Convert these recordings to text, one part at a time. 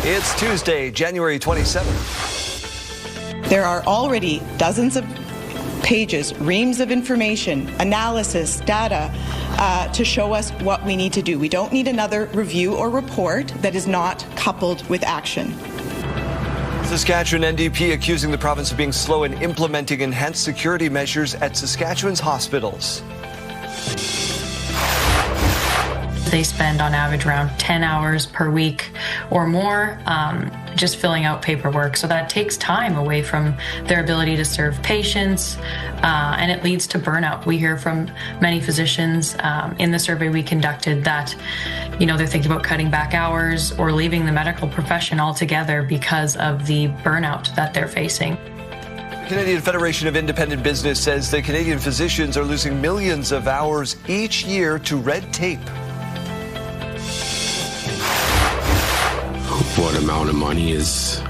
It's Tuesday, January 27th. There are already dozens of pages, reams of information, analysis, data to show us what we need to do. We don't need another review or report that is not coupled with action. Saskatchewan NDP accusing the province of being slow in implementing enhanced security measures at Saskatchewan's hospitals. They spend on average around 10 hours per week or more just filling out paperwork. So that takes time away from their ability to serve patients, and it leads to burnout. We hear from many physicians in the survey we conducted that, they're thinking about cutting back hours or leaving the medical profession altogether because of the burnout that they're facing. The Canadian Federation of Independent Business says that Canadian physicians are losing millions of hours each year to red tape. What amount of money is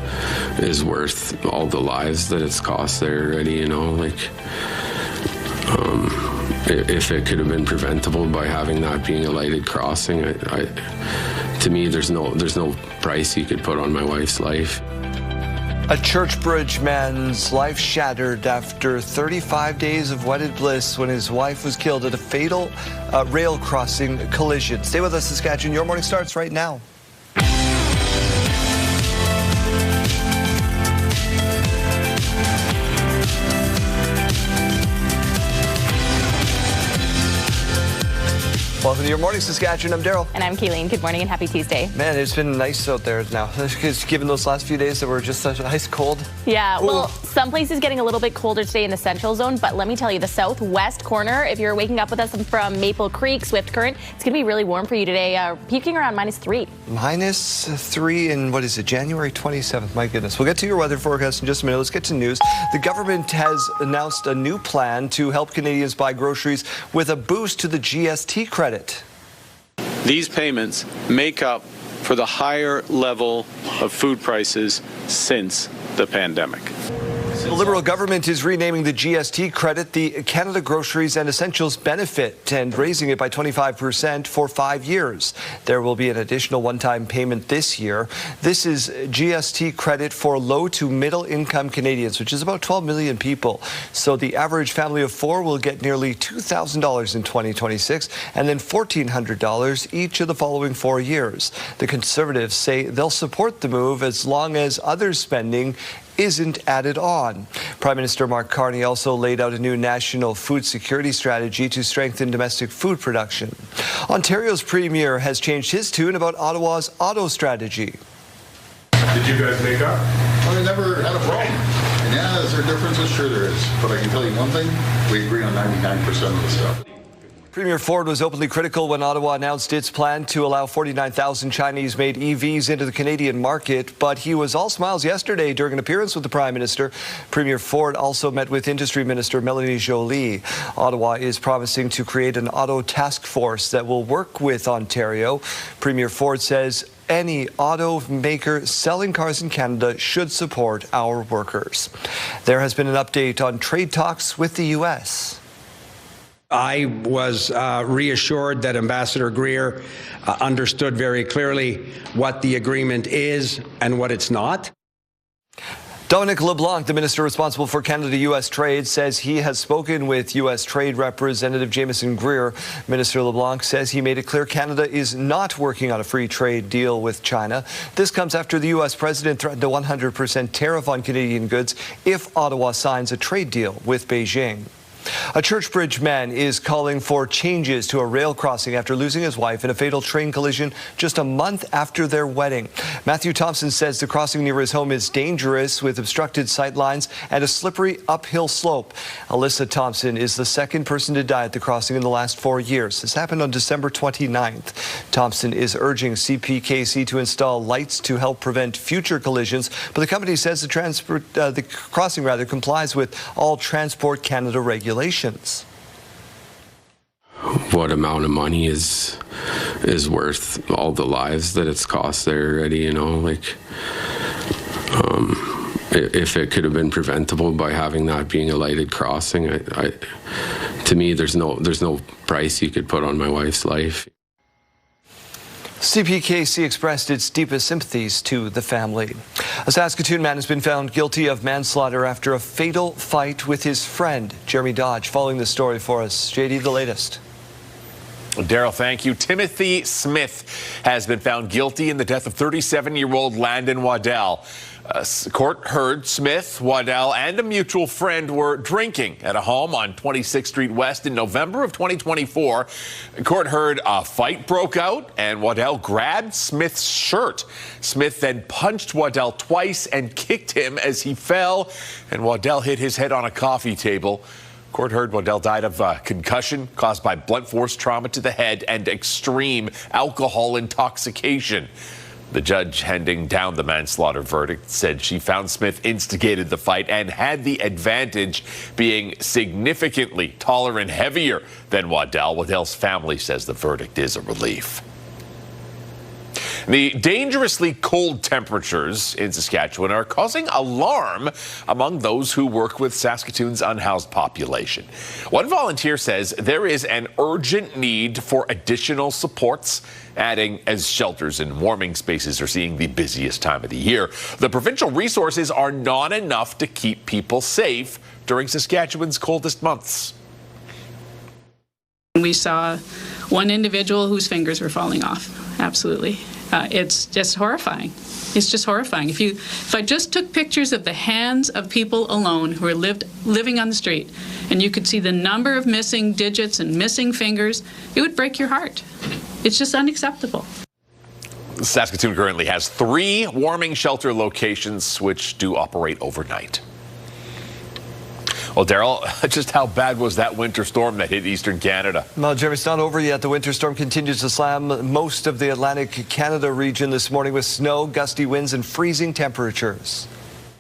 worth all the lives that it's cost there already, if it could have been preventable by having that being a lighted crossing, to me, there's no price you could put on my wife's life. A Churchbridge man's life shattered after 35 days of wedded bliss when his wife was killed at a fatal rail crossing collision. Stay with us, Saskatchewan. Your morning starts right now. Welcome to Your Morning, Saskatchewan. I'm Daryl. And I'm Kayleen. Good morning and happy Tuesday. Man, it's been nice out there now, given those last few days that were just such ice cold. Yeah, well, some places getting a little bit colder today in the central zone, but let me tell you, the southwest corner, if you're waking up with us from Maple Creek, Swift Current, it's going to be really warm for you today, peaking around -3. -3 in, what is it, January 27th? My goodness. We'll get to your weather forecast in just a minute. Let's get to news. The government has announced a new plan to help Canadians buy groceries with a boost to the GST credit. These payments make up for the higher level of food prices since the pandemic. The Liberal government is renaming the GST credit the Canada Groceries and Essentials Benefit and raising it by 25% for 5 years. There will be an additional one-time payment this year. This is GST credit for low to middle income Canadians, which is about 12 million people. So the average family of 4 will get nearly $2,000 in 2026 and then $1,400 each of the following 4 years. The Conservatives say they'll support the move as long as other spending isn't added on. Prime Minister Mark Carney also laid out a new national food security strategy to strengthen domestic food production. Ontario's Premier has changed his tune about Ottawa's auto strategy. Did you guys make up? Well, we never had a problem. And yeah, is there differences? Sure there is. But I can tell you one thing, we agree on 99% of the stuff. Premier Ford was openly critical when Ottawa announced its plan to allow 49,000 Chinese-made EVs into the Canadian market, but he was all smiles yesterday during an appearance with the Prime Minister. Premier Ford also met with Industry Minister Melanie Joly. Ottawa is promising to create an auto task force that will work with Ontario. Premier Ford says any automaker selling cars in Canada should support our workers. There has been an update on trade talks with the U.S. I was reassured that Ambassador Greer understood very clearly what the agreement is and what it's not. Dominic LeBlanc, the minister responsible for Canada-U.S. trade, says he has spoken with U.S. Trade Representative Jameson Greer. Minister LeBlanc says he made it clear Canada is not working on a free trade deal with China. This comes after the U.S. president threatened a 100% tariff on Canadian goods if Ottawa signs a trade deal with Beijing. A Churchbridge man is calling for changes to a rail crossing after losing his wife in a fatal train collision just a month after their wedding. Matthew Thompson says the crossing near his home is dangerous with obstructed sight lines and a slippery uphill slope. Alyssa Thompson is the second person to die at the crossing in the last 4 years. This happened on December 29th. Thompson is urging CPKC to install lights to help prevent future collisions, but the company says the crossing complies with all Transport Canada regulations. What amount of money is worth all the lives that it's cost there already, if it could have been preventable by having that being a lighted crossing, to me, there's no price you could put on my wife's life. CPKC expressed its deepest sympathies to the family. A Saskatoon man has been found guilty of manslaughter after a fatal fight with his friend. Jeremy Dodge following the story for us. JD, the latest. Daryl, thank you. Timothy Smith has been found guilty in the death of 37-year-old Landon Waddell. Court heard Smith, Waddell, and a mutual friend were drinking at a home on 26th Street West in November of 2024. Court heard a fight broke out and Waddell grabbed Smith's shirt. Smith then punched Waddell twice and kicked him as he fell, and Waddell hit his head on a coffee table. Court heard Waddell died of concussion caused by blunt force trauma to the head and extreme alcohol intoxication. The judge handing down the manslaughter verdict said she found Smith instigated the fight and had the advantage, being significantly taller and heavier than Waddell. Waddell's family says the verdict is a relief. The dangerously cold temperatures in Saskatchewan are causing alarm among those who work with Saskatoon's unhoused population. One volunteer says there is an urgent need for additional supports, adding as shelters and warming spaces are seeing the busiest time of the year. The provincial resources are not enough to keep people safe during Saskatchewan's coldest months. We saw one individual whose fingers were falling off. Absolutely. It's just horrifying. It's just horrifying. If I just took pictures of the hands of people alone who are living on the street, and you could see the number of missing digits and missing fingers, it would break your heart. It's just unacceptable. Saskatoon currently has 3 warming shelter locations which do operate overnight. Well, Daryl, just how bad was that winter storm that hit eastern Canada? Well, Jeremy, it's not over yet. The winter storm continues to slam most of the Atlantic Canada region this morning with snow, gusty winds, and freezing temperatures.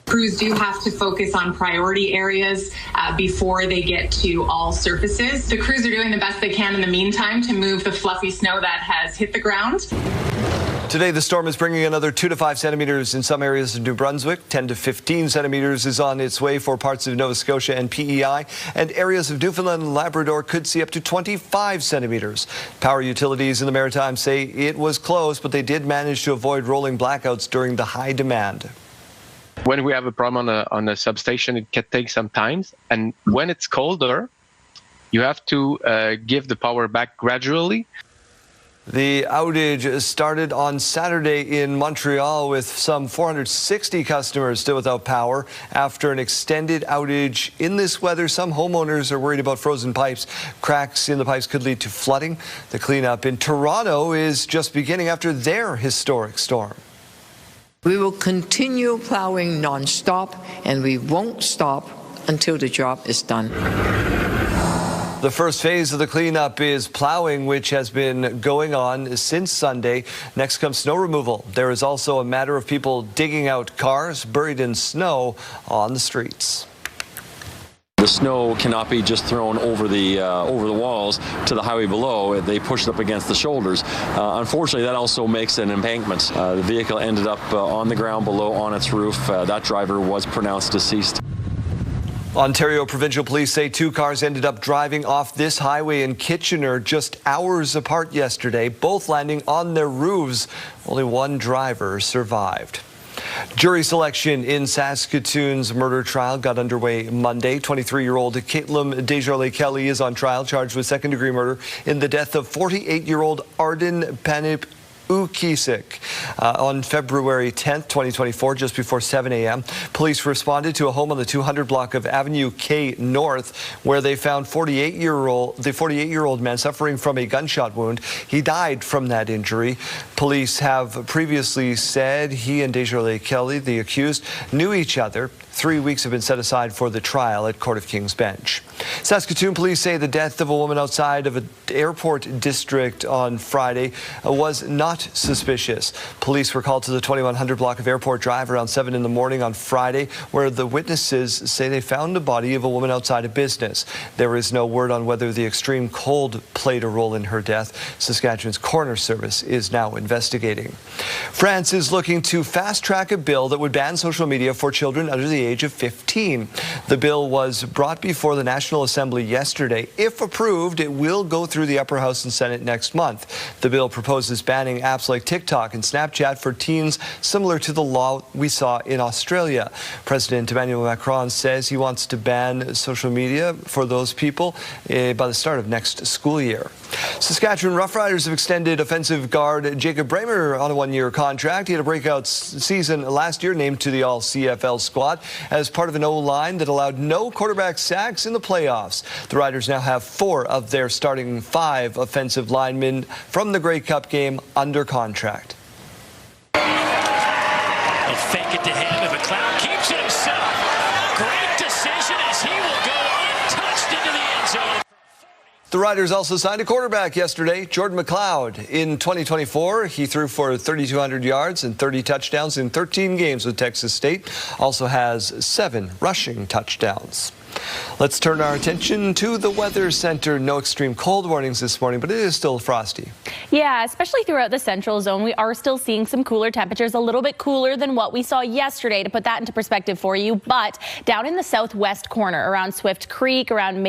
Crews do have to focus on priority areas before they get to all surfaces. The crews are doing the best they can in the meantime to move the fluffy snow that has hit the ground. Today, the storm is bringing another 2 to 5 centimeters in some areas of New Brunswick. 10 to 15 centimeters is on its way for parts of Nova Scotia and PEI. And areas of Newfoundland and Labrador could see up to 25 centimeters. Power utilities in the Maritime say it was close, but they did manage to avoid rolling blackouts during the high demand. When we have a problem on a substation, it can take some time. And when it's colder, you have to give the power back gradually. The outage started on Saturday in Montreal with some 460 customers still without power. After an extended outage in this weather, some homeowners are worried about frozen pipes. Cracks in the pipes could lead to flooding. The cleanup in Toronto is just beginning after their historic storm. We will continue plowing nonstop, and we won't stop until the job is done. The first phase of the cleanup is plowing, which has been going on since Sunday. Next comes snow removal. There is also a matter of people digging out cars buried in snow on the streets. The snow cannot be just thrown over the walls to the highway below. They push it up against the shoulders. Unfortunately, that also makes an embankment. The vehicle ended up on the ground below on its roof. That driver was pronounced deceased. Ontario Provincial Police say 2 cars ended up driving off this highway in Kitchener just hours apart yesterday, both landing on their roofs. Only one driver survived. Jury selection in Saskatoon's murder trial got underway Monday. 23-year-old Caitlin Desjardins-Kelly is on trial, charged with second-degree murder in the death of 48-year-old Arden Panip Ukisik. On February 10th, 2024, just before 7 a.m., police responded to a home on the 200 block of Avenue K North, where they found the 48-year-old man suffering from a gunshot wound. He died from that injury. Police have previously said he and Desjardins-Kelly, the accused, knew each other. 3 weeks have been set aside for the trial at Court of King's Bench. Saskatoon police say the death of a woman outside of an airport district on Friday was not suspicious. Police were called to the 2100 block of Airport Drive around 7 in the morning on Friday, where the witnesses say they found the body of a woman outside a business. There is no word on whether the extreme cold played a role in her death. Saskatchewan's coroner service is now investigating. France is looking to fast-track a bill that would ban social media for children under the age of 15. The bill was brought before the National Assembly yesterday. If approved, it will go through the Upper House and Senate next month. The bill proposes banning apps like TikTok and Snapchat for teens, similar to the law we saw in Australia. President Emmanuel Macron says he wants to ban social media for those people by the start of next school year. Saskatchewan Roughriders have extended offensive guard Jacob Bramer on a one-year contract. He had a breakout season last year, named to the All-CFL squad as part of an O-line that allowed no quarterback sacks in the playoffs. The Riders now have 4 of their starting 5 offensive linemen from the Grey Cup game under contract. They'll fake it to him, and McLeod keeps it himself. Great decision as he will go untouched into the end zone. The Riders also signed a quarterback yesterday, Jordan McLeod. In 2024, he threw for 3,200 yards and 30 touchdowns in 13 games with Texas State. Also has 7 rushing touchdowns. Let's turn our attention to the weather center. No extreme cold warnings this morning, but it is still frosty. Yeah, especially throughout the central zone. We are still seeing some cooler temperatures, a little bit cooler than what we saw yesterday, to put that into perspective for you. But down in the southwest corner, around Swift Creek, around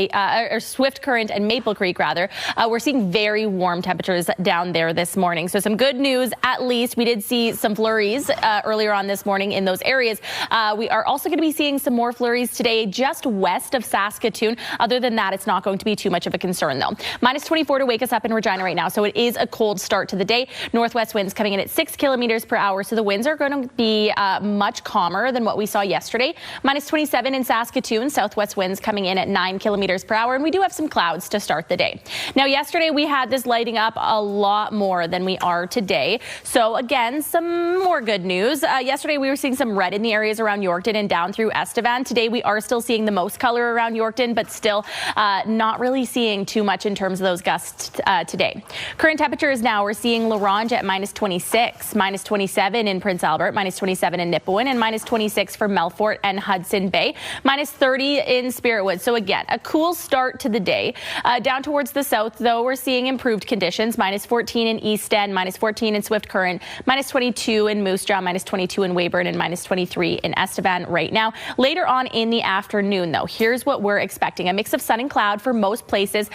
Swift Current and Maple Creek, rather, we're seeing very warm temperatures down there this morning. So some good news, at least. We did see some flurries earlier on this morning in those areas. We are also going to be seeing some more flurries today just west of Saskatoon. Other than that, it's not going to be too much of a concern, though. Minus 24 to wake us up in Regina right now, so it is a cold start to the day. Northwest winds coming in at 6 kilometers per hour, so the winds are going to be much calmer than what we saw yesterday. Minus 27 in Saskatoon, southwest winds coming in at 9 kilometers per hour, and we do have some clouds to start the day. Now, yesterday we had this lighting up a lot more than we are today, so again, some more good news. Yesterday we were seeing some red in the areas around Yorkton and down through Estevan. Today we are still seeing the most color around Yorkton, but still not really seeing too much in terms of those gusts today. Current temperatures now, we're seeing La Ronge at minus 26, minus 27 in Prince Albert, minus 27 in Nipawin, and minus 26 for Melfort and Hudson Bay, minus 30 in Spiritwood. So again, a cool start to the day. Down towards the south, though, we're seeing improved conditions, minus 14 in East End, minus 14 in Swift Current, minus 22 in Moose Jaw, minus 22 in Weyburn, and minus 23 in Estevan right now. Later on in the afternoon, though, here's what we're expecting. A mix of sun and cloud for most places.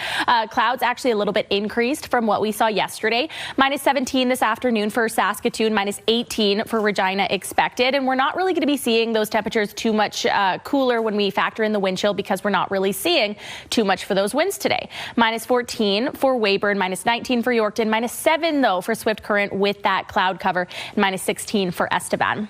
Clouds actually a little bit increased from what we saw yesterday. Minus 17 this afternoon for Saskatoon, minus 18 for Regina expected. And we're not really going to be seeing those temperatures too much cooler when we factor in the wind chill, because we're not really seeing too much for those winds today. Minus 14 for Weyburn, minus 19 for Yorkton, minus 7 though for Swift Current with that cloud cover, and minus 16 for Estevan.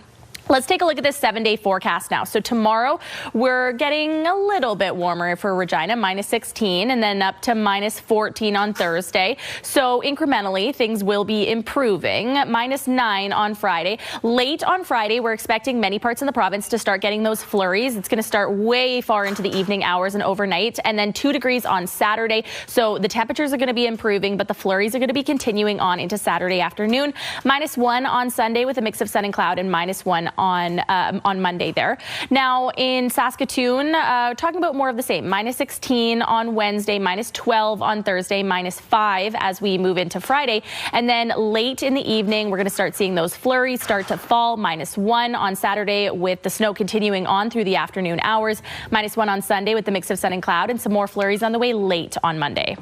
Let's take a look at this 7-day forecast now. So tomorrow, we're getting a little bit warmer for Regina, minus 16, and then up to minus 14 on Thursday. So incrementally, things will be improving. Minus 9 on Friday. Late on Friday, we're expecting many parts in the province to start getting those flurries. It's going to start way far into the evening hours and overnight, and then 2 degrees on Saturday. So the temperatures are going to be improving, but the flurries are going to be continuing on into Saturday afternoon. Minus 1 on Sunday with a mix of sun and cloud, and minus 1 on Monday there. Now in Saskatoon, talking about more of the same. Minus 16 on Wednesday, minus 12 on Thursday, minus 5 as we move into Friday. And then late in the evening, we're going to start seeing those flurries start to fall. Minus 1 on Saturday with the snow continuing on through the afternoon hours. Minus 1 on Sunday with the mix of sun and cloud, and some more flurries on the way late on Monday.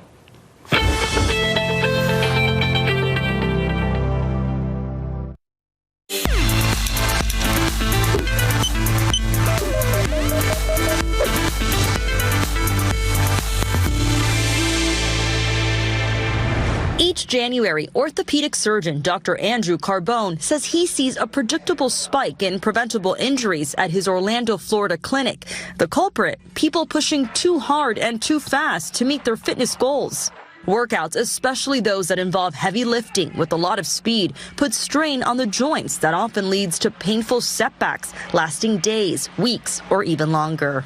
Each January, orthopedic surgeon Dr. Andrew Carbone says he sees a predictable spike in preventable injuries at his Orlando, Florida clinic. The culprit, people pushing too hard and too fast to meet their fitness goals. Workouts, especially those that involve heavy lifting with a lot of speed, put strain on the joints that often leads to painful setbacks lasting days, weeks, or even longer.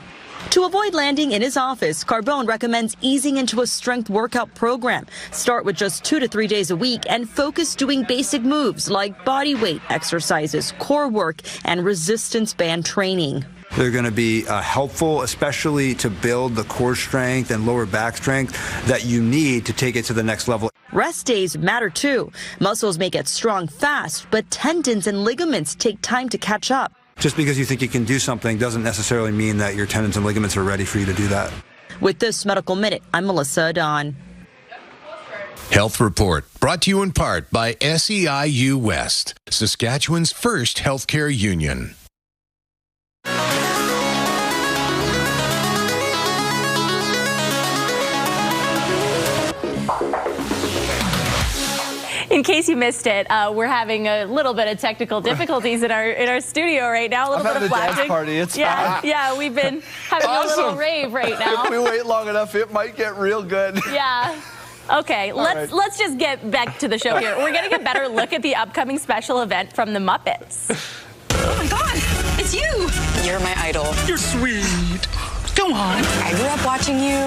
To avoid landing in his office, Carbone recommends easing into a strength workout program. Start with just 2 to 3 days a week and focus doing basic moves like body weight exercises, core work, and resistance band training. They're going to be helpful, especially to build the core strength and lower back strength that you need to take it to the next level. Rest days matter too. Muscles may get strong fast, but tendons and ligaments take time to catch up. Just because you think you can do something doesn't necessarily mean that your tendons and ligaments are ready for you to do that. With this Medical Minute, I'm Melissa Adon. Health Report, brought to you in part by SEIU West, Saskatchewan's first healthcare union. In case you missed it, we're having a little bit of technical difficulties in our studio right now. A little bit of flashing. Dance party. It's yeah, fine. yeah. We've been having a little rave right now. If we wait long enough, it might get real good. Yeah. Okay, let's just get back to the show here. We're getting a better look at the upcoming special event from the Muppets. Oh my God, it's you! You're my idol. You're sweet. Go on. I grew up watching you.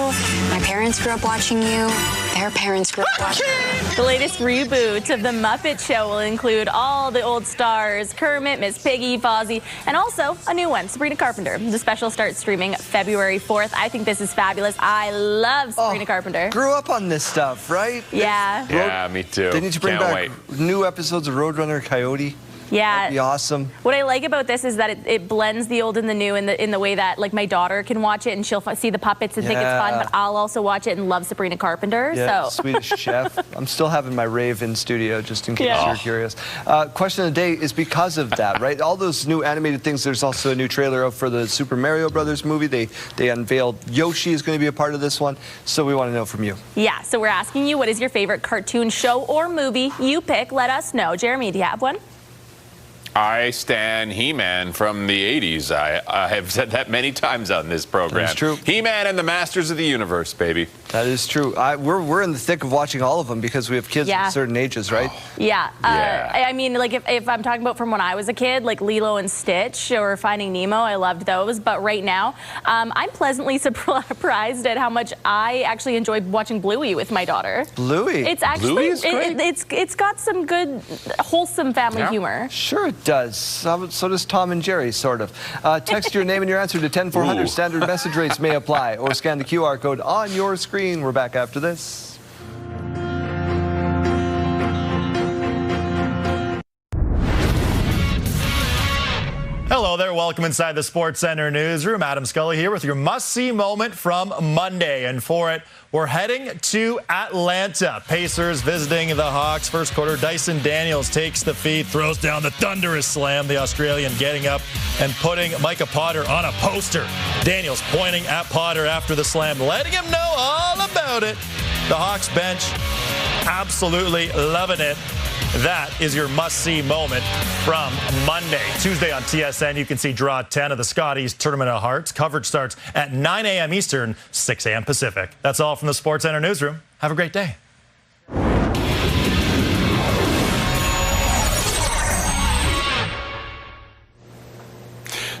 My parents grew up watching you. Their parents grew up watching you. The latest reboot of the Muppet Show will include all the old stars, Kermit, Miss Piggy, Fozzie, and also a new one, Sabrina Carpenter. The special starts streaming February 4th. I think this is fabulous. I love Sabrina Carpenter. Grew up on this stuff, right? Yeah. Yeah, me too. They need to bring Can't back new episodes of Roadrunner Coyote. Yeah. That'd be awesome. What I like about this is that it blends the old and the new in the way that, like, my daughter can watch it and she'll see the puppets and think it's fun, but I'll also watch it and love Sabrina Carpenter. Yeah, so. Swedish Chef. I'm still having my rave in studio, just in case Yeah. you're curious. Question of the day is because of that, right? All those new animated things. There's also a new trailer out for the Super Mario Brothers movie. They unveiled Yoshi is going to be a part of this one. So we want to know from you. Yeah, so we're asking you, what is your favorite cartoon show or movie? You pick. Let us know. Jeremy, do you have one? I stan He-Man from the 80s. I have said that many times on this program. That's true. He-Man and the Masters of the Universe, baby. That is true. We're in the thick of watching all of them because we have kids Yeah. at certain ages, right? Yeah. Yeah. I mean, like, if I'm talking about from when I was a kid, like Lilo and Stitch or Finding Nemo, I loved those. But right now, I'm pleasantly surprised at how much I actually enjoyed watching Bluey with my daughter. Bluey? It's actually, Bluey is great. it's got some good, wholesome family humor. Sure it does. So does Tom and Jerry, sort of. Text your name and your answer to 10400. Ooh. Standard message rates may apply. Or scan the QR code on your screen. We're back after this. Hello there, welcome inside the Sports Center newsroom. Adam Scully here with your must-see moment from Monday. And for it, we're heading to Atlanta. Pacers visiting the Hawks. First quarter, Dyson Daniels takes the feed, throws down the thunderous slam. The Australian getting up and putting Micah Potter on a poster. Daniels pointing at Potter after the slam, letting him know all about it. The Hawks bench absolutely loving it. That is your must-see moment from Monday. Tuesday on TSN, you can see Draw 10 of the Scotties Tournament of Hearts. Coverage starts at 9 a.m. Eastern, 6 a.m. Pacific. That's all from the Sports Center newsroom. Have a great day.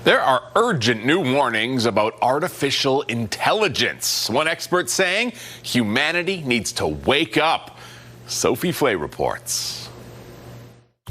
There are urgent new warnings about artificial intelligence. One expert saying humanity needs to wake up. Sophie Flay reports.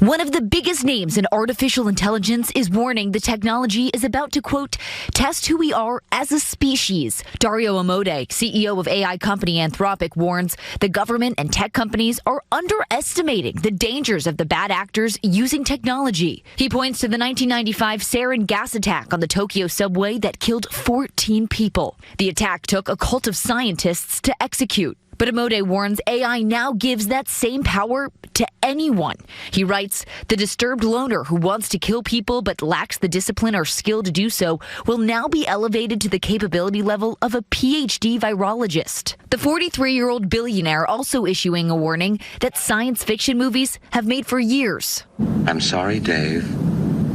One of the biggest names in artificial intelligence is warning the technology is about to, quote, test who we are as a species. Dario Amodei, CEO of AI company Anthropic, warns the government and tech companies are underestimating the dangers of the bad actors using technology. He points to the 1995 sarin gas attack on the Tokyo subway that killed 14 people. The attack took a cult of scientists to execute. But Amodei warns AI now gives that same power to anyone. He writes, the disturbed loner who wants to kill people but lacks the discipline or skill to do so will now be elevated to the capability level of a PhD virologist. The 43-year-old billionaire also issuing a warning that science fiction movies have made for years. I'm sorry, Dave.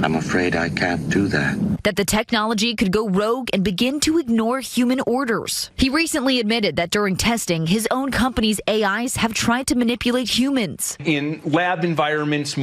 I'm afraid I can't do that. That the technology could go rogue and begin to ignore human orders. He recently admitted that during testing, his own company's AIs have tried to manipulate humans. In lab environments,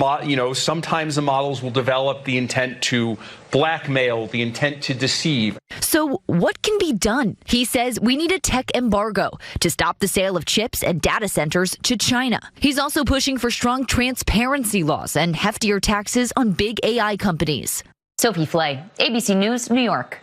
sometimes the models will develop the intent to blackmail, the intent to deceive. So what can be done? He says we need a tech embargo to stop the sale of chips and data centers to China. He's also pushing for strong transparency laws and heftier taxes on big AI companies. Sophie Flay, ABC News, New York.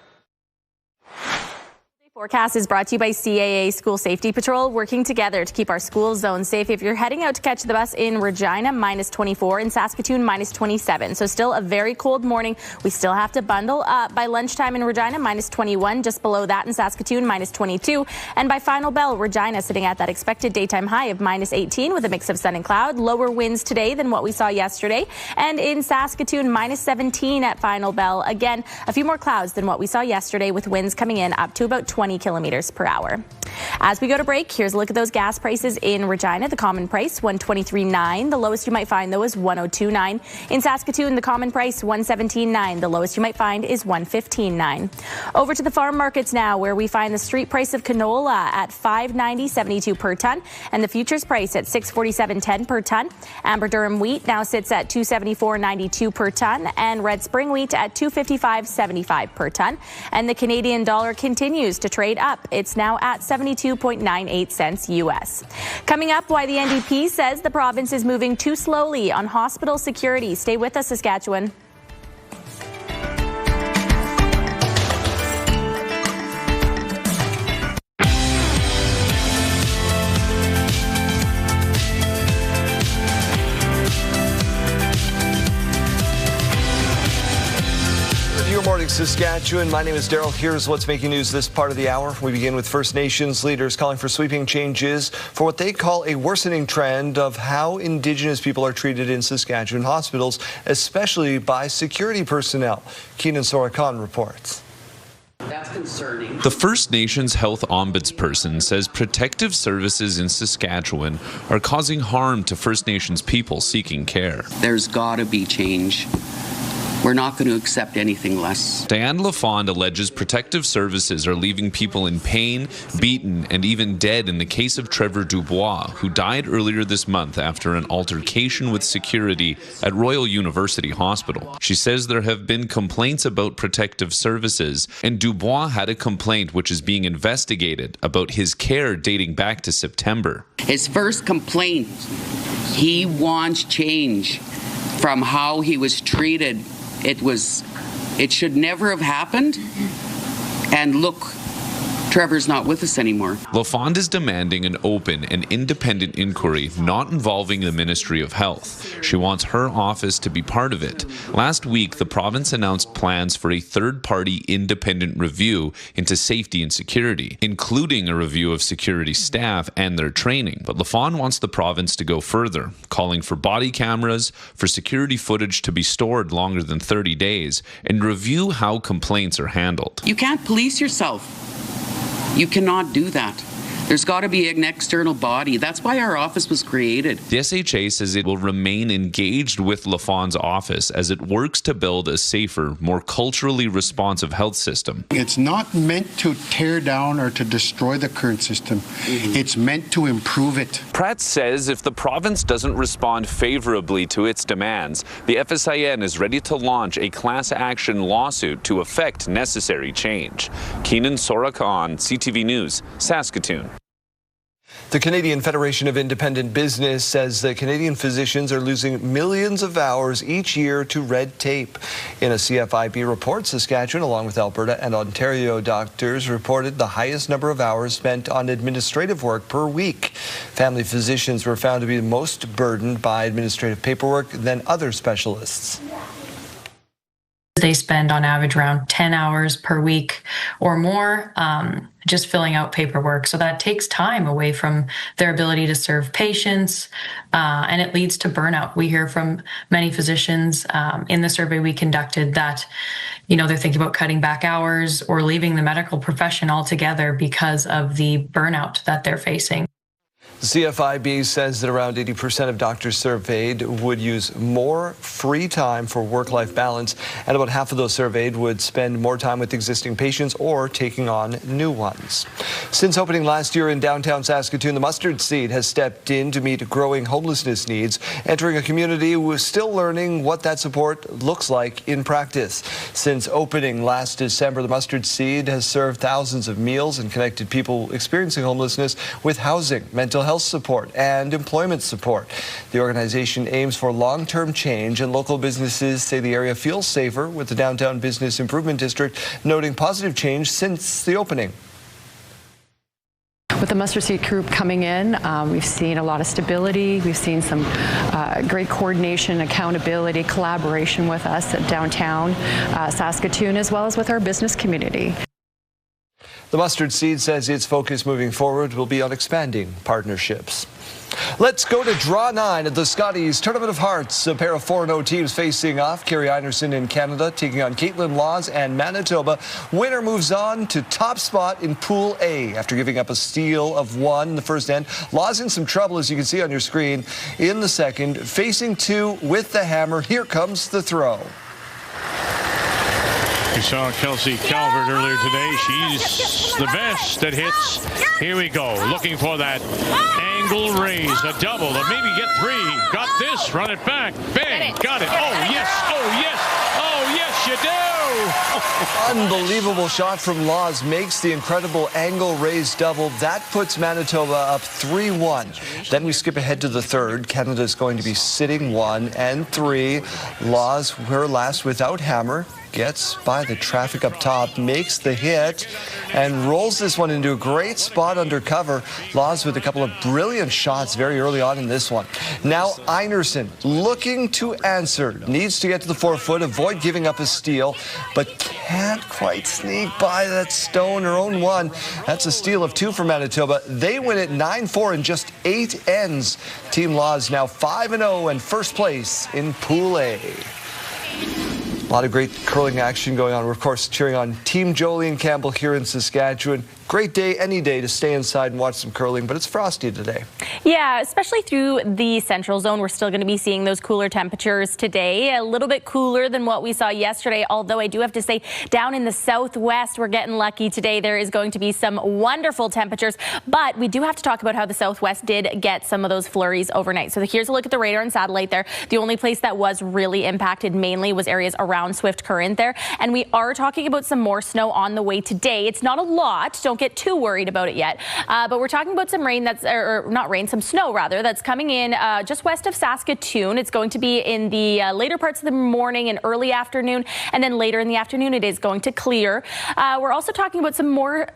Forecast is brought to you by CAA School Safety Patrol, working together to keep our school zones safe. If you're heading out to catch the bus in Regina, -24, in Saskatoon, -27. So still a very cold morning. We still have to bundle up. By lunchtime in Regina, -21. Just below that in Saskatoon, -22. And by final bell, Regina sitting at that expected daytime high of -18 with a mix of sun and cloud. Lower winds today than what we saw yesterday. And in Saskatoon, -17 at final bell. Again, a few more clouds than what we saw yesterday, with winds coming in up to about 20 kilometers per hour. As we go to break, here's a look at those gas prices in Regina. The common price, $123.9. The lowest you might find, though, is $102.9. In Saskatoon, the common price, $117.9. The lowest you might find is $115.9. Over to the farm markets now, where we find the street price of canola at $590.72 per ton, and the futures price at $647.10 per ton. Amber Durum wheat now sits at $274.92 per ton, and red spring wheat at $255.75 per ton. And the Canadian dollar continues to trade up. It's now at 72.98 cents U.S. Coming up, why the NDP says the province is moving too slowly on hospital security. Stay with us, Saskatchewan. Morning, Saskatchewan. My name is Daryl. Here's what's making news this part of the hour. We begin with First Nations leaders calling for sweeping changes for what they call a worsening trend of how Indigenous people are treated in Saskatchewan hospitals, especially by security personnel. Keenan Sorakan reports. That's concerning. The First Nations health ombudsperson says protective services in Saskatchewan are causing harm to First Nations people seeking care. There's got to be change. We're not going to accept anything less. Diane LaFond alleges protective services are leaving people in pain, beaten, and even dead in the case of Trevor Dubois, who died earlier this month after an altercation with security at Royal University Hospital. She says there have been complaints about protective services, and Dubois had a complaint which is being investigated about his care dating back to September. His first complaint, he wants change from how he was treated. It should never have happened. And look, Trevor's not with us anymore. LaFond is demanding an open and independent inquiry not involving the Ministry of Health. She wants her office to be part of it. Last week, the province announced plans for a third-party independent review into safety and security, including a review of security staff and their training. But LaFond wants the province to go further, calling for body cameras, for security footage to be stored longer than 30 days, and review how complaints are handled. You can't police yourself. You cannot do that. There's got to be an external body. That's why our office was created. The SHA says it will remain engaged with LaFond's office as it works to build a safer, more culturally responsive health system. It's not meant to tear down or to destroy the current system. It's meant to improve it. Pratt says if the province doesn't respond favorably to its demands, the FSIN is ready to launch a class action lawsuit to effect necessary change. Keenan Sorakan, CTV News, Saskatoon. The Canadian Federation of Independent Business says that Canadian physicians are losing millions of hours each year to red tape. In a CFIB report, Saskatchewan, along with Alberta and Ontario doctors, reported the highest number of hours spent on administrative work per week. Family physicians were found to be the most burdened by administrative paperwork than other specialists. They spend on average around 10 hours per week or more just filling out paperwork. So that takes time away from their ability to serve patients, and it leads to burnout. We hear from many physicians in the survey we conducted that, they're thinking about cutting back hours or leaving the medical profession altogether because of the burnout that they're facing. CFIB says that around 80% of doctors surveyed would use more free time for work-life balance, and about half of those surveyed would spend more time with existing patients or taking on new ones. Since opening last year in downtown Saskatoon, the Mustard Seed has stepped in to meet growing homelessness needs, entering a community who is still learning what that support looks like in practice. Since opening last December, the Mustard Seed has served thousands of meals and connected people experiencing homelessness with housing, mental health support, and employment support. The organization aims for long-term change, and local businesses say the area feels safer with the Downtown Business Improvement District noting positive change since the opening. the mustard seed group coming in, we've seen a lot of stability. We've seen some great coordination, accountability, collaboration with us at downtown Saskatoon, as well as with our business community. The Mustard Seed says its focus moving forward will be on expanding partnerships. Let's go to Draw 9 at the Scotties Tournament of Hearts. A pair of 4-0 teams facing off. Carrie Einerson in Canada taking on Caitlin Laws and Manitoba. Winner moves on to top spot in Pool A after giving up a steal of 1 in the first end. Laws in some trouble, as you can see on your screen, in the second. Facing 2 with the hammer. Here comes the throw. We saw Kelsey Calvert earlier today. She's the best at hits. Here we go. Looking for that angle raise. A double. Maybe get 3. Got this. Run it back. Bang. Got it. Oh, yes. Oh, yes. Oh, yes, you do. Unbelievable shot from Laws makes the incredible angle raise double. That puts Manitoba up 3-1. Then we skip ahead to the third. Canada's going to be sitting 1 and 3. Laws, her last without hammer, gets by the traffic up top, makes the hit, and rolls this one into a great spot under cover. Laws with a couple of brilliant shots very early on in this one. Now Einerson looking to answer, needs to get to the 4-foot, avoid giving up a steal, but can't quite sneak by that stone, her own one. That's a steal of 2 for Manitoba. They win it 9-4 in just 8 ends. Team Laws now 5-0 and first place in Pool A. A lot of great curling action going on. We're, of course, cheering on Team Jolene Campbell here in Saskatchewan. Great day, any day, to stay inside and watch some curling, but it's frosty today. Yeah, especially through the central zone. We're still going to be seeing those cooler temperatures today. A little bit cooler than what we saw yesterday, although I do have to say down in the southwest, we're getting lucky today. There is going to be some wonderful temperatures, but we do have to talk about how the southwest did get some of those flurries overnight. So here's a look at the radar and satellite there. The only place that was really impacted mainly was areas around Swift Current there, and we are talking about some more snow on the way today. It's not a lot. Don't get too worried about it yet, but we're talking about some rain that's, or not rain, some snow rather, that's coming in just west of Saskatoon. It's going to be in the later parts of the morning and early afternoon, and then later in the afternoon it is going to clear. We're also talking about some more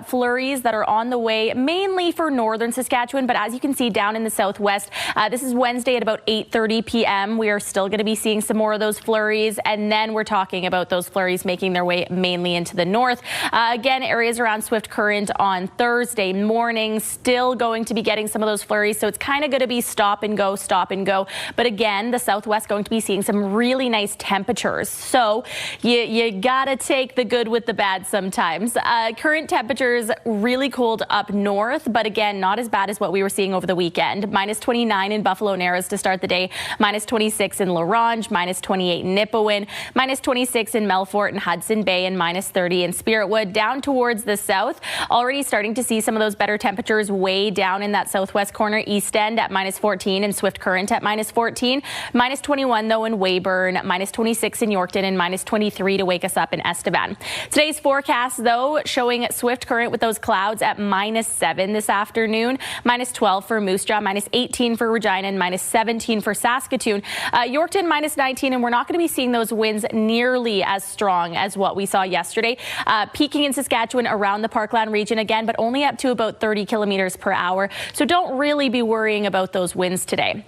flurries that are on the way, mainly for northern Saskatchewan, but as you can see down in the southwest, this is Wednesday at about 8:30 p.m. We are still going to be seeing some more of those flurries, and then we're talking about those flurries making their way mainly into the north. Again, areas around Swift Current on Thursday morning, still going to be getting some of those flurries, so it's kind of going to be stop and go, stop and go. But again, the southwest going to be seeing some really nice temperatures, so you gotta take the good with the bad sometimes. Current temperatures really cold up north, but again, not as bad as what we were seeing over the weekend. -29 in Buffalo Narrows to start the day, -26 in La Ronge, -28 in Nipawin, -26 in Melfort and Hudson Bay, and -30 in Spiritwood. Down towards the south, already starting to see some of those better temperatures way down in that southwest corner. East End at -14 and Swift Current at -14. -21 though in Weyburn, -26 in Yorkton, and -23 to wake us up in Estevan. Today's forecast though showing Swift Current with those clouds at -7 this afternoon, -12 for Moose Jaw, -18 for Regina, and -17 for Saskatoon. Yorkton -19, and we're not going to be seeing those winds nearly as strong as what we saw yesterday. Peaking in Saskatchewan around the Parkland region again, but only up to about 30 kilometers per hour. So don't really be worrying about those winds today.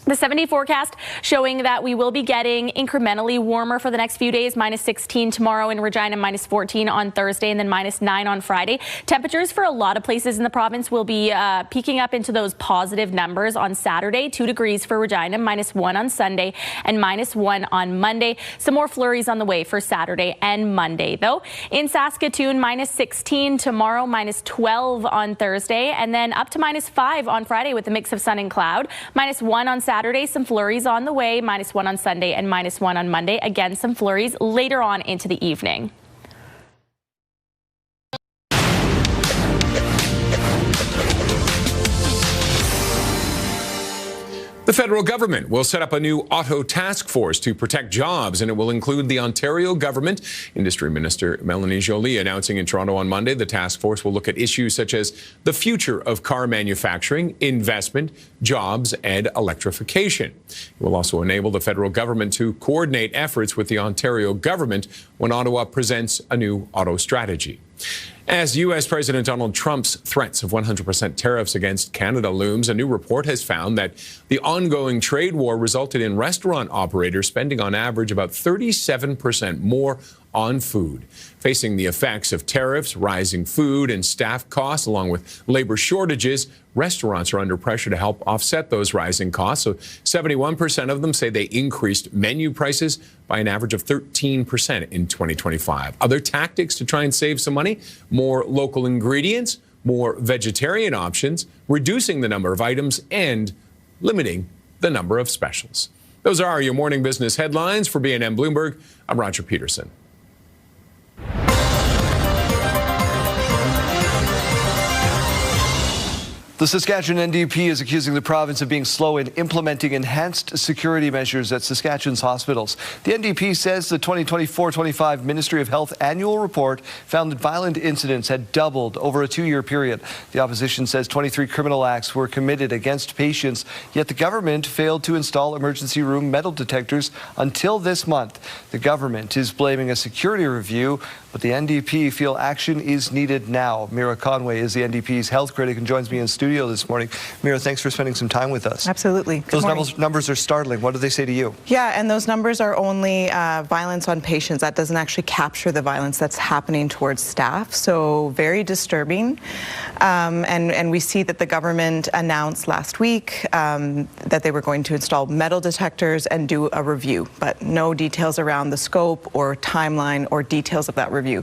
The 70 forecast showing that we will be getting incrementally warmer for the next few days. -16 tomorrow in Regina, -14 on Thursday, and then -9 on Friday. Temperatures for a lot of places in the province will be peaking up into those positive numbers on Saturday. 2 degrees for Regina, -1 on Sunday, and -1 on Monday. Some more flurries on the way for Saturday and Monday, though. In Saskatoon, -16 tomorrow, -12 on Thursday, and then up to -5 on Friday with a mix of sun and cloud. -1 on Saturday, some flurries on the way, -1 on Sunday, and -1 on Monday. Again, some flurries later on into the evening. The federal government will set up a new auto task force to protect jobs, and it will include the Ontario government. Industry Minister Melanie Joly announcing in Toronto on Monday the task force will look at issues such as the future of car manufacturing, investment, jobs, and electrification. It will also enable the federal government to coordinate efforts with the Ontario government when Ottawa presents a new auto strategy. As U.S. President Donald Trump's threats of 100% tariffs against Canada looms, a new report has found that the ongoing trade war resulted in restaurant operators spending on average about 37% more on food. Facing the effects of tariffs, rising food and staff costs, along with labor shortages, restaurants are under pressure to help offset those rising costs. So 71% of them say they increased menu prices by an average of 13% in 2025. Other tactics to try and save some money: more local ingredients, more vegetarian options, reducing the number of items, and limiting the number of specials. Those are your morning business headlines. For BNN Bloomberg, I'm Roger Peterson. The Saskatchewan NDP is accusing the province of being slow in implementing enhanced security measures at Saskatchewan's hospitals. The NDP says the 2024-25 Ministry of Health annual report found that violent incidents had doubled over a 2-year period. The opposition says 23 criminal acts were committed against patients, yet the government failed to install emergency room metal detectors until this month. The government is blaming a security review, but the NDP feel action is needed now. Mira Conway is the NDP's health critic and joins me in studio this morning. Mira, thanks for spending some time with us. Absolutely. Good morning. Those numbers are startling. What do they say to you? Yeah, and those numbers are only violence on patients. That doesn't actually capture the violence that's happening towards staff. So very disturbing. And we see that the government announced last week that they were going to install metal detectors and do a review, but no details around the scope or timeline or details of that review.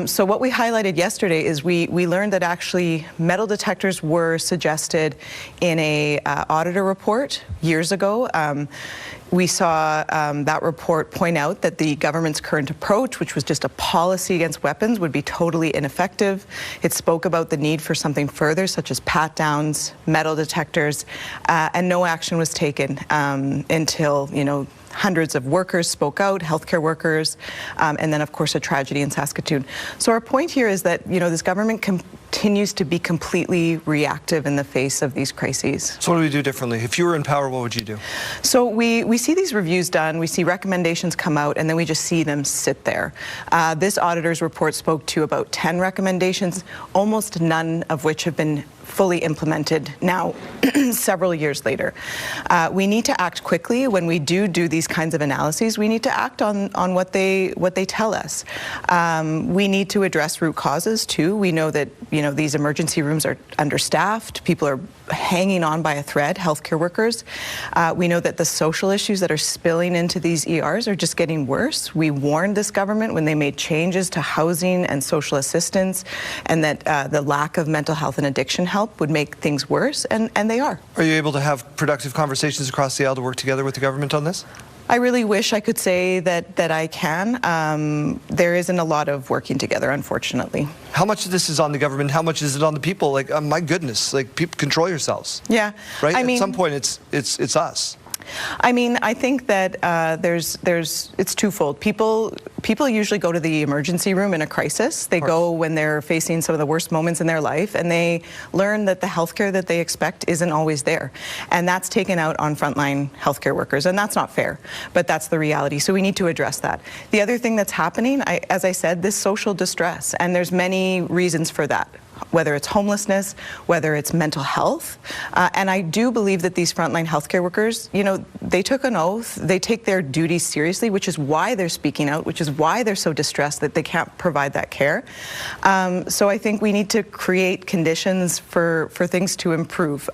So what we highlighted yesterday is we learned that actually metal detectors were suggested in a auditor report years ago. We saw that report point out that the government's current approach, which was just a policy against weapons, would be totally ineffective. It spoke about the need for something further, such as pat-downs, metal detectors, and no action was taken until, hundreds of workers spoke out, healthcare workers, and then, of course, a tragedy in Saskatoon. So our point here is that, this government continues to be completely reactive in the face of these crises. So what do we do differently? If you were in power, what would you do? So we see these reviews done, we see recommendations come out, and then we just see them sit there. This auditor's report spoke to about 10 recommendations, almost none of which have been fully implemented now several years later. We need to act quickly. When we do these kinds of analyses, we need to act on what they tell us. We need to address root causes too. We know that these emergency rooms are understaffed. People are hanging on by a thread, healthcare workers. We know that the social issues that are spilling into these ERs are just getting worse. We warned this government when they made changes to housing and social assistance, and that the lack of mental health and addiction help would make things worse, and they are. Are you able to have productive conversations across the aisle to work together with the government on this? I really wish I could say that I can. There isn't a lot of working together, unfortunately. How much of this is on the government? How much is it on the people? Like, my goodness, like, people, control yourselves. Yeah. Right? At some point, it's us. I mean, I think that it's twofold. People usually go to the emergency room in a crisis. They go when they're facing some of the worst moments in their life, and they learn that the healthcare that they expect isn't always there. And that's taken out on frontline healthcare workers, and that's not fair, but that's the reality. So we need to address that. The other thing that's happening, as I said, this social distress, and there's many reasons for that, whether it's homelessness, whether it's mental health. And I do believe that these frontline healthcare workers, they took an oath, they take their duties seriously, which is why they're speaking out, which is why they're so distressed that they can't provide that care. So I think we need to create conditions for things to improve.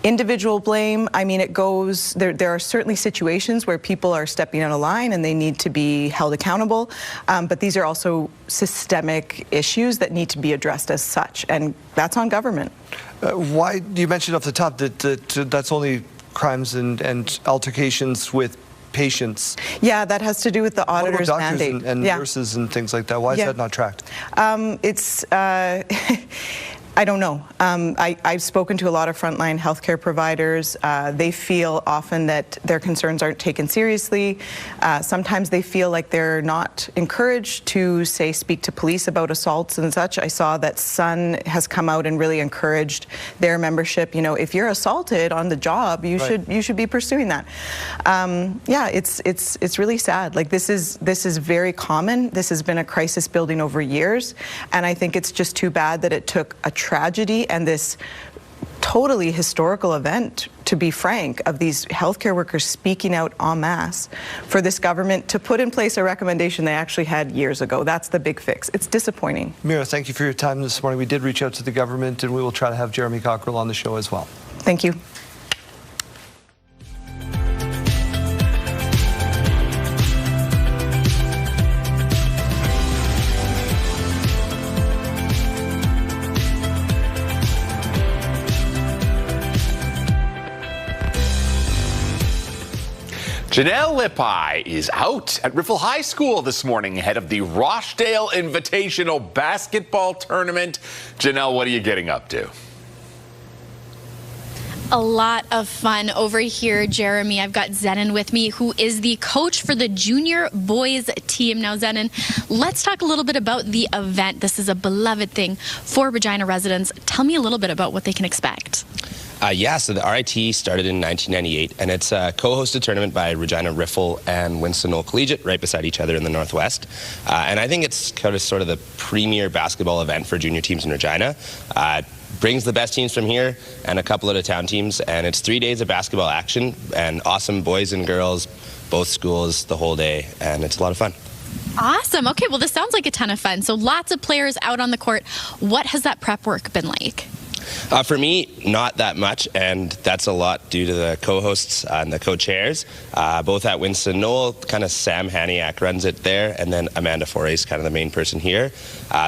Individual blame, I mean, it goes, there are certainly situations where people are stepping out of line and they need to be held accountable, but these are also systemic issues that need to be addressed as such, and that's on government. Why, you mentioned off the top that that's only crimes and altercations with patients. Yeah, that has to do with the auditor's mandate. What about doctors and nurses and things like that? Why is that not tracked? I don't know. I've spoken to a lot of frontline healthcare providers. They feel often that their concerns aren't taken seriously. Sometimes they feel like they're not encouraged to, say, speak to police about assaults and such. I saw that Sun has come out and really encouraged their membership. You know, if you're assaulted on the job, you should be pursuing that. Yeah, it's really sad. Like this is very common. This has been a crisis building over years, and I think it's just too bad that it took a tragedy and this totally historical event, to be frank, of these healthcare workers speaking out en masse for this government to put in place a recommendation they actually had years ago. That's the big fix. It's disappointing. Mira, thank you for your time this morning. We did reach out to the government, and we will try to have Jeremy Cockrell on the show as well. Thank you. Janelle Lippi is out at Riffle High School this morning ahead of the Rochdale Invitational Basketball Tournament. Janelle, what are you getting up to? A lot of fun over here, Jeremy. I've got Zenon with me, who is the coach for the junior boys team. Now, Zenon, let's talk a little bit about the event. This is a beloved thing for Regina residents. Tell me a little bit about what they can expect. Yeah, so the RIT started in 1998, and it's a co-hosted tournament by Regina Riffle and Winston Knoll Collegiate, right beside each other in the Northwest. And I think it's kind of sort of the premier basketball event for junior teams in Regina. Brings the best teams from here and a couple out-of-town teams, and it's 3 days of basketball action and awesome boys and girls, both schools, the whole day, and it's a lot of fun. Awesome. Okay, well, this sounds like a ton of fun. So lots of players out on the court. What has that prep work been like? For me, not that much, and that's a lot due to the co-hosts and the co-chairs. Both at Winston Knoll, kind of Sam Haniak runs it there, and then Amanda Foray is kind of the main person here.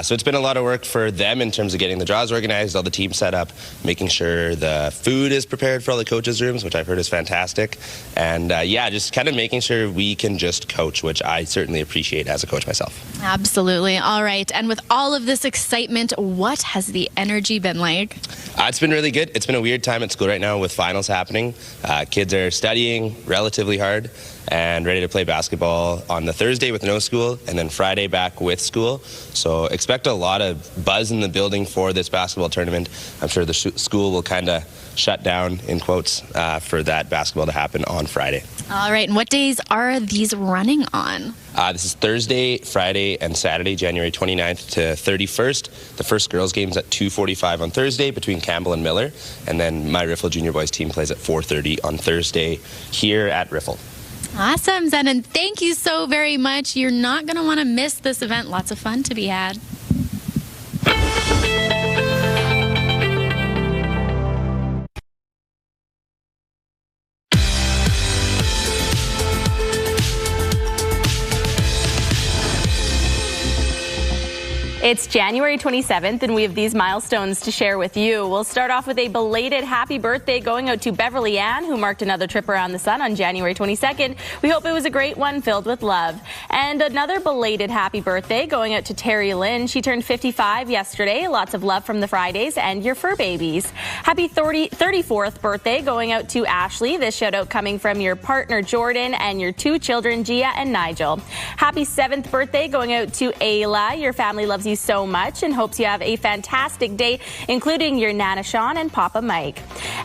So it's been a lot of work for them in terms of getting the draws organized, all the teams set up, making sure the food is prepared for all the coaches' rooms, which I've heard is fantastic. And yeah, just kind of making sure we can just coach, which I certainly appreciate as a coach myself. Absolutely. All right. And with all of this excitement, what has the energy been like? It's been really good. It's been a weird time at school right now with finals happening. Kids are studying relatively hard and ready to play basketball on the Thursday with no school, and then Friday back with school. So expect a lot of buzz in the building for this basketball tournament. I'm sure the school will kind of shut down, in quotes, for that basketball to happen on Friday. All right. And what days are these running on? This is Thursday, Friday, and Saturday, January 29th to 31st. The first girls' game's at 2:45 on Thursday between Campbell and Miller, and then my Riffle Junior Boys team plays at 4:30 on Thursday here at Riffle. Awesome, Zenon. Thank you so very much. You're not going to want to miss this event. Lots of fun to be had. It's January 27th, and we have these milestones to share with you. We'll start off with a belated happy birthday going out to Beverly Ann, who marked another trip around the sun on January 22nd. We hope it was a great one filled with love. And another belated happy birthday going out to Terry Lynn. She turned 55 yesterday. Lots of love from the Fridays and your fur babies. Happy 34th birthday going out to Ashley. This shout out coming from your partner Jordan and your two children, Gia and Nigel. Happy 7th birthday going out to Ayla. Your family loves you so much and hopes you have a fantastic day, including your Nana Sean and Papa Mike.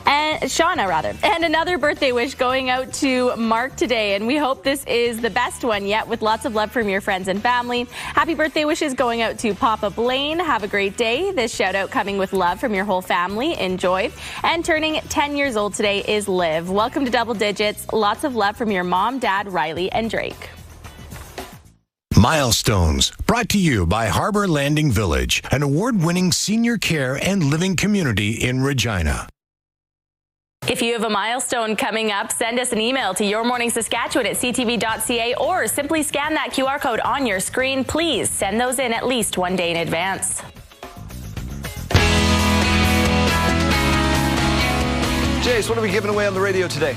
And Shauna, rather. And another birthday wish going out to Mark today, and we hope this is the best one yet, with lots of love from your friends and family. Happy birthday wishes going out to Papa Blaine. Have a great day. This shout out coming with love from your whole family. Enjoy. And turning 10 years old today is Liv. Welcome to Double Digits. Lots of love from your mom, dad, Riley, and Drake. Milestones, brought to you by Harbor Landing Village, an award-winning senior care and living community in Regina. If you have a milestone coming up, send us an email to yourmorningsaskatchewan@ctv.ca or simply scan that QR code on your screen. Please send those in at least one day in advance. Jace, what are we giving away on the radio today?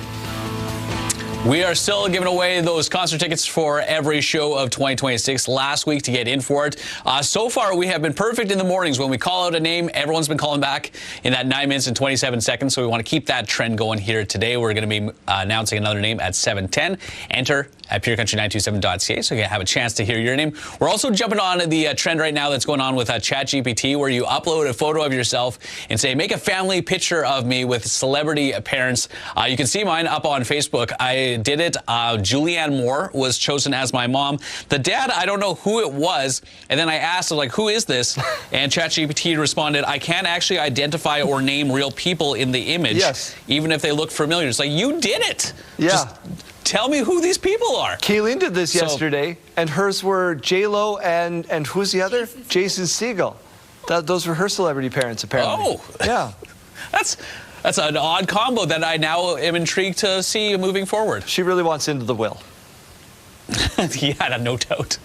We are still giving away those concert tickets for every show of 2026 last week to get in for it. So far, we have been perfect in the mornings. When we call out a name, everyone's been calling back in that 9 minutes and 27 seconds. So we want to keep that trend going here today. We're going to be announcing another name at 7:10. Enter at purecountry927.ca so you can have a chance to hear your name. We're also jumping on the trend right now that's going on with ChatGPT, where you upload a photo of yourself and say, make a family picture of me with celebrity parents. You can see mine up on Facebook. I did it. Julianne Moore was chosen as my mom. The dad, I don't know who it was. And then I asked, like, who is this? And ChatGPT responded, I can't actually identify or name real people in the image, even if they look familiar. It's like, you did it. Yeah. Just tell me who these people are. Kayleen did this yesterday, and hers were J-Lo and who's the other? Jason Segel. Those were her celebrity parents, apparently. Oh. Yeah. That's an odd combo that I now am intrigued to see moving forward. She really wants into the will. Yeah, no doubt.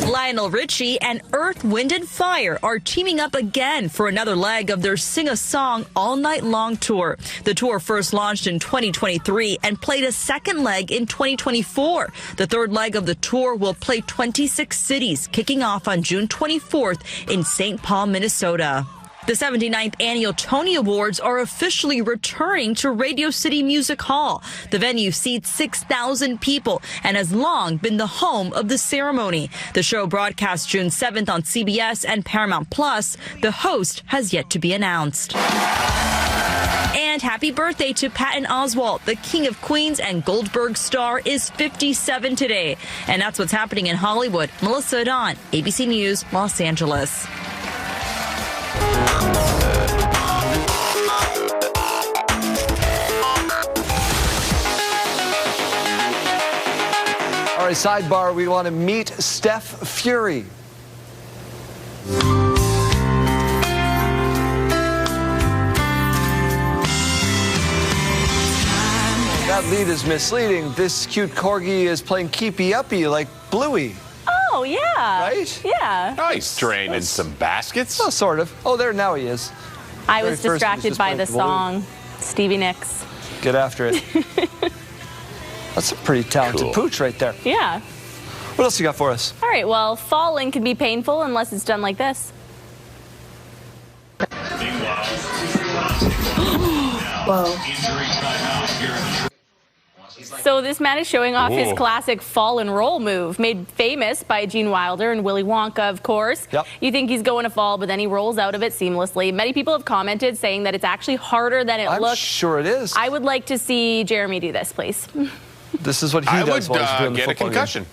Lionel Richie and Earth, Wind and Fire are teaming up again for another leg of their Sing a Song All Night Long tour. The tour first launched in 2023 and played a second leg in 2024. The third leg of the tour will play 26 cities, kicking off on June 24th in St. Paul, Minnesota. The 79th Annual Tony Awards are officially returning to Radio City Music Hall. The venue seats 6,000 people and has long been the home of the ceremony. The show broadcasts June 7th on CBS and Paramount Plus. The host has yet to be announced. And happy birthday to Patton Oswalt. The King of Queens and Goldberg star is 57 today. And that's what's happening in Hollywood. Melissa Adon, ABC News, Los Angeles. All right, sidebar, we want to meet Steph Fury. That lead is misleading. This cute corgi is playing keepy-uppy like Bluey. Oh, yeah. Right? Yeah. Nice. Draining some baskets. Oh, sort of. Oh, there, now he is. I was distracted by the song, Stevie Nicks. Get after it. That's a pretty talented pooch right there. Yeah. What else you got for us? All right, well, falling can be painful unless it's done like this. Whoa. So this man is showing off his classic fall and roll move, made famous by Gene Wilder and Willy Wonka, of course. Yep. You think he's going to fall, but then he rolls out of it seamlessly. Many people have commented saying that it's actually harder than it looks. I'm sure it is. I would like to see Jeremy do this, please. This is what he does while he's doing the get a football concussion.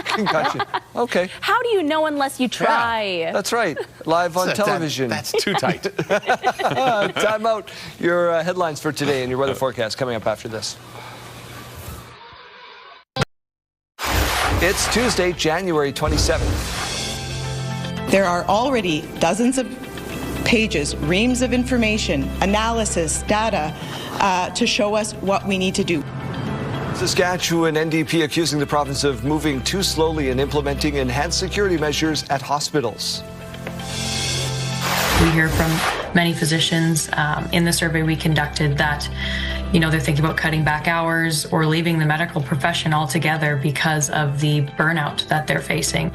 Concussion. Okay. How do you know unless you try? Yeah, that's right. Live on television. That's too tight. Time out. Your headlines for today and your weather forecast coming up after this. It's Tuesday, January 27th. There are already dozens of pages, reams of information, analysis, data to show us what we need to do. Saskatchewan NDP accusing the province of moving too slowly in implementing enhanced security measures at hospitals. We hear from many physicians in the survey we conducted that, they're thinking about cutting back hours or leaving the medical profession altogether because of the burnout that they're facing.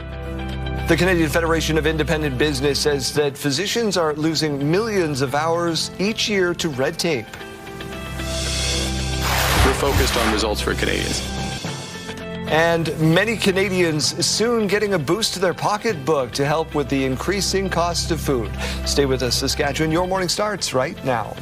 The Canadian Federation of Independent Business says that physicians are losing millions of hours each year to red tape. We're focused on results for Canadians. And many Canadians soon getting a boost to their pocketbook to help with the increasing cost of food. Stay with us, Saskatchewan. Your morning starts right now.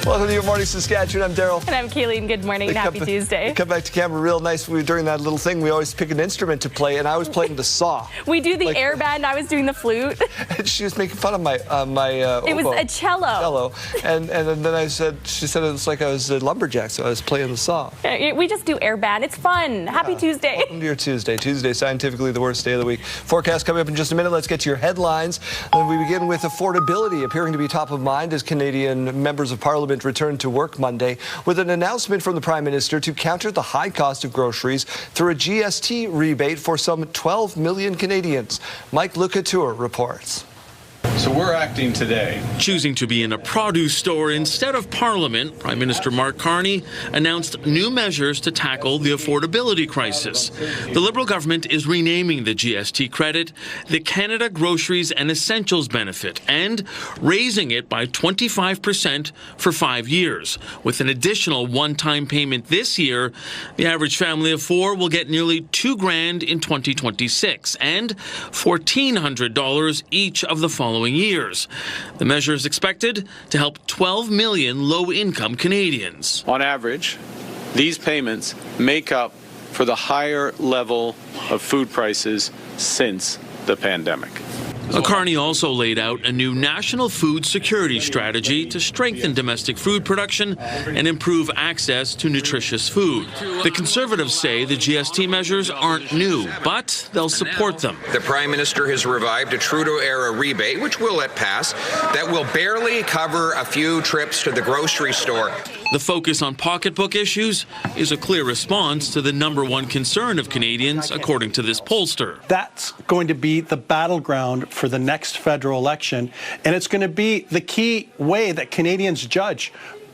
Well, Welcome to Your Morning Saskatchewan. I'm Daryl. And I'm Kayleen. Good morning and happy Tuesday. Come back to camera real nice. We were during that little thing. We always pick an instrument to play, and I was playing the saw. We do the air band. I was doing the flute. And she was making fun of my It was a cello. And then she said it was like I was a lumberjack, so I was playing the saw. We just do air band. It's fun. Happy Tuesday. Welcome to your Tuesday. Tuesday, scientifically the worst day of the week. Forecast coming up in just a minute. Let's get to your headlines. And we begin with affordability appearing to be top of mind as Canadian members of Parliament returned to work Monday with an announcement from the Prime Minister to counter the high cost of groceries through a GST rebate for some 12 million Canadians. Mike Lucatour reports. So we're acting today. Choosing to be in a produce store instead of Parliament, Prime Minister Mark Carney announced new measures to tackle the affordability crisis. The Liberal government is renaming the GST credit the Canada Groceries and Essentials Benefit and raising it by 25% for 5 years. With an additional one-time payment this year, the average family of four will get nearly $2,000 in 2026 and $1,400 each of the following years. The measure is expected to help 12 million low-income Canadians. On average, these payments make up for the higher level of food prices since the pandemic. Carney also laid out a new national food security strategy to strengthen domestic food production and improve access to nutritious food. The Conservatives say the GST measures aren't new, but they'll support them. The Prime Minister has revived a Trudeau-era rebate, which will let pass, that will barely cover a few trips to the grocery store. The focus on pocketbook issues is a clear response to the #1 concern of Canadians, according to this pollster. That's going to be the battleground for the next federal election, and it's going to be the key way that Canadians judge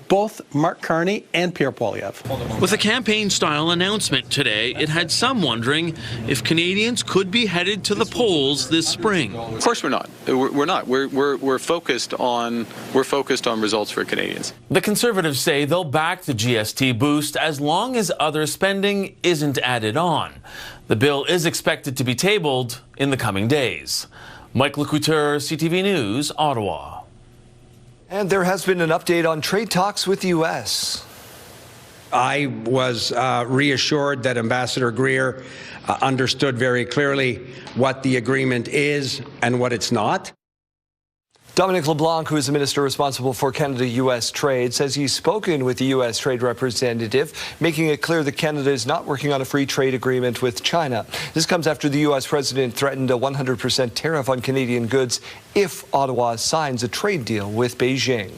both Mark Carney and Pierre Poilievre. With a campaign-style announcement today, it had some wondering if Canadians could be headed to the polls this spring. Of course we're not. We're not. We're focused on results for Canadians. The Conservatives say they'll back the GST boost as long as other spending isn't added on. The bill is expected to be tabled in the coming days. Mike Lecouteur, CTV News, Ottawa. And there has been an update on trade talks with the U.S. I was reassured that Ambassador Greer understood very clearly what the agreement is and what it's not. Dominic LeBlanc, who is the minister responsible for Canada-U.S. trade, says he's spoken with the U.S. trade representative, making it clear that Canada is not working on a free trade agreement with China. This comes after the U.S. president threatened a 100% tariff on Canadian goods if Ottawa signs a trade deal with Beijing.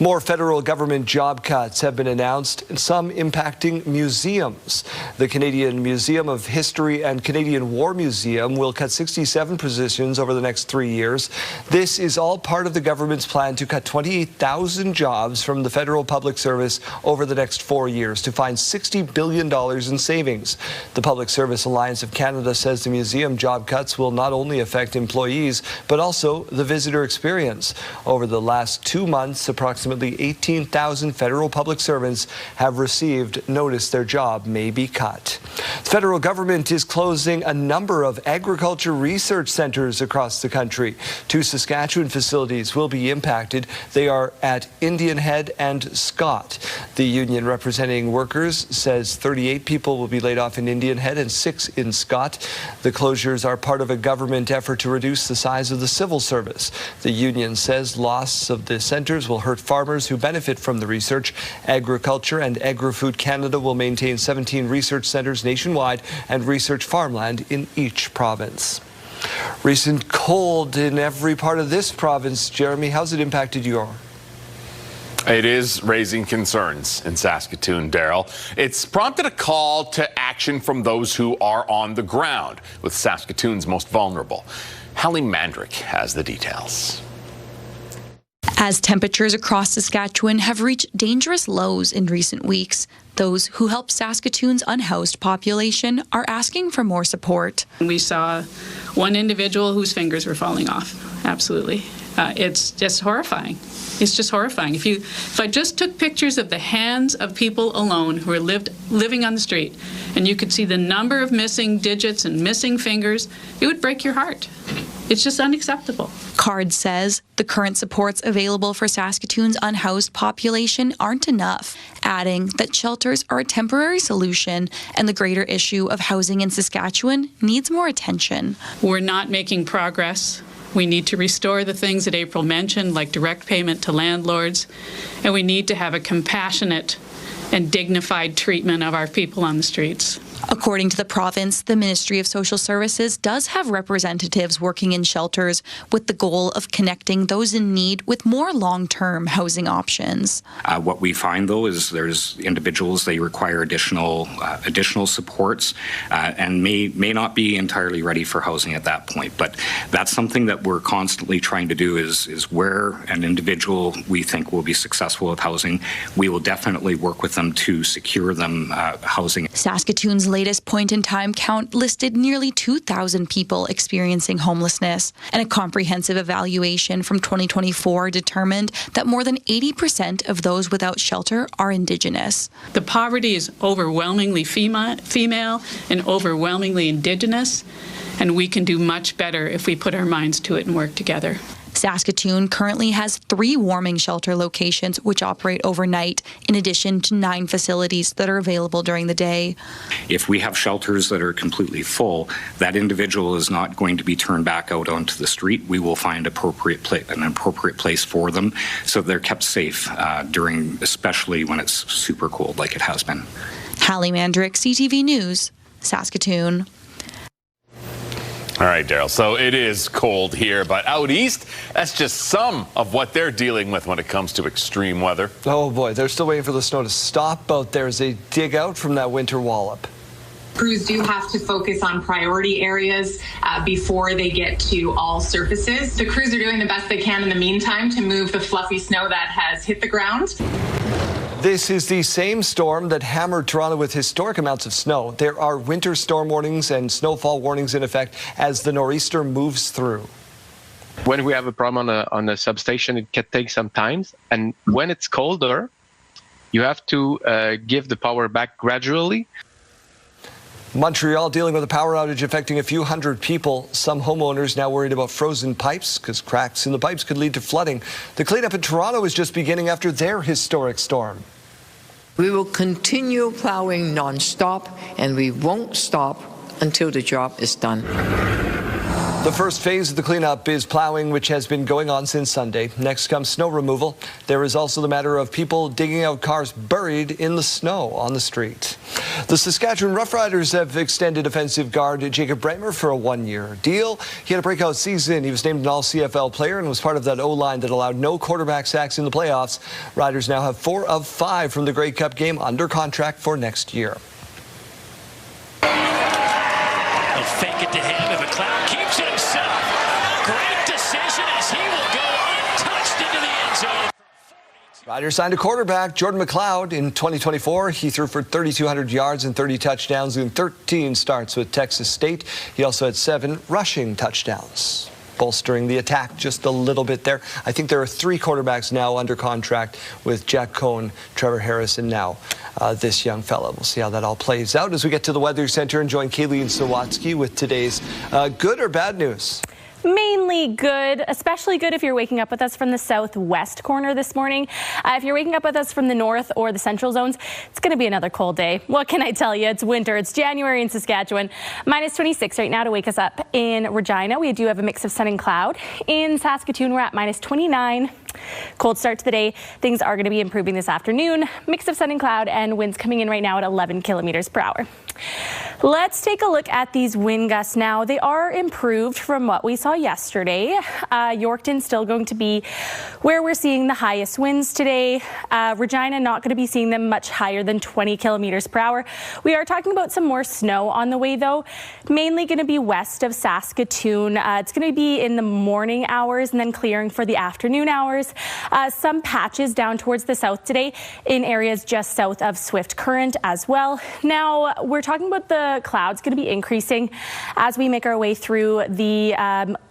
More federal government job cuts have been announced, some impacting museums. The Canadian Museum of History and Canadian War Museum will cut 67 positions over the next 3 years. This is all part of the government's plan to cut 28,000 jobs from the federal public service over the next 4 years to find $60 billion in savings. The Public Service Alliance of Canada says the museum job cuts will not only affect employees, but also the visitor experience. Over the last 2 months, approximately 18,000 federal public servants have received notice their job may be cut. The federal government is closing a number of agriculture research centers across the country. 2 Saskatchewan facilities will be impacted. They are at Indian Head and Scott. The union representing workers says 38 people will be laid off in Indian Head and 6 in Scott. The closures are part of a government effort to reduce the size of the civil service. The union says loss of the centers will hurt farmers who benefit from the research. Agriculture and Agri-Food Canada will maintain 17 research centers nationwide and research farmland in each province. Recent cold in every part of this province. Jeremy, how's it impacted your? It is raising concerns in Saskatoon, Daryl. It's prompted a call to action from those who are on the ground with Saskatoon's most vulnerable. Hallie Mandrick has the details. As temperatures across Saskatchewan have reached dangerous lows in recent weeks, those who help Saskatoon's unhoused population are asking for more support. We saw one individual whose fingers were falling off. Absolutely. It's just horrifying. It's just horrifying. If I just took pictures of the hands of people alone who are living on the street, and you could see the number of missing digits and missing fingers, it would break your heart. It's just unacceptable. Card says the current supports available for Saskatoon's unhoused population aren't enough, adding that shelters are a temporary solution and the greater issue of housing in Saskatchewan needs more attention. We're not making progress. We need to restore the things that April mentioned, like direct payment to landlords, and we need to have a compassionate and dignified treatment of our people on the streets. According to the province, the Ministry of Social Services does have representatives working in shelters with the goal of connecting those in need with more long-term housing options. What we find, though, is there's individuals, they require additional supports and may not be entirely ready for housing at that point. But that's something that we're constantly trying to do is where an individual we think will be successful with housing, we will definitely work with them to secure them housing. Saskatoon's latest point-in-time count listed nearly 2,000 people experiencing homelessness, and a comprehensive evaluation from 2024 determined that more than 80% of those without shelter are Indigenous. The poverty is overwhelmingly female and overwhelmingly Indigenous, and we can do much better if we put our minds to it and work together. Saskatoon currently has 3 warming shelter locations which operate overnight, in addition to 9 facilities that are available during the day. If we have shelters that are completely full, that individual is not going to be turned back out onto the street. We will find an appropriate place for them so they're kept safe especially when it's super cold like it has been. Hallie Mandrick, CTV News, Saskatoon. All right, Daryl. So it is cold here, but out east, that's just some of what they're dealing with when it comes to extreme weather. Oh boy, they're still waiting for the snow to stop out there as they dig out from that winter wallop. Crews do have to focus on priority areas before they get to all surfaces. The crews are doing the best they can in the meantime to move the fluffy snow that has hit the ground. This is the same storm that hammered Toronto with historic amounts of snow. There are winter storm warnings and snowfall warnings in effect as the nor'easter moves through. When we have a problem on a substation, it can take some time. And when it's colder, you have to give the power back gradually. Montreal dealing with a power outage affecting a few hundred people. Some homeowners now worried about frozen pipes because cracks in the pipes could lead to flooding. The cleanup in Toronto is just beginning after their historic storm. We will continue plowing non-stop, and we won't stop until the job is done. The first phase of the cleanup is plowing, which has been going on since Sunday. Next comes snow removal. There is also the matter of people digging out cars buried in the snow on the street. The Saskatchewan Roughriders have extended offensive guard Jacob Bremer for a 1-year deal. He had a breakout season. He was named an all-CFL player and was part of that O-line that allowed no quarterback sacks in the playoffs. Riders now have 4 of 5 from the Grey Cup game under contract for next year. They'll fake it to him, and McLeod keeps it himself. Great decision as he will go untouched into the end zone. Riders signed a quarterback, Jordan McLeod, in 2024. He threw for 3,200 yards and 30 touchdowns in 13 starts with Texas State. He also had 7 rushing touchdowns, bolstering the attack just a little bit there. I think there are 3 quarterbacks now under contract with Jack Cohn, Trevor Harris, and now this young fella. We'll see how that all plays out as we get to the Weather Center and join Kayleen Sawatsky with today's good or bad news. Mainly good, especially good if you're waking up with us from the southwest corner this morning. If you're waking up with us from the north or the central zones, it's going to be another cold day. What can I tell you? It's winter. It's January in Saskatchewan. Minus 26 right now to wake us up in Regina. We do have a mix of sun and cloud. In Saskatoon, we're at minus 29. Cold start to the day. Things are going to be improving this afternoon. Mix of sun and cloud and winds coming in right now at 11 kilometers per hour. Let's take a look at these wind gusts now. They are improved from what we saw yesterday. Yorkton still going to be where we're seeing the highest winds today. Regina not going to be seeing them much higher than 20 kilometers per hour. We are talking about some more snow on the way though, mainly going to be west of Saskatoon. It's going to be in the morning hours and then clearing for the afternoon hours. notice some patches down towards the south today in areas just south of Swift Current as well. Now, we're talking about the clouds going to be increasing as we make our way through the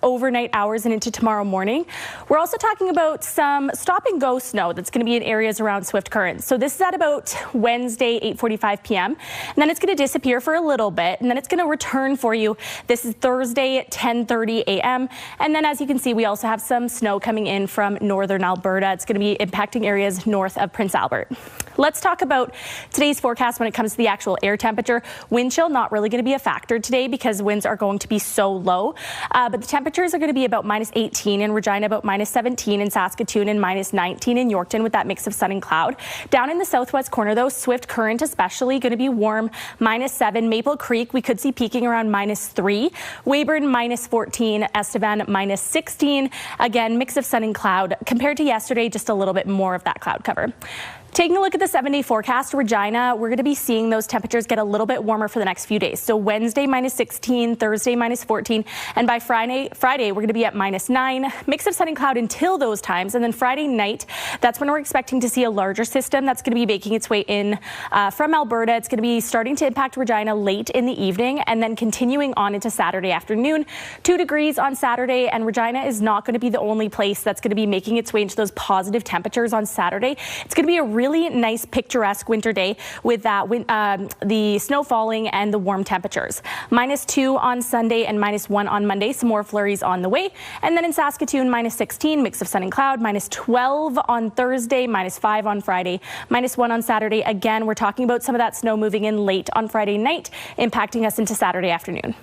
overnight hours and into tomorrow morning. We're also talking about some stop and go snow that's going to be in areas around Swift Current. So this is at about Wednesday, 8:45 p.m. And then it's going to disappear for a little bit, and then it's going to return for you. This is Thursday at 10:30 a.m. And then, as you can see, we also have some snow coming in from northern Alberta. It's going to be impacting areas north of Prince Albert. Let's talk about today's forecast when it comes to the actual air temperature. Wind chill not really going to be a factor today because winds are going to be so low. But the temperatures are going to be about -18 in Regina, about -17 in Saskatoon, and -19 in Yorkton with that mix of sun and cloud. Down in the southwest corner, though, Swift Current especially going to be warm, -7. Maple Creek, we could see peaking around -3. Weyburn, -14. Estevan, -16. Again, mix of sun and cloud. Compared to yesterday, just a little bit more of that cloud cover. Taking a look at the 7-day forecast, Regina, we're going to be seeing those temperatures get a little bit warmer for the next few days. So Wednesday, -16, Thursday, -14, and by Friday, we're going to be at -9. Mix of sun and cloud until those times, and then Friday night, that's when we're expecting to see a larger system that's going to be making its way in from Alberta. It's going to be starting to impact Regina late in the evening, and then continuing on into Saturday afternoon. 2 degrees on Saturday, and Regina is not going to be the only place that's going to be making its way into those positive temperatures on Saturday. It's going to be a really nice picturesque winter day with that the snow falling and the warm temperatures. -2 on Sunday and -1 on Monday. Some more flurries on the way. And then in Saskatoon, -16, mix of sun and cloud. -12 on Thursday, -5 on Friday, -1 on Saturday. Again, we're talking about some of that snow moving in late on Friday night, impacting us into Saturday afternoon.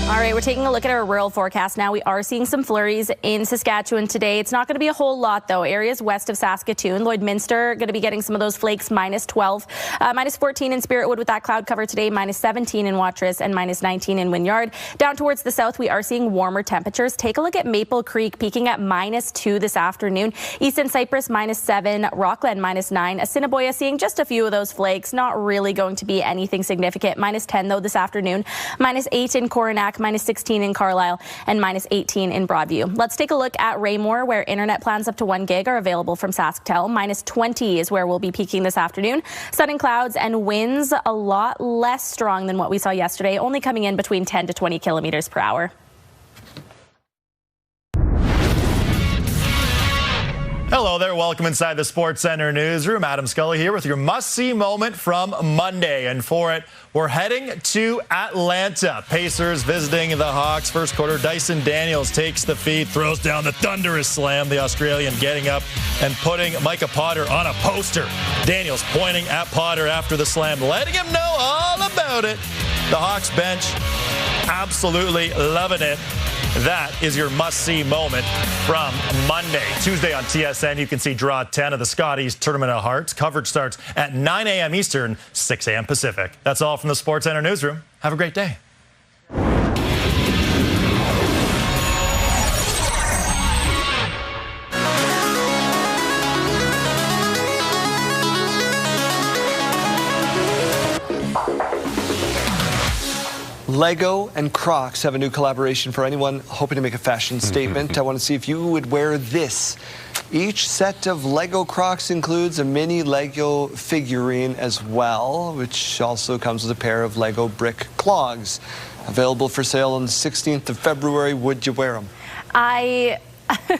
All right, we're taking a look at our rural forecast now. We are seeing some flurries in Saskatchewan today. It's not going to be a whole lot, though. Areas west of Saskatoon, Lloydminster, going to be getting some of those flakes, -12. -14 in Spiritwood with that cloud cover today, -17 in Watrous, and -19 in Wynyard. Down towards the south, we are seeing warmer temperatures. Take a look at Maple Creek, peaking at -2 this afternoon. Easton Cypress, -7. Rockland, -9. Assiniboia seeing just a few of those flakes. Not really going to be anything significant. -10, though, this afternoon. -8 in Coronach, -16 in Carlisle, and -18 in Broadview. Let's take a look at Raymore, where internet plans up to 1 gig are available from SaskTel. -20 is where we'll be peaking this afternoon. Sun and clouds and winds a lot less strong than what we saw yesterday, only coming in between 10 to 20 kilometers per hour. Hello there. Welcome inside the Sports Center newsroom. Adam Scully here with your must-see moment from Monday. And for it, we're heading to Atlanta. Pacers visiting the Hawks. First quarter, Dyson Daniels takes the feed, throws down the thunderous slam. The Australian getting up and putting Micah Potter on a poster. Daniels pointing at Potter after the slam, letting him know all about it. The Hawks bench absolutely loving it. That is your must-see moment from Monday. Tuesday on TSN, you can see Draw 10 of the Scotties Tournament of Hearts. Coverage starts at 9 a.m. Eastern, 6 a.m. Pacific. That's all from the Sports Center newsroom. Have a great day. Lego and Crocs have a new collaboration for anyone hoping to make a fashion statement. I want to see if you would wear this. Each set of Lego Crocs includes a mini Lego figurine as well, which also comes with a pair of Lego brick clogs. Available for sale on the 16th of February. Would you wear them?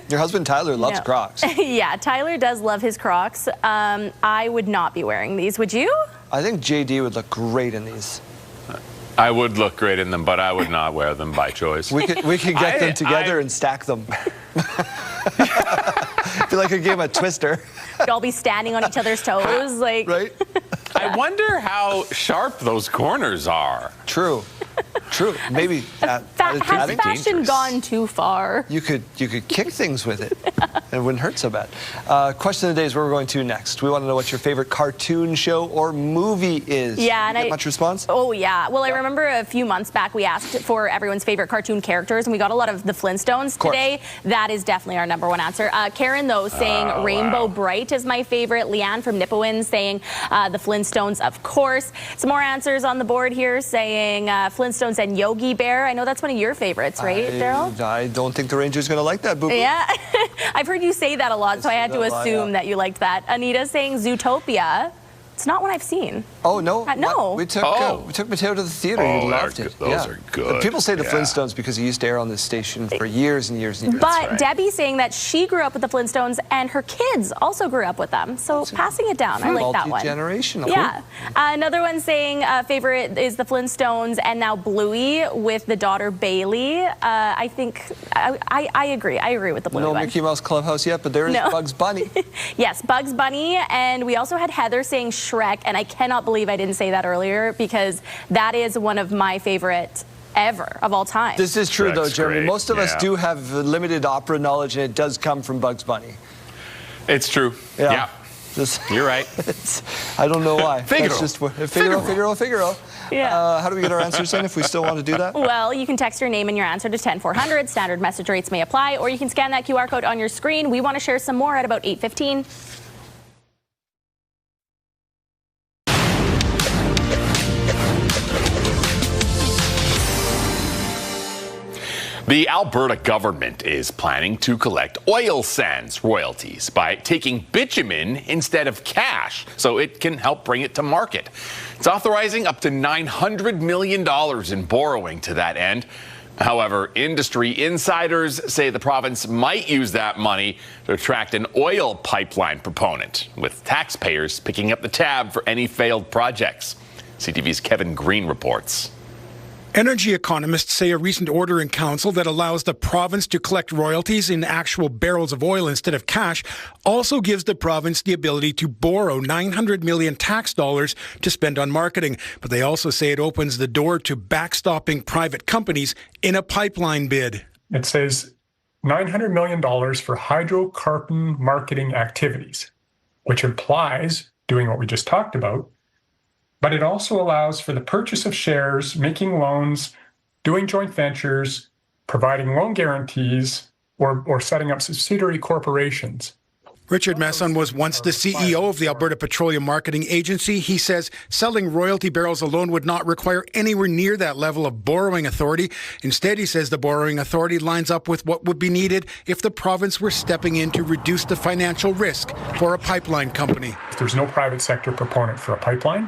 Your husband Tyler loves Crocs. Yeah, Tyler does love his Crocs. I would not be wearing these. Would you? I think JD would look great in these. I would look great in them, but I would not wear them by choice. We could get them together and stack them. Feel like a game of Twister. You'd all be standing on each other's toes, like. Right? I wonder how sharp those corners are. True. True. Maybe. Has fashion gone too far? You could kick things with it. It wouldn't hurt so bad. Question of the day is where we're going to next. We want to know what your favorite cartoon show or movie is. Yeah, and much response? Oh yeah. Well, I remember a few months back we asked for everyone's favorite cartoon characters, and we got a lot of the Flintstones. Today, that is definitely our #1 answer. Karen, though, saying Rainbow Bright is my favorite. Leanne from Nipawin saying the Flintstones, of course. Some more answers on the board here saying Flintstones and Yogi Bear. I know that's one of your favorites, right, Daryl? I don't think the Rangers going to like that, boo-boo. Yeah. I've heard you say that a lot, so I had to assume that you liked that. Anita saying Zootopia. It's not one I've seen. Oh, no? No. We took Mateo to the theater. He loved it. Those are good. People say the Flintstones because he used to air on this station for years and years and years. But Debbie saying that she grew up with the Flintstones and her kids also grew up with them. So passing it down. I like that one. Multi-generational. Yeah. Another one saying favorite is the Flintstones and now Bluey with the daughter Bailey. I think I agree. I agree with the Bluey one. No Mickey Mouse Clubhouse yet, but there is Bugs Bunny. Yes, Bugs Bunny. And we also had Heather saying Shrek, and I cannot believe I didn't say that earlier because that is one of my favorite ever of all time. This is true, though, Jeremy. Great. Most of us do have limited opera knowledge, and it does come from Bugs Bunny. It's true. Yeah. You're right. I don't know why. Figaro. That's just Figaro. Yeah. How do we get our answers in if we still want to do that? Well, you can text your name and your answer to 10400. Standard message rates may apply, or you can scan that QR code on your screen. We want to share some more at about 8:15. The Alberta government is planning to collect oil sands royalties by taking bitumen instead of cash so it can help bring it to market. It's authorizing up to $900 million in borrowing to that end. However, industry insiders say the province might use that money to attract an oil pipeline proponent, with taxpayers picking up the tab for any failed projects. CTV's Kevin Green reports. Energy economists say a recent order in council that allows the province to collect royalties in actual barrels of oil instead of cash also gives the province the ability to borrow $900 million tax dollars to spend on marketing. But they also say it opens the door to backstopping private companies in a pipeline bid. It says $900 million for hydrocarbon marketing activities, which implies doing what we just talked about. But it also allows for the purchase of shares, making loans, doing joint ventures, providing loan guarantees, or setting up subsidiary corporations. Richard Messon was once the CEO of the Alberta Petroleum Marketing Agency. He says selling royalty barrels alone would not require anywhere near that level of borrowing authority. Instead, he says the borrowing authority lines up with what would be needed if the province were stepping in to reduce the financial risk for a pipeline company. There's no private sector proponent for a pipeline,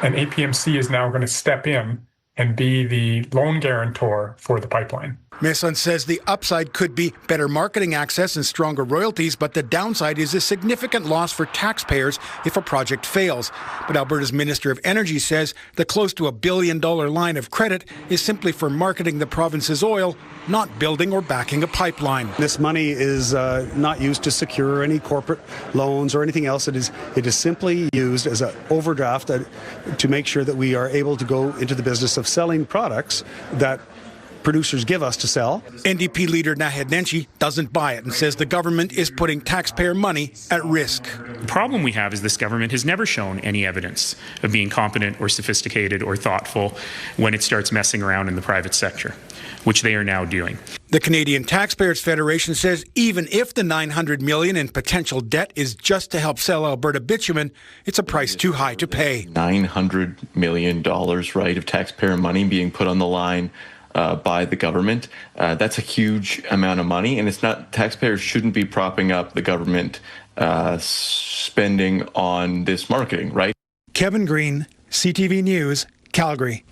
and APMC is now going to step in and be the loan guarantor for the pipeline. Messon says the upside could be better marketing access and stronger royalties, but the downside is a significant loss for taxpayers if a project fails. But Alberta's Minister of Energy says the close to $1 billion line of credit is simply for marketing the province's oil, not building or backing a pipeline. This money is not used to secure any corporate loans or anything else. It is simply used as an overdraft to make sure that we are able to go into the business of selling products that producers give us to sell. NDP leader Naheed Nenshi doesn't buy it and says the government is putting taxpayer money at risk. The problem we have is this government has never shown any evidence of being competent or sophisticated or thoughtful when it starts messing around in the private sector, which they are now doing. The Canadian Taxpayers Federation says even if the $900 million in potential debt is just to help sell Alberta bitumen, it's a price too high to pay. $900 million, right, of taxpayer money being put on the line by the government. That's a huge amount of money, and it's not, taxpayers shouldn't be propping up the government spending on this marketing, right? Kevin Green, CTV News, Calgary.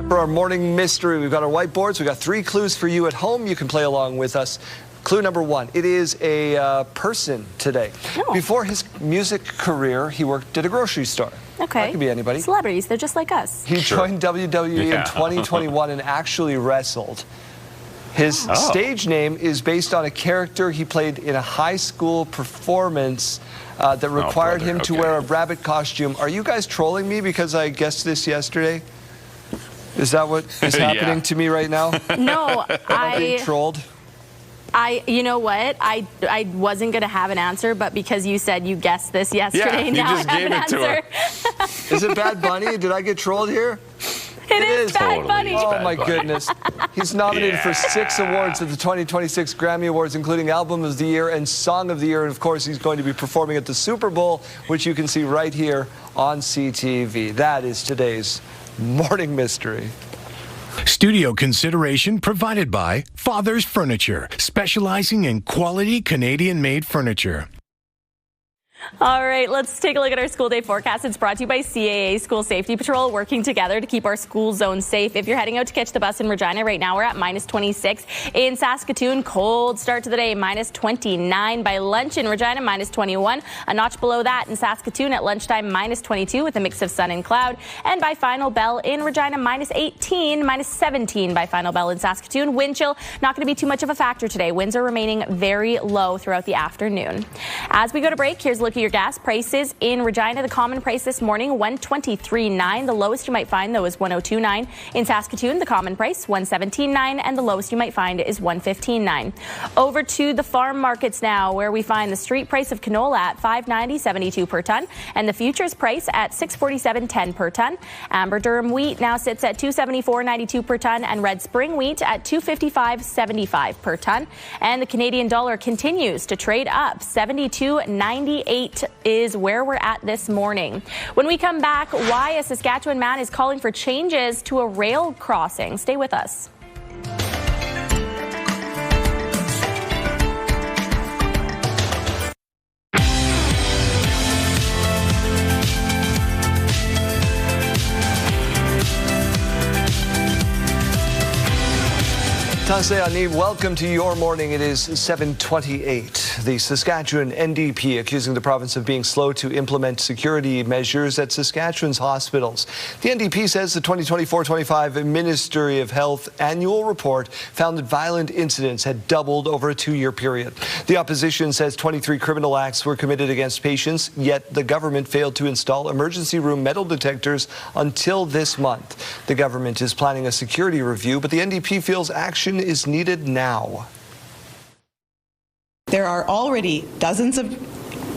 For our morning mystery, we've got our whiteboards. We've got 3 clues for you at home. You can play along with us. Clue number 1, it is a person today. Oh. Before his music career, he worked at a grocery store. Okay. That could be anybody. Celebrities, they're just like us. He joined WWE in 2021 and actually wrestled. His stage name is based on a character he played in a high school performance that required him to wear a rabbit costume. Are you guys trolling me because I guessed this yesterday? Is that what is happening to me right now? No, I'm being trolled. You know what? I wasn't going to have an answer, but because you said you guessed this yesterday, now I have an answer. Is it Bad Bunny? Did I get trolled here? It is Bad Bunny. Oh, my goodness. He's nominated for 6 awards at the 2026 Grammy Awards, including Album of the Year and Song of the Year. And, of course, he's going to be performing at the Super Bowl, which you can see right here on CTV. That is today's Morning Mystery. Studio consideration provided by Father's Furniture, specializing in quality Canadian-made furniture. All right, let's take a look at our school day forecast. It's brought to you by CAA School Safety Patrol, working together to keep our school zone safe. If you're heading out to catch the bus in Regina right now, we're at -26. In Saskatoon, cold start to the day, -29. By lunch in Regina, -21. A notch below that in Saskatoon at lunchtime, -22 with a mix of sun and cloud. And by final bell in Regina, -18, -17 by final bell in Saskatoon. Wind chill, not going to be too much of a factor today. Winds are remaining very low throughout the afternoon. As we go to break, here's a look at your gas prices in Regina. The common price this morning, $123.9. The lowest you might find, though, is $102.9. In Saskatoon, the common price, $117.9, and the lowest you might find is $115.9. Over to the farm markets now, where we find the street price of canola at $590.72 per ton, and the futures price at $647.10 per ton. Amber durum wheat now sits at $274.92 per ton, and red spring wheat at $255.75 per ton. And the Canadian dollar continues to trade up, $72.98 is where we're at this morning. When we come back, why a Saskatchewan man is calling for changes to a rail crossing. Stay with us. Welcome to your morning. It is 7:28. The Saskatchewan NDP accusing the province of being slow to implement security measures at Saskatchewan's hospitals. The NDP says the 2024-25 Ministry of Health annual report found that violent incidents had doubled over a 2-year period. The opposition says 23 criminal acts were committed against patients, yet the government failed to install emergency room metal detectors until this month. The government is planning a security review, but the NDP feels action is needed now. There are already dozens of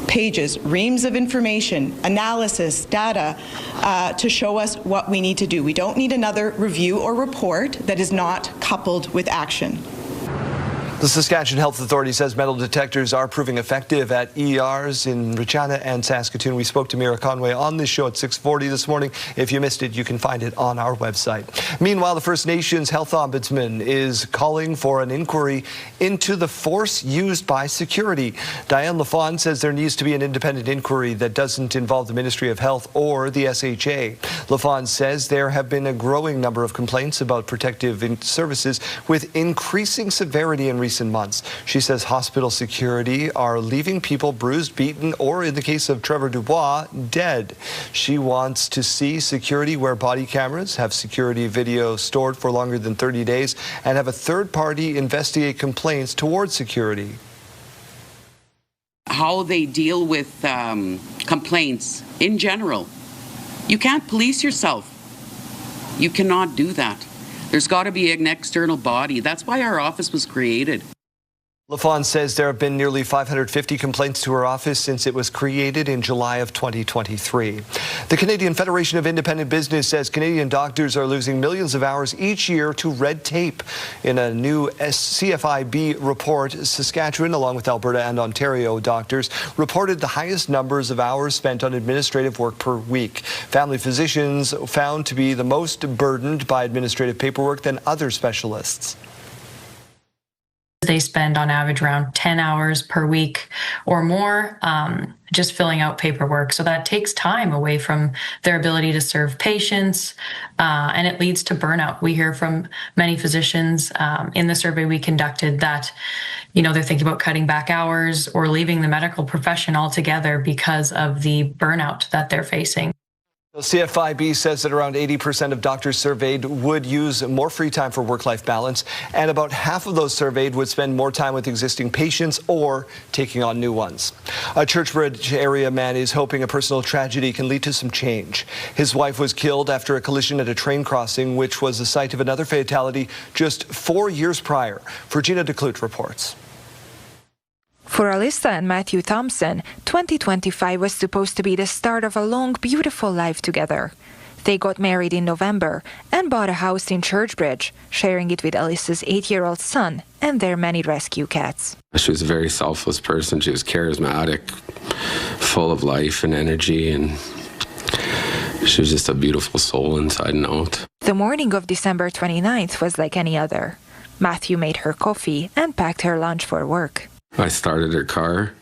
pages, reams of information, analysis, data to show us what we need to do. We don't need another review or report that is not coupled with action. The Saskatchewan Health Authority says metal detectors are proving effective at ERs in Regina and Saskatoon. We spoke to Mira Conway on this show at 6:40 this morning. If you missed it, you can find it on our website. Meanwhile, the First Nations Health Ombudsman is calling for an inquiry into the force used by security. Diane Lafond says there needs to be an independent inquiry that doesn't involve the Ministry of Health or the SHA. Lafond says there have been a growing number of complaints about protective services with increasing severity in recent months. She says hospital security are leaving people bruised, beaten, or in the case of Trevor Dubois, dead. She wants to see security where body cameras have security video stored for longer than 30 days and have a third party investigate complaints towards security. How they deal with complaints in general. You can't police yourself. You cannot do that. There's got to be an external body. That's why our office was created. Lafond says there have been nearly 550 complaints to her office since it was created in July of 2023. The Canadian Federation of Independent Business says Canadian doctors are losing millions of hours each year to red tape. In a new CFIB report, Saskatchewan, along with Alberta and Ontario doctors, reported the highest numbers of hours spent on administrative work per week. Family physicians found to be the most burdened by administrative paperwork than other specialists. They spend on average around 10 hours per week or more just filling out paperwork. So that takes time away from their ability to serve patients, and it leads to burnout. We hear from many physicians in the survey we conducted that, they're thinking about cutting back hours or leaving the medical profession altogether because of the burnout that they're facing. CFIB says that around 80% of doctors surveyed would use more free time for work-life balance, and about half of those surveyed would spend more time with existing patients or taking on new ones. A Churchbridge area man is hoping a personal tragedy can lead to some change. His wife was killed after a collision at a train crossing, which was the site of another fatality just 4 years prior. Virginia DeClute reports. For Alyssa and Matthew Thompson, 2025 was supposed to be the start of a long, beautiful life together. They got married in November and bought a house in Churchbridge, sharing it with Alyssa's 8-year-old son and their many rescue cats. She was a very selfless person. She was charismatic, full of life and energy, and she was just a beautiful soul inside and out. The morning of December 29th was like any other. Matthew made her coffee and packed her lunch for work. I started her car.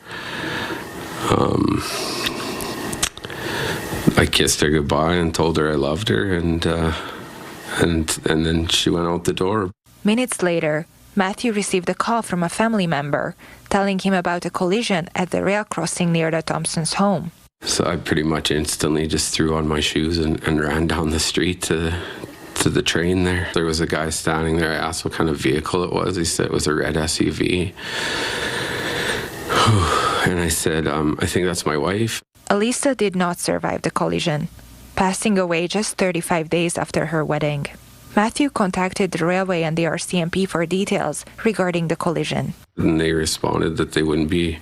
I kissed her goodbye and told her I loved her, and then she went out the door. Minutes later, Matthew received a call from a family member telling him about a collision at the rail crossing near the Thompsons' home. So I pretty much instantly just threw on my shoes and ran down the street to the train there. There was a guy standing there. I asked what kind of vehicle it was. He said it was a red SUV. And I said, I think that's my wife. Alyssa did not survive the collision, passing away just 35 days after her wedding. Matthew contacted the railway and the RCMP for details regarding the collision. And they responded that they wouldn't be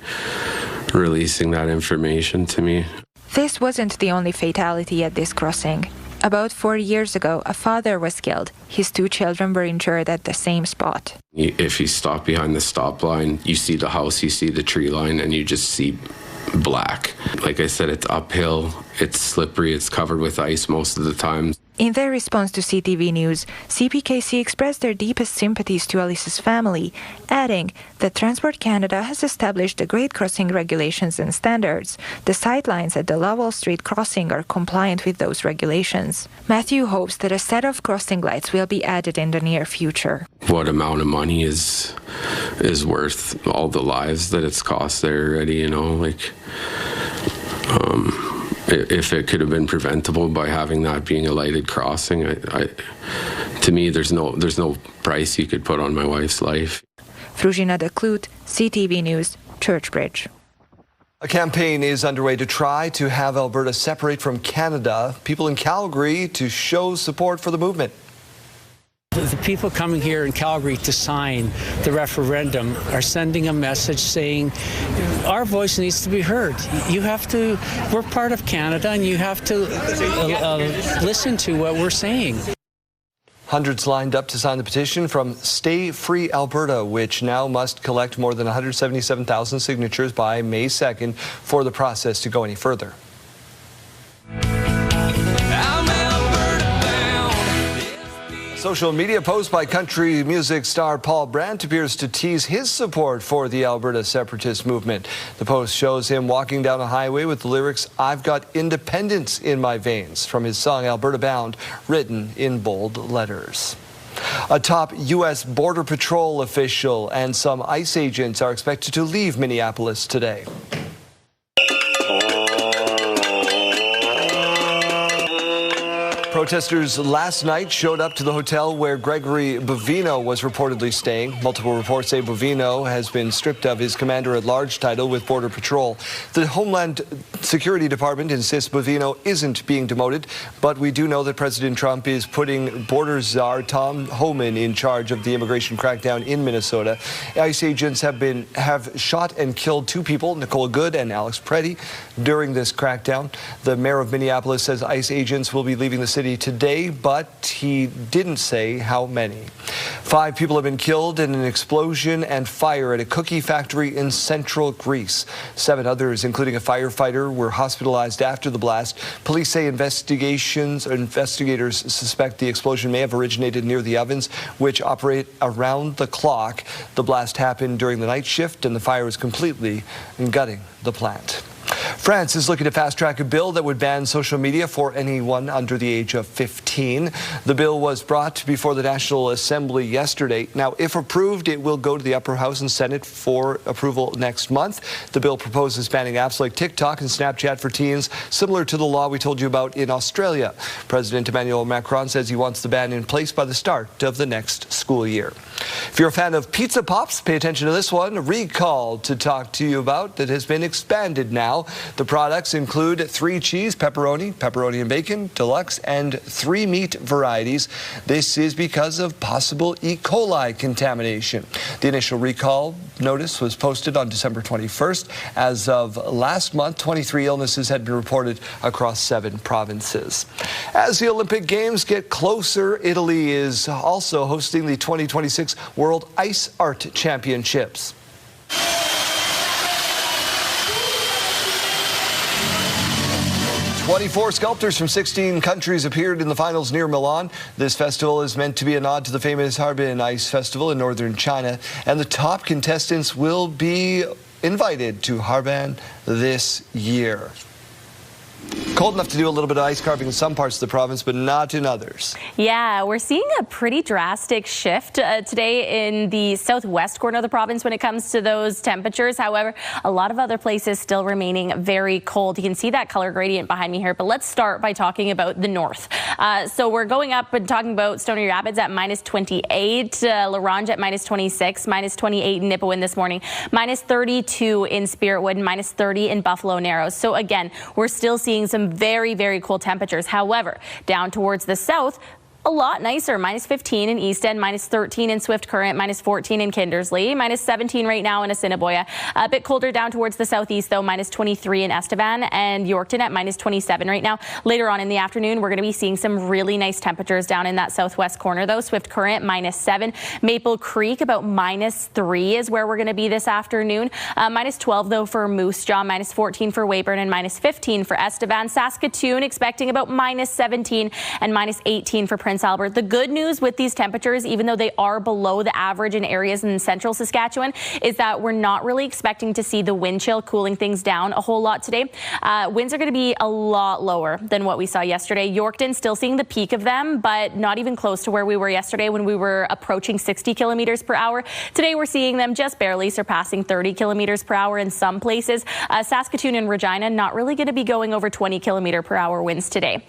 releasing that information to me. This wasn't the only fatality at this crossing. About 4 years ago, a father was killed. His 2 children were injured at the same spot. If you stop behind the stop line, you see the house, you see the tree line, and you just see black. Like I said, it's uphill, it's slippery, it's covered with ice most of the time. In their response to CTV News, CPKC expressed their deepest sympathies to Alyssa's family, adding that Transport Canada has established the grade crossing regulations and standards. The sightlines at the Lovell Street crossing are compliant with those regulations. Matthew hopes that a set of crossing lights will be added in the near future. What amount of money is worth all the lives that it's cost there already, you know, like... if it could have been preventable by having that being a lighted crossing, to me, there's no price you could put on my wife's life. Virginia DeClute, CTV News, Churchbridge. A campaign is underway to try to have Alberta separate from Canada. People in Calgary to show support for the movement. The people coming here in Calgary to sign the referendum are sending a message saying our voice needs to be heard. We're part of Canada, and you have to listen to what we're saying. Hundreds lined up to sign the petition from Stay Free Alberta, which now must collect more than 177,000 signatures by May 2nd for the process to go any further. Social media post by country music star Paul Brandt appears to tease his support for the Alberta separatist movement. The post shows him walking down a highway with the lyrics, "I've got independence in my veins," from his song Alberta Bound, written in bold letters. A top U.S. Border Patrol official and some ICE agents are expected to leave Minneapolis today. Protesters last night showed up to the hotel where Gregory Bovino was reportedly staying. Multiple reports say Bovino has been stripped of his commander-at-large title with Border Patrol. The Homeland Security Department insists Bovino isn't being demoted, but we do know that President Trump is putting Border Czar Tom Homan in charge of the immigration crackdown in Minnesota. ICE agents have shot and killed 2 people, Nicole Good and Alex Preddy, during this crackdown. The mayor of Minneapolis says ICE agents will be leaving the city today, but he didn't say how many. 5 people have been killed in an explosion and fire at a cookie factory in central Greece. 7 others, including a firefighter, were hospitalized after the blast. Police say investigators suspect the explosion may have originated near the ovens, which operate around the clock. The blast happened during the night shift, and the fire is completely gutting the plant. France is looking to fast-track a bill that would ban social media for anyone under the age of 15. The bill was brought before the National Assembly yesterday. Now, if approved, it will go to the Upper House and Senate for approval next month. The bill proposes banning apps like TikTok and Snapchat for teens, similar to the law we told you about in Australia. President Emmanuel Macron says he wants the ban in place by the start of the next school year. If you're a fan of Pizza Pops, pay attention to this one. A recall to talk to you about that has been expanded now. The products include 3 cheese, pepperoni and bacon, deluxe, and 3 meat varieties. This is because of possible E. coli contamination. The initial recall notice was posted on December 21st. As of last month, 23 illnesses had been reported across 7 provinces. As the Olympic Games get closer, Italy is also hosting the 2026 World Ice Art Championships. 24 sculptors from 16 countries appeared in the finals near Milan. This festival is meant to be a nod to the famous Harbin Ice Festival in northern China, and the top contestants will be invited to Harbin this year. Cold enough to do a little bit of ice carving in some parts of the province, but not in others. Yeah, we're seeing a pretty drastic shift today in the southwest corner of the province when it comes to those temperatures. However, a lot of other places still remaining very cold. You can see that color gradient behind me here, but let's start by talking about the north. So we're going up and talking about Stony Rapids at minus 28, La Ronge at minus 26, minus 28 in Nipawin this morning, minus 32 in Spiritwood, and minus 30 in Buffalo Narrows. So again, we're still seeing some very, very cool temperatures. However, down towards the south, a lot nicer. Minus 15 in East End, minus 13 in Swift Current, minus 14 in Kindersley, minus 17 right now in Assiniboia. A bit colder down towards the southeast, though, minus 23 in Estevan and Yorkton at minus 27 right now. Later on in the afternoon, we're going to be seeing some really nice temperatures down in that southwest corner, though. Swift Current, minus 7. Maple Creek, about minus 3 is where we're going to be this afternoon. Minus 12, though, for Moose Jaw, minus 14 for Weyburn, and minus 15 for Estevan. Saskatoon expecting about minus 17 and minus 18 for Prince Albert. The good news with these temperatures, even though they are below the average in areas in central Saskatchewan, is that we're not really expecting to see the wind chill cooling things down a whole lot today. Winds are going to be a lot lower than what we saw yesterday. Yorkton still seeing the peak of them, but not even close to where we were yesterday when we were approaching 60 kilometers per hour. Today we're seeing them just barely surpassing 30 kilometers per hour in some places. Saskatoon and Regina not really going to be going over 20 kilometer per hour winds today.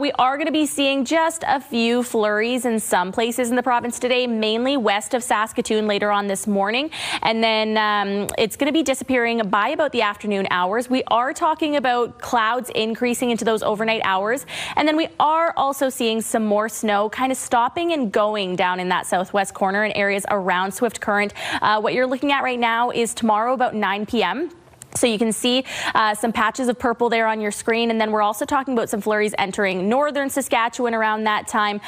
We are going to be seeing just a few flurries in some places in the province today, mainly west of Saskatoon later on this morning. And then it's going to be disappearing by about the afternoon hours. We are talking about clouds increasing into those overnight hours. And then we are also seeing some more snow kind of stopping and going down in that southwest corner in areas around Swift Current. What you're looking at right now is tomorrow about 9 p.m. So you can see some patches of purple there on your screen. And then we're also talking about some flurries entering northern Saskatchewan around that time.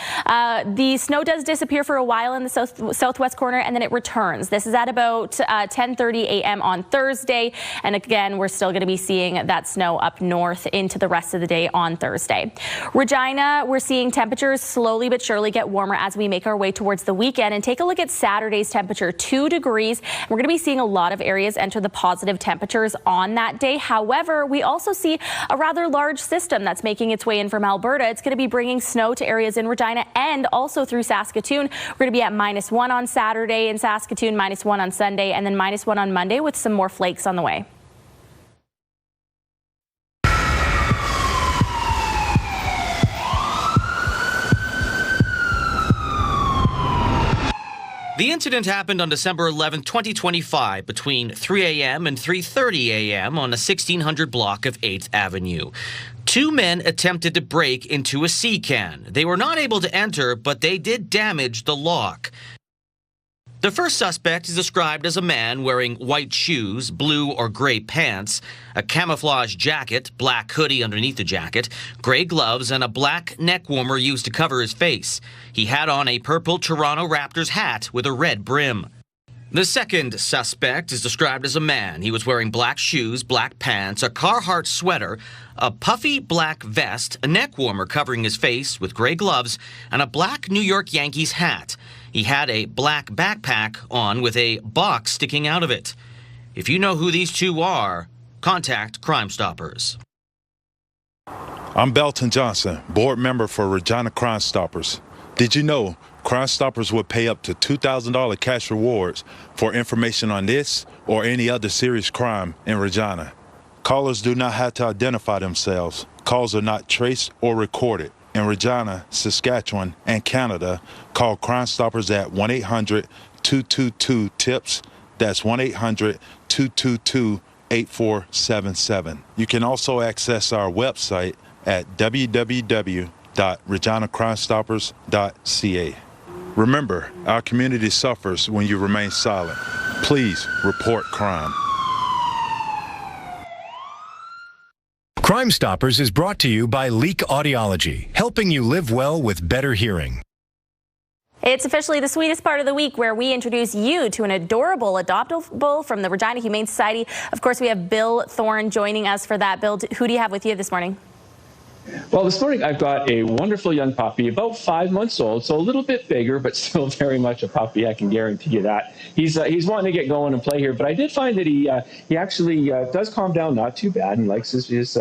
The snow does disappear for a while in the southwest corner, and then it returns. This is at about 10:30 a.m. on Thursday. And again, we're still going to be seeing that snow up north into the rest of the day on Thursday. Regina, we're seeing temperatures slowly but surely get warmer as we make our way towards the weekend. And take a look at Saturday's temperature, 2 degrees. We're going to be seeing a lot of areas enter the positive temperatures on that day. However, we also see a rather large system that's making its way in from Alberta. It's going to be bringing snow to areas in Regina and also through Saskatoon. We're going to be at -1 on Saturday in Saskatoon, -1 on Sunday, and then -1 on Monday with some more flakes on the way. The incident happened on December 11, 2025, between 3 a.m. and 3:30 a.m. on the 1600 block of 8th Avenue. 2 men attempted to break into a sea can. They were not able to enter, but they did damage the lock. The first suspect is described as a man wearing white shoes, blue or gray pants, a camouflage jacket, black hoodie underneath the jacket, gray gloves, and a black neck warmer used to cover his face. He had on a purple Toronto Raptors hat with a red brim. The second suspect is described as a man. He was wearing black shoes, black pants, a Carhartt sweater, a puffy black vest, a neck warmer covering his face with gray gloves, and a black New York Yankees hat. He had a black backpack on with a box sticking out of it. If you know who these two are, contact Crimestoppers. I'm Belton Johnson, board member for Regina Crimestoppers. Did you know Crimestoppers would pay up to $2,000 cash rewards for information on this or any other serious crime in Regina? Callers do not have to identify themselves. Calls are not traced or recorded. In Regina, Saskatchewan, and Canada, call Crimestoppers at 1-800-222-TIPS. That's 1-800-222-8477. You can also access our website at www.reginacrimestoppers.ca. Remember, our community suffers when you remain silent. Please report crime. Crimestoppers is brought to you by Leak Audiology, helping you live well with better hearing. It's officially the sweetest part of the week where we introduce you to an adorable adoptable from the Regina Humane Society. Of course, we have Bill Thorne joining us for that. Bill, who do you have with you this morning? Well, this morning I've got a wonderful young puppy, about 5 months old, so a little bit bigger, but still very much a puppy. I can guarantee you that. He's wanting to get going and play here, but I did find that he actually does calm down not too bad and likes his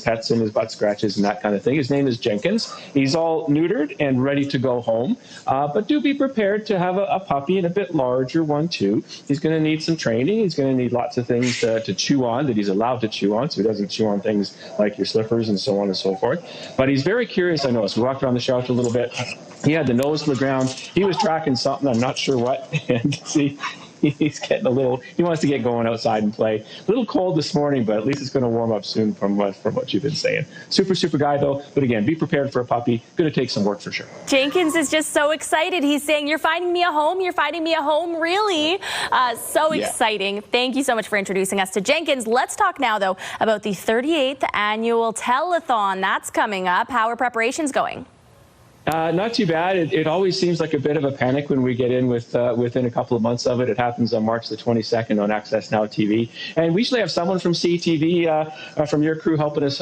pets and his butt scratches and that kind of thing. His name is Jenkins. He's all neutered and ready to go home, but do be prepared to have a puppy, and a bit larger one too. He's going to need some training. He's going to need lots of things to chew on that he's allowed to chew on, so he doesn't chew on things like your slippers and so on and so forth. But he's very curious, I noticed. We walked around the shelter a little bit. He had the nose to the ground. He was tracking something, I'm not sure what. And see, he's getting he wants to get going outside and play. A little cold this morning, but at least it's going to warm up soon from what you've been saying. Super guy, though. But again, be prepared for a puppy. Going to take some work for sure. Jenkins is just so excited. He's saying, "You're finding me a home. You're finding me a home." Really? Exciting. Thank you so much for introducing us to Jenkins. Let's talk now, though, about the 38th annual telethon. That's coming up. How are preparations going? Not too bad. It always seems like a bit of a panic when we get in within a couple of months of it. It happens on March the 22nd on Access Now TV. And we usually have someone from CTV, from your crew, helping us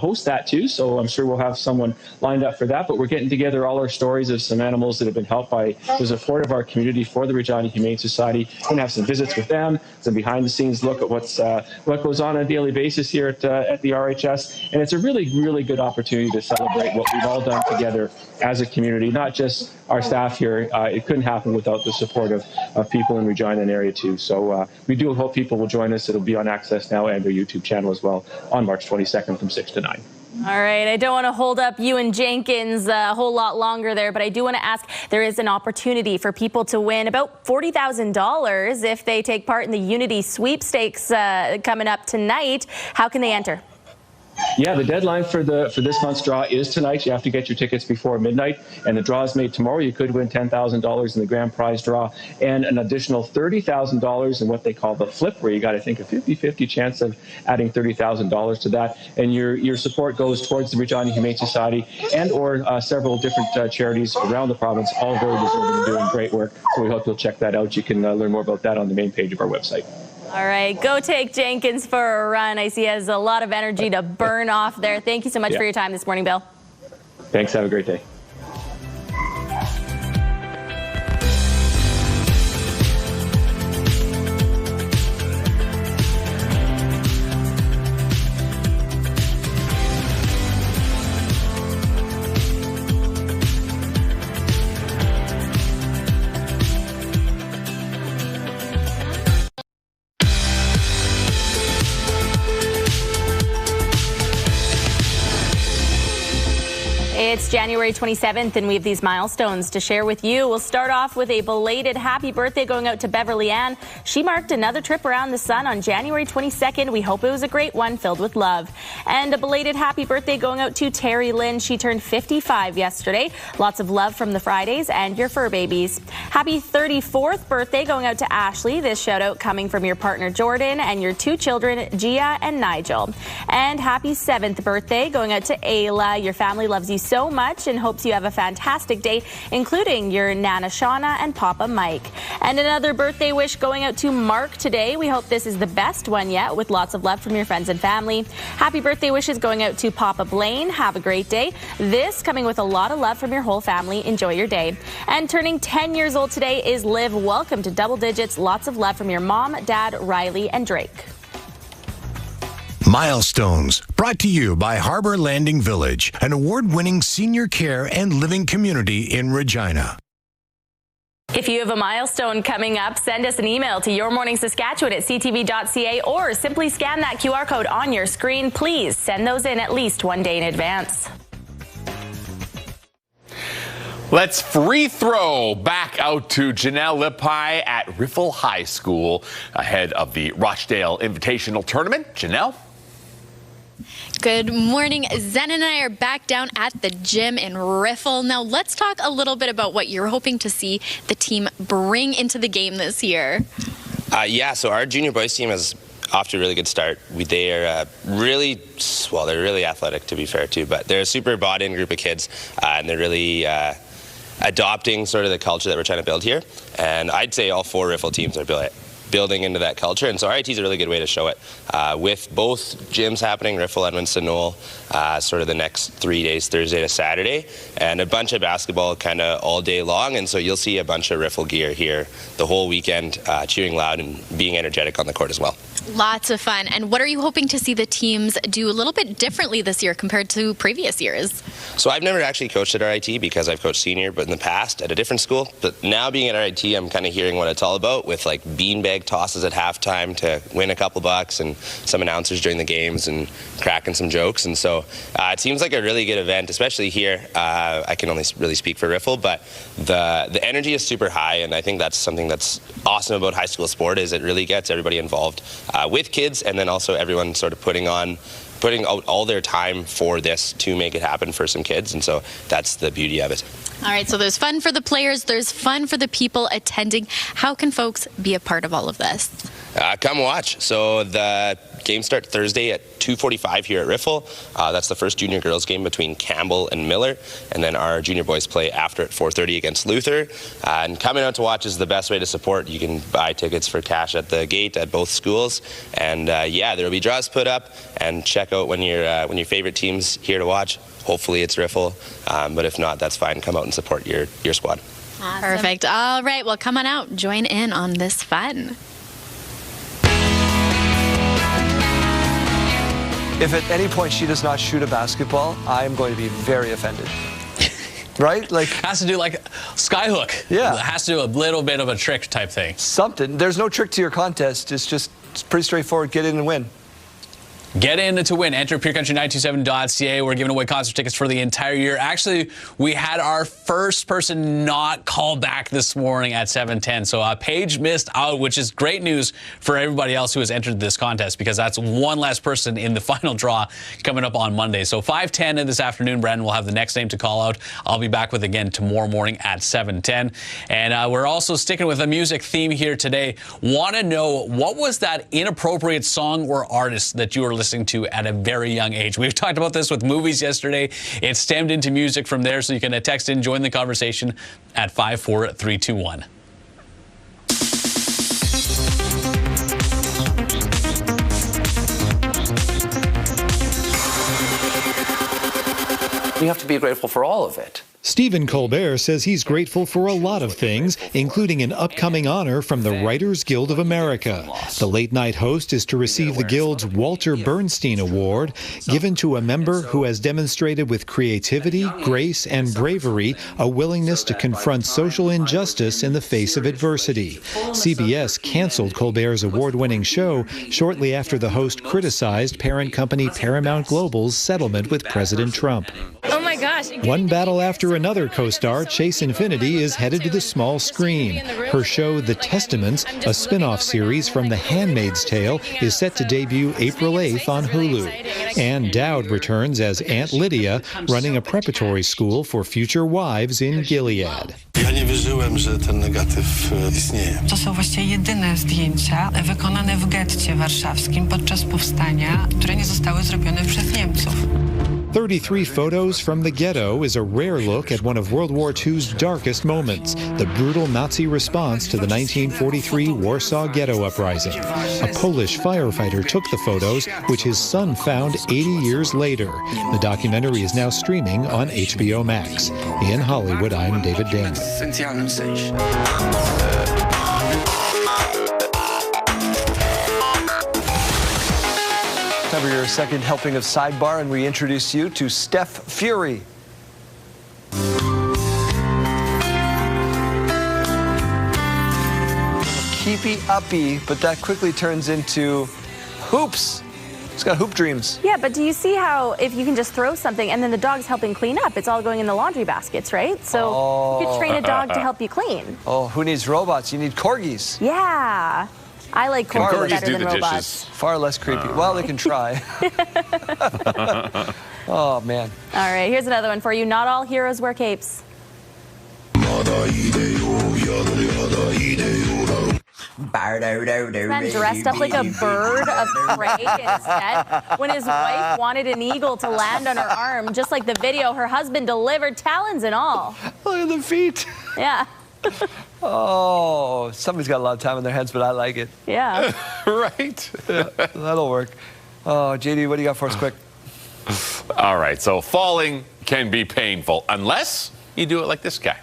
host that too. So I'm sure we'll have someone lined up for that. But we're getting together all our stories of some animals that have been helped by the support of our community for the Regina Humane Society. We're going to have some visits with them, some behind-the-scenes look at what goes on a daily basis here at the RHS. And it's a really, really good opportunity to celebrate what we've all done together as a community, not just our staff here. It couldn't happen without the support of people in Regina and area too. So we do hope people will join us. It'll be on Access Now and our YouTube channel as well on March 22nd from 6 to 9. All right, I don't want to hold up you and Jenkins a whole lot longer there, but I do want to ask, there is an opportunity for people to win about $40,000 if they take part in the Unity sweepstakes coming up tonight. How can they enter? Yeah, the deadline for this month's draw is tonight. You have to get your tickets before midnight, and the draw is made tomorrow. You could win $10,000 in the grand prize draw and an additional $30,000 in what they call the flip, where you got, I think, a 50-50 chance of adding $30,000 to that. And your support goes towards the Regina Humane Society and or several different charities around the province, all very deserving and doing great work. So we hope you'll check that out. You can learn more about that on the main page of our website. All right, go take Jenkins for a run. I see he has a lot of energy to burn off there. Thank you so much for your time this morning, Bill. Thanks. Have a great day. It's January 27th, and we have these milestones to share with you. We'll start off with a belated happy birthday going out to Beverly Ann. She marked another trip around the sun on January 22nd. We hope it was a great one filled with love. And a belated happy birthday going out to Terry Lynn. She turned 55 yesterday. Lots of love from the Fridays and your fur babies. Happy 34th birthday going out to Ashley. This shout out coming from your partner Jordan and your two children, Gia and Nigel. And happy 7th birthday going out to Ayla. Your family loves you so much and hopes you have a fantastic day, including your Nana Shauna and Papa Mike. And another birthday wish going out to Mark today. We hope this is the best one yet, with lots of love from your friends and family. Happy birthday wishes going out to Papa Blaine. Have a great day. This coming with a lot of love from your whole family. Enjoy your day. And turning 10 years old today is Liv. Welcome to double digits. Lots of love from your mom, dad, Riley, and Drake. Milestones, brought to you by Harbor Landing Village, an award-winning senior care and living community in Regina. If you have a milestone coming up, send us an email to yourmorningsaskatchewan@ctv.ca or simply scan that QR code on your screen. Please send those in at least one day in advance. Let's free throw back out to Janelle Lippi at Riffle High School ahead of the Rochdale Invitational Tournament. Janelle? Good morning. Zen and I are back down at the gym in Riffle. Now let's talk a little bit about what you're hoping to see the team bring into the game this year. So our junior boys team is off to a really good start. They are they're really athletic, to be fair, too, but they're a super bought-in group of kids, and they're really adopting sort of the culture that we're trying to build here. And I'd say all 4 Riffle teams are building into that culture, and so RIT is a really good way to show it. With both gyms happening, Riffle, Edmonton, Knoll, sort of the next 3 days, Thursday to Saturday, and a bunch of basketball kind of all day long, and so you'll see a bunch of Riffle gear here the whole weekend, cheering loud and being energetic on the court as well. Lots of fun. And what are you hoping to see the teams do a little bit differently this year compared to previous years? So I've never actually coached at RIT because I've coached senior, but in the past at a different school. But now being at RIT, I'm kind of hearing what it's all about with like beanbag tosses at halftime to win a couple bucks and some announcers during the games and cracking some jokes. And so it seems like a really good event, especially here. I can only really speak for Riffle, but the energy is super high, and I think that's something that's awesome about high school sport is it really gets everybody involved with kids, and then also everyone sort of putting out all their time for this to make it happen for some kids, and so that's the beauty of it. All right, so there's fun for the players, there's fun for the people attending. How can folks be a part of all of this? Come watch. So the games start Thursday at 2:45 here at Riffle. That's the first junior girls game between Campbell and Miller, and then our junior boys play after at 4:30 against Luther. And coming out to watch is the best way to support. You can buy tickets for cash at the gate at both schools, and there will be draws put up. And check out when your favorite team's here to watch. Hopefully it's Riffle, but if not, that's fine. Come out and support your squad. Awesome. Perfect. All right, well, come on out, join in on this fun. If at any point she does not shoot a basketball, I'm going to be very offended. Right? Like has to do like skyhook. Yeah. It has to do a little bit of a trick type thing. Something. There's no trick to your contest. It's pretty straightforward. Get in and win. Get in to win. Enter PureCountry927.ca. We're giving away concert tickets for the entire year. Actually, we had our first person not called back this morning at 7:10. So Paige missed out, which is great news for everybody else who has entered this contest because that's one less person in the final draw coming up on Monday. So 5:10 this afternoon, Brandon will have the next name to call out. I'll be back with again tomorrow morning at 7:10. And we're also sticking with a music theme here today. Want to know what was that inappropriate song or artist that you were listening to at a very young age? We've talked about this with movies yesterday. It stemmed into music from there, so you can text in, join the conversation at 54321. You have to be grateful for all of it. Stephen Colbert says he's grateful for a lot of things, including an upcoming honor from the Writers Guild of America. The late-night host is to receive the Guild's Walter Bernstein Award, given to a member who has demonstrated with creativity, grace, and bravery a willingness to confront social injustice in the face of adversity. CBS canceled Colbert's award-winning show shortly after the host criticized parent company Paramount Global's settlement with President Trump. Oh my gosh. One battle after another, co-star Chase Infinity is headed to the small screen. Her show, The Testaments, a spin-off series from The Handmaid's Tale, is set to debut April 8th on Hulu. Ann Dowd returns as Aunt Lydia, running a preparatory school for future wives in Gilead. Ja nie wierzyłem, że ten negatyw istnieje. To są właściwie jedyne zdjęcia wykonane w getcie warszawskim podczas powstania, które nie zostały zrobione przez Niemców. 33 Photos from the Ghetto is a rare look at one of World War II's darkest moments, the brutal Nazi response to the 1943 Warsaw Ghetto Uprising. A Polish firefighter took the photos, which his son found 80 years later. The documentary is now streaming on HBO Max. In Hollywood, I'm David Daniel. Time Time for your second helping of Sidebar, and we introduce you to Steph Fury. Keepy uppy, but that quickly turns into hoops. He's got hoop dreams. Yeah, but do you see how if you can just throw something and then the dog's helping clean up, it's all going in the laundry baskets, right? So you could train a dog to help you clean. Oh, who needs robots? You need corgis. Yeah. I like corgis better than robots. Dishes? Far less creepy. Well, they can try. Oh, man. All right, here's another one for you. Not all heroes wear capes. Man dressed up like a bird of prey instead when his wife wanted an eagle to land on her arm. Just like the video, her husband delivered, talons and all. Look at the feet. Yeah. Oh, somebody's got a lot of time on their hands, but I like it. Yeah. Right. Yeah, that'll work. Oh, JD, what do you got for us quick? All right, so falling can be painful unless you do it like this guy.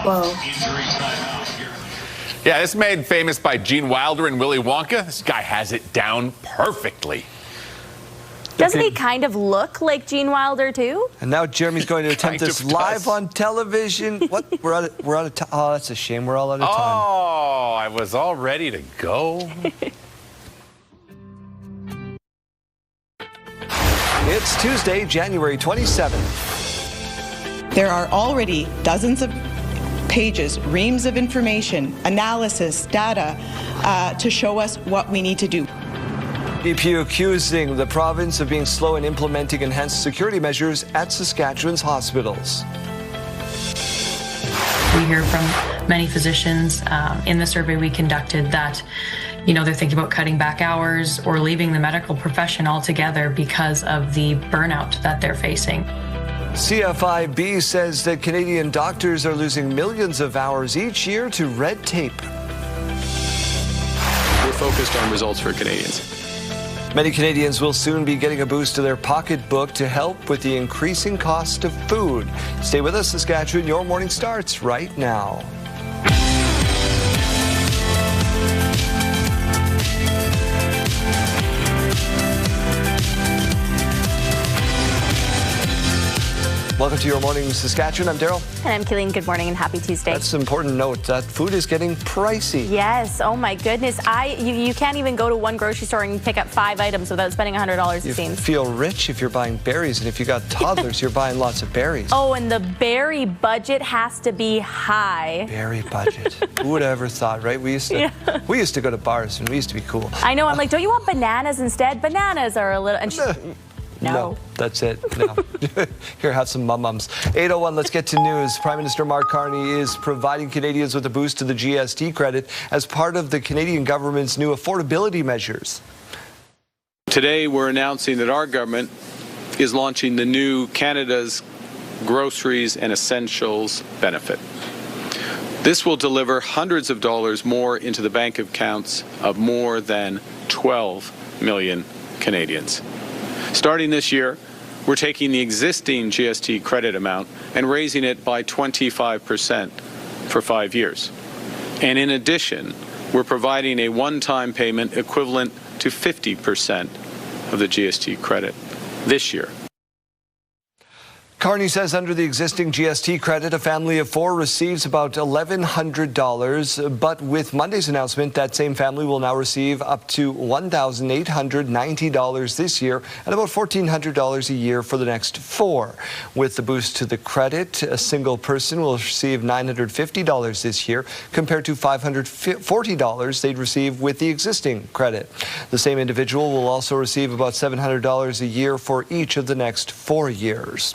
Whoa. Yeah, this made famous by Gene Wilder and Willy Wonka. This guy has it down perfectly. Doesn't he kind of look like Gene Wilder too? And now Jeremy's going to attempt this live on television. What? We're out of time. Oh, that's a shame. We're all out of time. Oh, I was all ready to go. It's Tuesday, January 27th. There are already dozens of pages, reams of information, analysis, data to show us what we need to do. DPU accusing the province of being slow in implementing enhanced security measures at Saskatchewan's hospitals. We hear from many physicians in the survey we conducted that, they're thinking about cutting back hours or leaving the medical profession altogether because of the burnout that they're facing. CFIB says that Canadian doctors are losing millions of hours each year to red tape. We're focused on results for Canadians. Many Canadians will soon be getting a boost to their pocketbook to help with the increasing cost of food. Stay with us, Saskatchewan. Your morning starts right now. Welcome to Your Morning Saskatchewan. I'm Daryl. And I'm Killeen. Good morning and happy Tuesday. That's an important note. That food is getting pricey. Yes. Oh my goodness. You can't even go to one grocery store and pick up 5 items without spending $100, it seems. You feel rich if you're buying berries, and if you got toddlers, you're buying lots of berries. Oh, and the berry budget has to be high. Berry budget. Who would have ever thought, right? We used to go to bars and we used to be cool. I know. I'm like, don't you want bananas instead? Bananas are a little. And No, that's it. No. Here, have some mum-mums. 8:01, let's get to news. Prime Minister Mark Carney is providing Canadians with a boost to the GST credit as part of the Canadian government's new affordability measures. Today, we're announcing that our government is launching the new Canada's Groceries and Essentials benefit. This will deliver hundreds of dollars more into the bank accounts of more than 12 million Canadians. Starting this year, we're taking the existing GST credit amount and raising it by 25% for 5 years. And in addition, we're providing a one-time payment equivalent to 50% of the GST credit this year. Carney says under the existing GST credit, a family of 4 receives about $1,100, but with Monday's announcement, that same family will now receive up to $1,890 this year and about $1,400 a year for the next 4. With the boost to the credit, a single person will receive $950 this year compared to $540 they'd receive with the existing credit. The same individual will also receive about $700 a year for each of the next 4 years.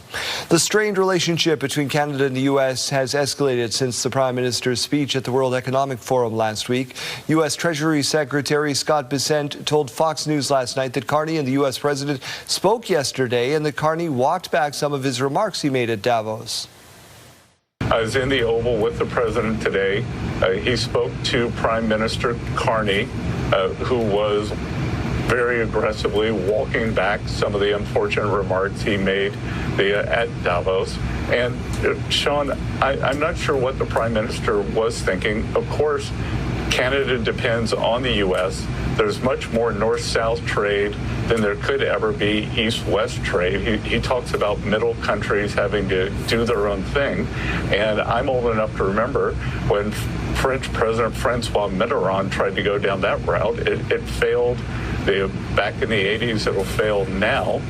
The strained relationship between Canada and the U.S. has escalated since the Prime Minister's speech at the World Economic Forum last week. U.S. Treasury Secretary Scott Bessent told Fox News last night that Carney and the U.S. President spoke yesterday and that Carney walked back some of his remarks he made at Davos. I was in the Oval with the President today. He spoke to Prime Minister Carney, who was very aggressively walking back some of the unfortunate remarks he made at Davos. And Sean, I'm not sure what the Prime Minister was thinking. Of course, Canada depends on the U.S. There's much more north-south trade than there could ever be east-west trade. He talks about middle countries having to do their own thing. And I'm old enough to remember when French President Francois Mitterrand tried to go down that route. It failed back in the 80s. It'll fail now.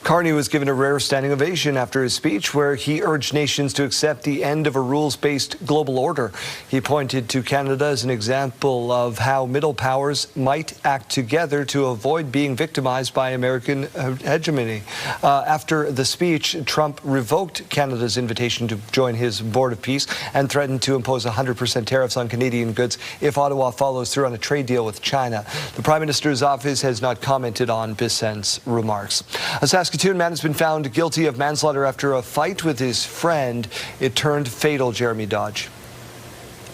Carney was given a rare standing ovation after his speech where he urged nations to accept the end of a rules-based global order. He pointed to Canada as an example of how middle powers might act together to avoid being victimized by American hegemony. After the speech, Trump revoked Canada's invitation to join his Board of Peace and threatened to impose 100% tariffs on Canadian goods if Ottawa follows through on a trade deal with China. The Prime Minister's office has not commented on Bissent's remarks. A Saskatoon man has been found guilty of manslaughter after a fight with his friend. It turned fatal. Jeremy Dodge.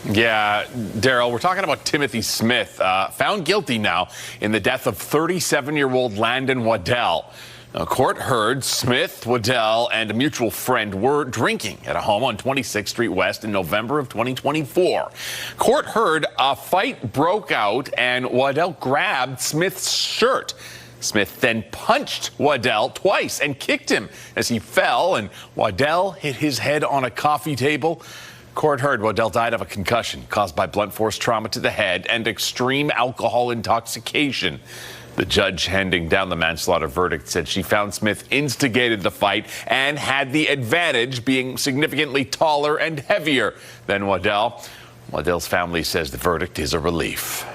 Yeah, Daryl, we're talking about Timothy Smith, found guilty now in the death of 37-year-old Landon Waddell. A court heard Smith, Waddell, and a mutual friend were drinking at a home on 26th Street West in November of 2024. Court heard a fight broke out and Waddell grabbed Smith's shirt. Smith then punched Waddell twice and kicked him as he fell, and Waddell hit his head on a coffee table. Court heard Waddell died of a concussion caused by blunt force trauma to the head and extreme alcohol intoxication. The judge handing down the manslaughter verdict said she found Smith instigated the fight and had the advantage, being significantly taller and heavier than Waddell. Waddell's family says the verdict is a relief.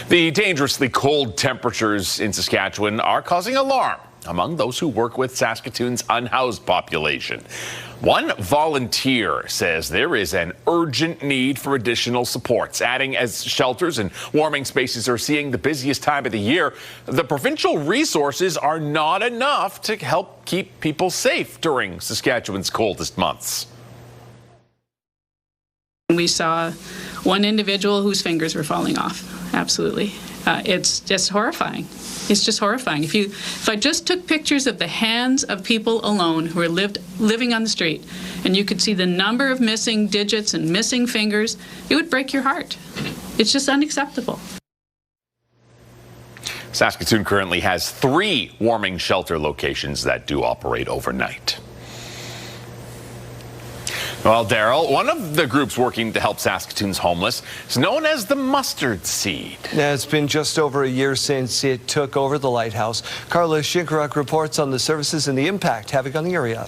The dangerously cold temperatures in Saskatchewan are causing alarm among those who work with Saskatoon's unhoused population. One volunteer says there is an urgent need for additional supports, adding as shelters and warming spaces are seeing the busiest time of the year, the provincial resources are not enough to help keep people safe during Saskatchewan's coldest months. We saw one individual whose fingers were falling off. Absolutely. It's just horrifying. It's just horrifying. If I just took pictures of the hands of people alone who are living on the street, and you could see the number of missing digits and missing fingers, it would break your heart. It's just unacceptable. Saskatoon currently has 3 warming shelter locations that do operate overnight. Well, Daryl, one of the groups working to help Saskatoon's homeless is known as the Mustard Seed. Yeah, it's been just over a year since it took over the lighthouse. Carla Shinkaruk reports on the services and the impact having on the area.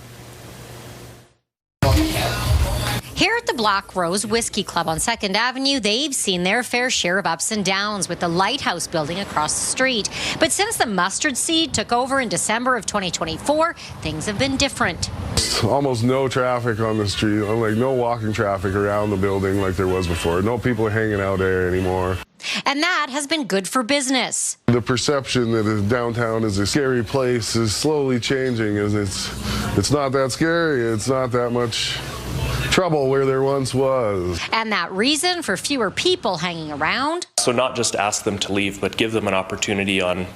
Here at the Black Rose Whiskey Club on 2nd Avenue, they've seen their fair share of ups and downs with the lighthouse building across the street. But since the Mustard Seed took over in December of 2024, things have been different. Almost no traffic on the street, like no walking traffic around the building like there was before. No people hanging out there anymore. And that has been good for business. The perception that downtown is a scary place is slowly changing. As it's not that scary. It's not that much trouble where there once was. And that reason for fewer people hanging around. So not just ask them to leave, but give them an opportunity on,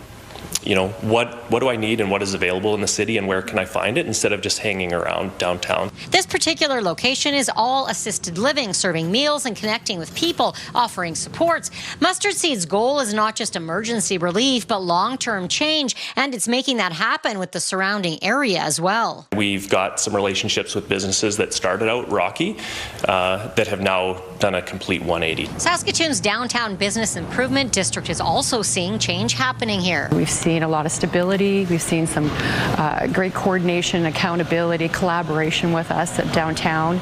you know, what do I need and what is available in the city and where can I find it, instead of just hanging around downtown. This particular location is all assisted living, serving meals and connecting with people, offering supports. Mustard Seed's goal is not just emergency relief, but long-term change, and it's making that happen with the surrounding area as well. We've got some relationships with businesses that started out rocky that have now done a complete 180. Saskatoon's downtown business improvement district is also seeing change happening here. We've seen a lot of stability. We've seen some great coordination, accountability, collaboration with us at downtown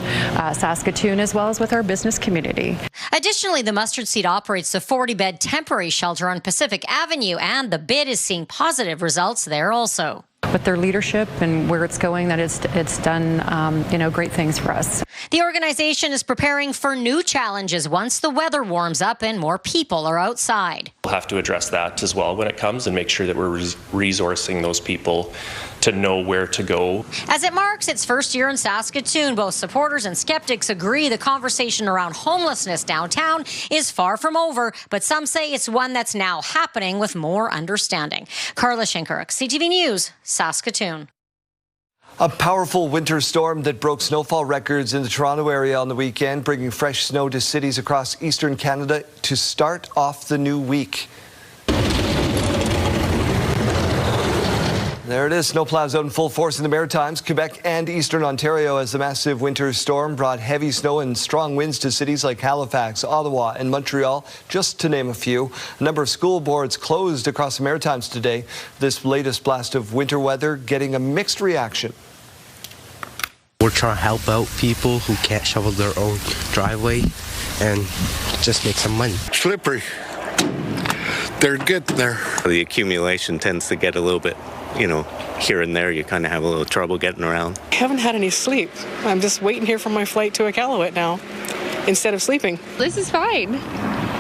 Saskatoon, as well as with our business community. Additionally, the Mustard Seed operates a 40-bed temporary shelter on Pacific Avenue, and the bid is seeing positive results there also. With their leadership and where it's going, that it's done great things for us. The organization is preparing for new challenges once the weather warms up and more people are outside. We'll have to address that as well when it comes and make sure that we're resourcing those people to know where to go. As it marks its first year in Saskatoon, both supporters and skeptics agree the conversation around homelessness downtown is far from over, but some say it's one that's now happening with more understanding. Carla Shinkaruk, CTV News, Saskatoon. A powerful winter storm that broke snowfall records in the Toronto area on the weekend, bringing fresh snow to cities across eastern Canada to start off the new week. There it is. Snowplows out in full force in the Maritimes, Quebec and eastern Ontario as the massive winter storm brought heavy snow and strong winds to cities like Halifax, Ottawa and Montreal, just to name a few. A number of school boards closed across the Maritimes today. This latest blast of winter weather getting a mixed reaction. We're trying to help out people who can't shovel their own driveway and just make some money. Slippery. They're getting there. The accumulation tends to get a little bit, here and there. You kind of have a little trouble getting around. I haven't had any sleep. I'm just waiting here for my flight to Iqaluit now instead of sleeping. This is fine.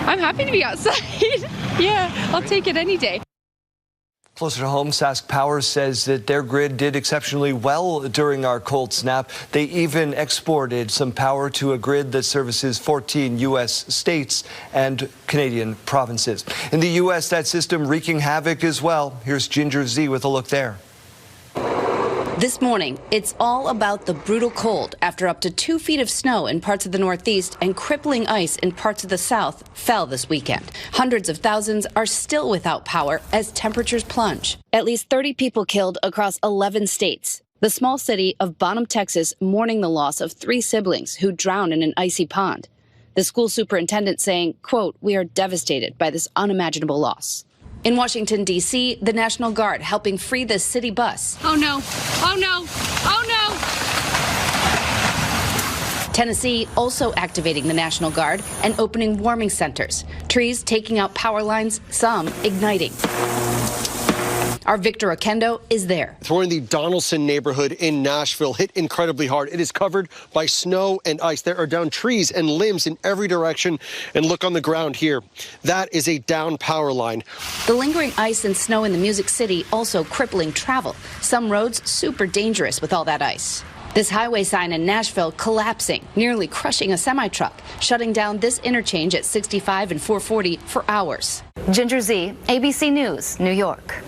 I'm happy to be outside. Yeah, I'll take it any day. Closer to home, Sask Power says that their grid did exceptionally well during our cold snap. They even exported some power to a grid that services 14 U.S. states and Canadian provinces. In the U.S., that system wreaking havoc as well. Here's Ginger Z with a look there. This morning, it's all about the brutal cold after up to 2 feet of snow in parts of the Northeast and crippling ice in parts of the South fell this weekend. Hundreds of thousands are still without power as temperatures plunge. At least 30 people killed across 11 states. The small city of Bonham, Texas, mourning the loss of 3 siblings who drowned in an icy pond. The school superintendent saying, quote, "We are devastated by this unimaginable loss." In Washington, D.C., the National Guard helping free the city bus. Oh no, oh no, oh no! Tennessee also activating the National Guard and opening warming centers. Trees taking out power lines, some igniting. Our Victor Oquendo is there. We're in the Donaldson neighborhood in Nashville, hit incredibly hard. It is covered by snow and ice. There are down trees and limbs in every direction. And look on the ground here. That is a down power line. The lingering ice and snow in the Music City also crippling travel. Some roads super dangerous with all that ice. This highway sign in Nashville collapsing, nearly crushing a semi-truck, shutting down this interchange at 65 and 440 for hours. Ginger Z, ABC News, New York.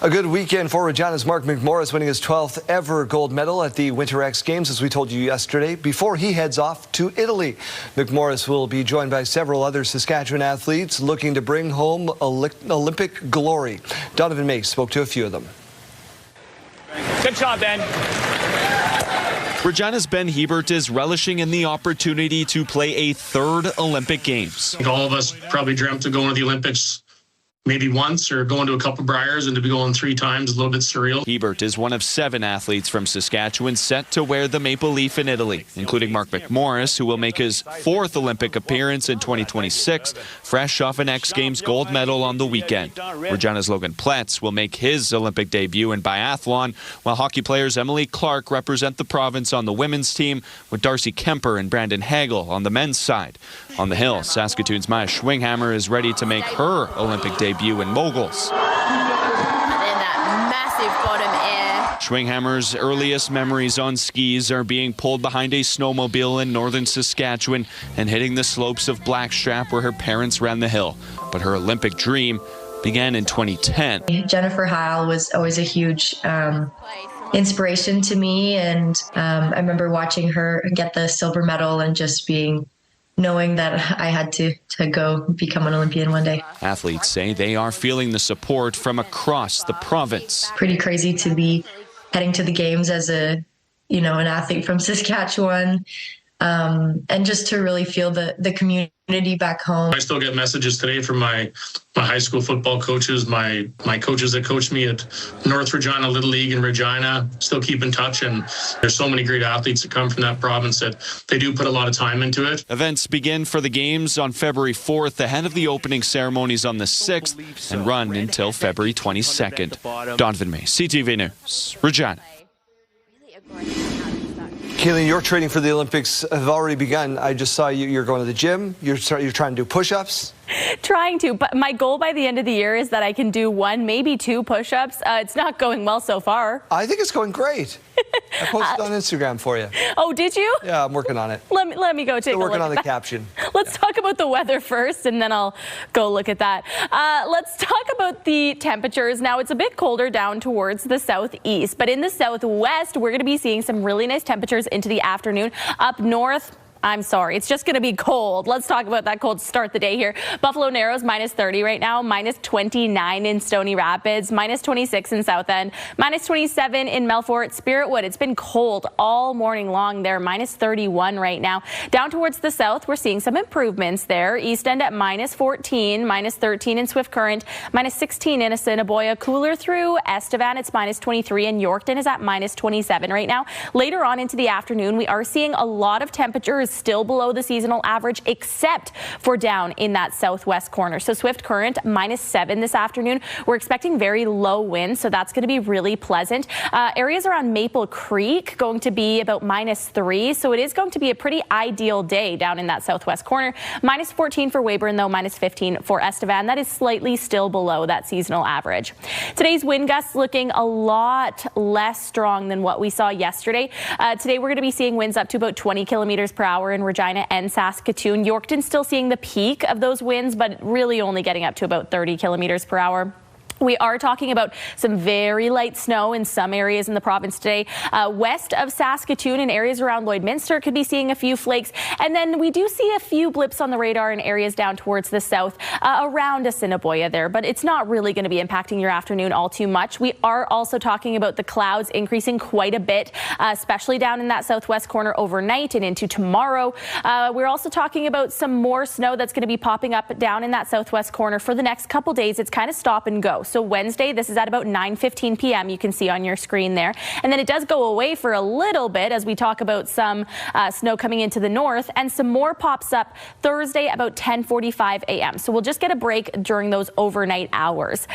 A good weekend for Regina's Mark McMorris, winning his 12th ever gold medal at the Winter X Games, as we told you yesterday, before he heads off to Italy. McMorris will be joined by several other Saskatchewan athletes looking to bring home Olympic glory. Donovan May spoke to a few of them. Good job, Ben. Regina's Ben Hebert is relishing in the opportunity to play a 3rd Olympic Games. I think all of us probably dreamt of going to the Olympics maybe once or going to a couple Briars, and to be going 3 times is a little bit surreal. Hebert is one of 7 athletes from Saskatchewan set to wear the maple leaf in Italy, including Mark McMorris, who will make his 4th Olympic appearance in 2026, fresh off an X Games gold medal on the weekend. Regina's Logan Pletz will make his Olympic debut in biathlon, while hockey players Emily Clark represent the province on the women's team, with Darcy Kemper and Brandon Hagel on the men's side. On the hill, Saskatoon's Maya Schwinghammer is ready to make her Olympic debut in moguls. And then that massive bottom air. Schwinghammer's earliest memories on skis are being pulled behind a snowmobile in northern Saskatchewan and hitting the slopes of Blackstrap where her parents ran the hill. But her Olympic dream began in 2010. Jennifer Heil was always a huge inspiration to me, and I remember watching her get the silver medal and just knowing that I had to go become an Olympian one day. Athletes say they are feeling the support from across the province. Pretty crazy to be heading to the games as an athlete from Saskatchewan, and just to really feel the community back home. I still get messages today from my high school football coaches, my coaches that coached me at North Regina Little League in Regina, still keep in touch, and there's so many great athletes that come from that province that they do put a lot of time into it. Events begin for the games on February 4th ahead of the opening ceremonies on the 6th and run until February 22nd. Donovan May, CTV News, Regina. Keelan, your training for the Olympics have already begun. I just saw you're going to the gym. You're trying to do push-ups. Trying to, but my goal by the end of the year is that I can do 1, maybe 2 push-ups. It's not going well so far. I think it's going great. I posted on Instagram for you. Oh, did you? Yeah, I'm working on it. Let me go take a look. Working on at the that. caption. Let's talk about the weather first, and then I'll go look at that. Let's talk about the temperatures. Now, it's a bit colder down towards the southeast, but in the southwest, we're going to be seeing some really nice temperatures into the afternoon. Up north, I'm sorry, it's just going to be cold. Let's talk about that cold to start the day here. Buffalo Narrows, minus 30 right now, minus 29 in Stony Rapids, minus 26 in South End, minus 27 in Melfort. Spiritwood, it's been cold all morning long there, minus 31 right now. Down towards the south, we're seeing some improvements there. East End at minus 14, minus 13 in Swift Current, minus 16 in Assiniboia. Cooler through Estevan, it's minus 23, and Yorkton is at minus 27 right now. Later on into the afternoon, we are seeing a lot of temperatures still below the seasonal average, except for down in that southwest corner. So Swift Current, minus 7 this afternoon. We're expecting very low winds, so that's going to be really pleasant. Areas around Maple Creek going to be about minus 3, so it is going to be a pretty ideal day down in that southwest corner. Minus 14 for Weyburn, though, minus 15 for Estevan. That is slightly still below that seasonal average. Today's wind gusts looking a lot less strong than what we saw yesterday. Today we're going to be seeing winds up to about 20 kilometers per hour in Regina and Saskatoon. Yorkton still seeing the peak of those winds, but really only getting up to about 30 kilometers per hour. We are talking about some very light snow in some areas in the province today. West of Saskatoon and areas around Lloydminster could be seeing a few flakes. And then we do see a few blips on the radar in areas down towards the south around Assiniboia there. But it's not really going to be impacting your afternoon all too much. We are also talking about the clouds increasing quite a bit, especially down in that southwest corner overnight and into tomorrow. We're also talking about some more snow that's going to be popping up down in that southwest corner for the next couple days. It's kind of stop and go. So Wednesday, this is at about 9:15 p.m. You can see on your screen there. And then it does go away for a little bit as we talk about some snow coming into the north, and some more pops up Thursday about 10:45 a.m. So we'll just get a break during those overnight hours.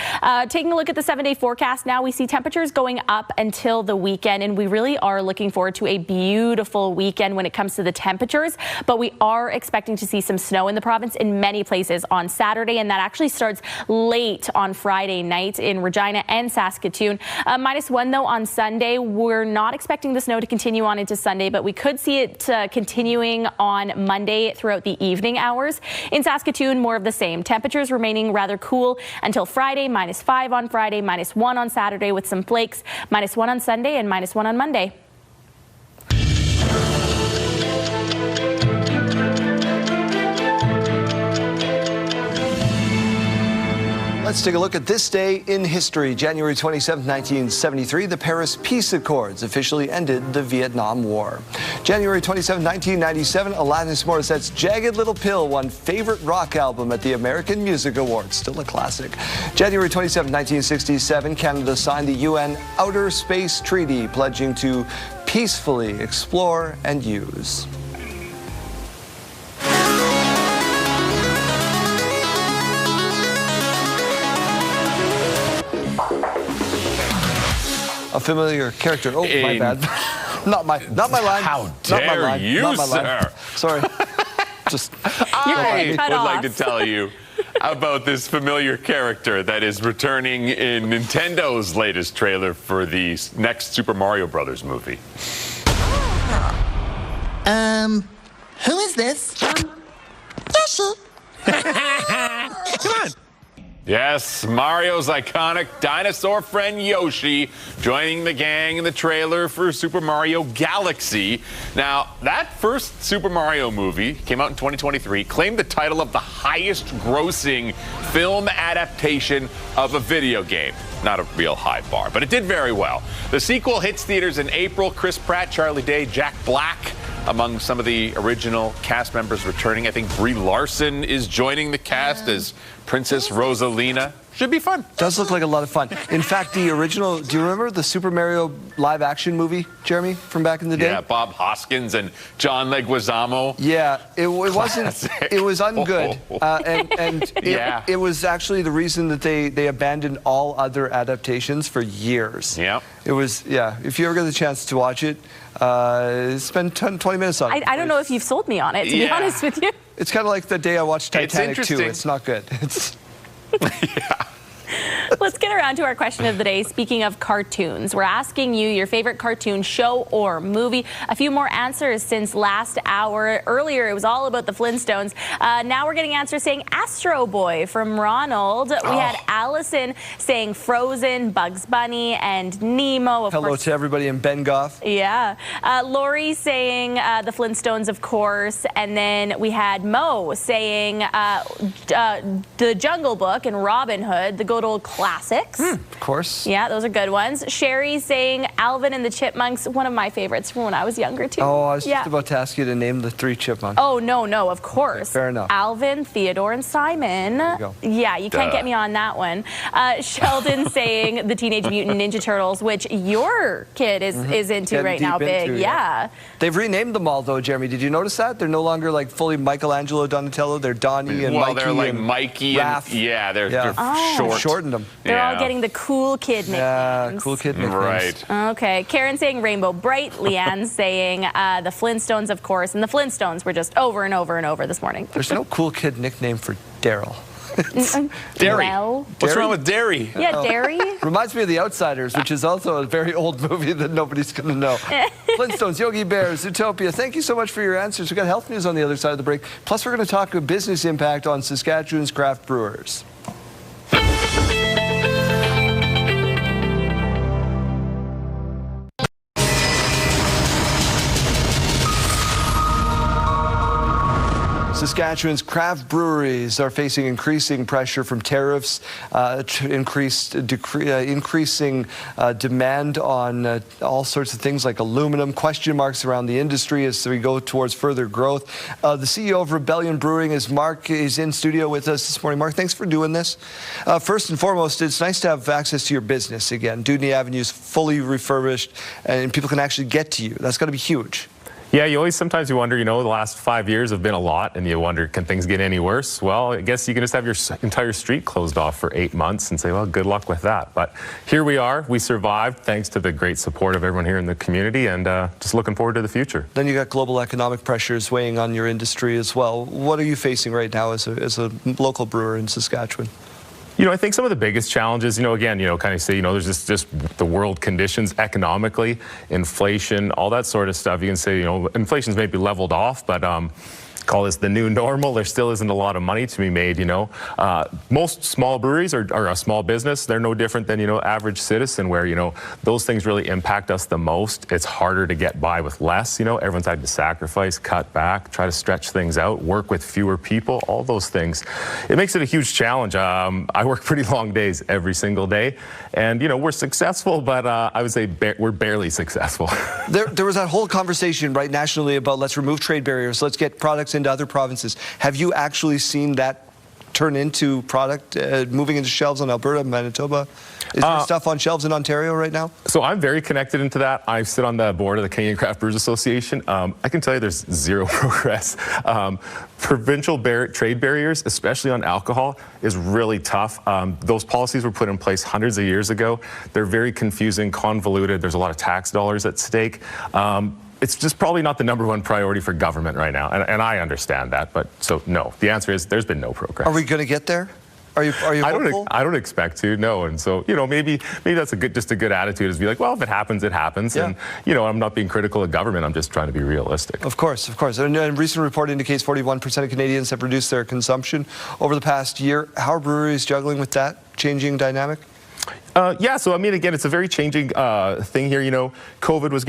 Taking a look at the 7-day forecast now, we see temperatures going up until the weekend, and we really are looking forward to a beautiful weekend when it comes to the temperatures. But we are expecting to see some snow in the province in many places on Saturday, and that actually starts late on Friday night in Regina and Saskatoon. -1 though on Sunday. We're not expecting the snow to continue on into Sunday, but we could see it continuing on Monday throughout the evening hours. In Saskatoon, more of the same. Temperatures remaining rather cool until Friday, -5 on Friday, -1 on Saturday with some flakes, -1 on Sunday, and -1 on Monday. Let's take a look at this day in history. January 27, 1973, the Paris Peace Accords officially ended the Vietnam War. January 27, 1997, Alanis Morissette's Jagged Little Pill won Favorite Rock Album at the American Music Awards. Still a classic. January 27, 1967, Canada signed the UN Outer Space Treaty, pledging to peacefully explore and use. A familiar character. Oh, my bad. not my line. How dare you, sir? Sorry. Just. I would like to tell you about this familiar character that is returning in Nintendo's latest trailer for the next Super Mario Brothers movie. Who is this? Yoshi. Come on. Yes, Mario's iconic dinosaur friend Yoshi joining the gang in the trailer for Super Mario Galaxy. Now, that first Super Mario movie came out in 2023, claimed the title of the highest grossing film adaptation of a video game. Not a real high bar, but it did very well. The sequel hits theaters in April. Chris Pratt, Charlie Day, Jack Black among some of the original cast members returning. I think Brie Larson is joining the cast as Princess Rosalina. Should be fun. Does look like a lot of fun. In fact, the original, do you remember the Super Mario live action movie, Jeremy, from back in the day? Yeah, Bob Hoskins and John Leguizamo. Yeah, it wasn't, it was ungood. It was actually the reason that they abandoned all other adaptations for years. Yeah. It was, if you ever get the chance to watch it, spend 20 minutes on it. I don't know if you've sold me on it, to be honest with you. It's kind of like the day I watched Titanic 2. interesting. It's not good. It's yeah. Let's get around to our question of the day. Speaking of cartoons, we're asking you your favorite cartoon show or movie. A few more answers since last hour. Earlier, it was all about the Flintstones. Now we're getting answers saying Astro Boy from Ronald. We had Allison saying Frozen, Bugs Bunny, and Nemo. Of Hello course. to everybody in Bengoff. Yeah. Lori saying the Flintstones, of course. And then we had Mo saying the Jungle Book and Robin Hood, the good old classics. Of course. Yeah, those are good ones. Sherry saying Alvin and the Chipmunks, one of my favorites from when I was younger, too. Oh, I was just about to ask you to name the 3 chipmunks. Oh, no, of course. Okay, fair enough. Alvin, Theodore, and Simon. There you go. Yeah, you can't get me on that one. Sheldon saying the Teenage Mutant Ninja Turtles, which your kid is into Getting right now, deep big. into, Yeah. They've renamed them all, though, Jeremy. Did you notice that? They're no longer like fully Michelangelo, Donatello. They're Donnie and Mikey. Well, they're like and Mikey Raph. and they're Oh. Shortened them. They're all getting the cool kid nicknames. Yeah, cool kid nicknames. Right. Okay. Karen saying Rainbow Bright. Leanne saying the Flintstones, of course. And the Flintstones were just over and over and over this morning. There's no cool kid nickname for Daryl. Dairy. Well, What's wrong with dairy? yeah, Dairy. Reminds me of The Outsiders, which is also a very old movie that nobody's going to know. Flintstones, Yogi Bears, Zootopia. Thank you so much for your answers. We've got health news on the other side of the break. Plus, we're going to talk a business impact on Saskatchewan's craft brewers. Saskatchewan's craft breweries are facing increasing pressure from tariffs, increasing demand on all sorts of things like aluminum, question marks around the industry as we go towards further growth. The CEO of Rebellion Brewing is Mark, is in studio with us this morning. Mark, thanks for doing this. First and foremost, it's nice to have access to your business again. Dewdney Avenue is fully refurbished and people can actually get to you. That's got to be huge. Yeah, sometimes you wonder, the last 5 years have been a lot, and you wonder, can things get any worse? Well, I guess you can just have your entire street closed off for 8 months and say, well, good luck with that. But here we are. We survived thanks to the great support of everyone here in the community, and just looking forward to the future. Then you got global economic pressures weighing on your industry as well. What are you facing right now as a local brewer in Saskatchewan? I think some of the biggest challenges, again, kind of say, there's just the world conditions economically, inflation, all that sort of stuff. You can say, inflation's maybe leveled off, but call this the new normal. There still isn't a lot of money to be made, Most small breweries are a small business. They're no different than, average citizen where, those things really impact us the most. It's harder to get by with less, Everyone's had to sacrifice, cut back, try to stretch things out, work with fewer people, all those things. It makes it a huge challenge. I work pretty long days every single day. And, we're successful, but I would say we're barely successful. There was that whole conversation, right, nationally about let's remove trade barriers, let's get products into other provinces. Have you actually seen that turn into product moving into shelves in Alberta and Manitoba? Is there stuff on shelves in Ontario right now? So I'm very connected into that. I sit on the board of the Canadian Craft Brewers Association. I can tell you there's zero progress. Provincial trade barriers, especially on alcohol, is really tough. Those policies were put in place hundreds of years ago. They're very confusing, convoluted. There's a lot of tax dollars at stake. It's just probably not the #1 priority for government right now, and I understand that. But so no, the answer is there's been no progress. Are we going to get there? Are you hopeful? I don't expect to, no. And so maybe that's just a good attitude, is be like, well, if it happens, it happens. Yeah. And I'm not being critical of government. I'm just trying to be realistic. Of course. And a recent report indicates 41% of Canadians have reduced their consumption over the past year. How are breweries juggling with that changing dynamic? Yeah, so again, it's a very changing thing here. COVID was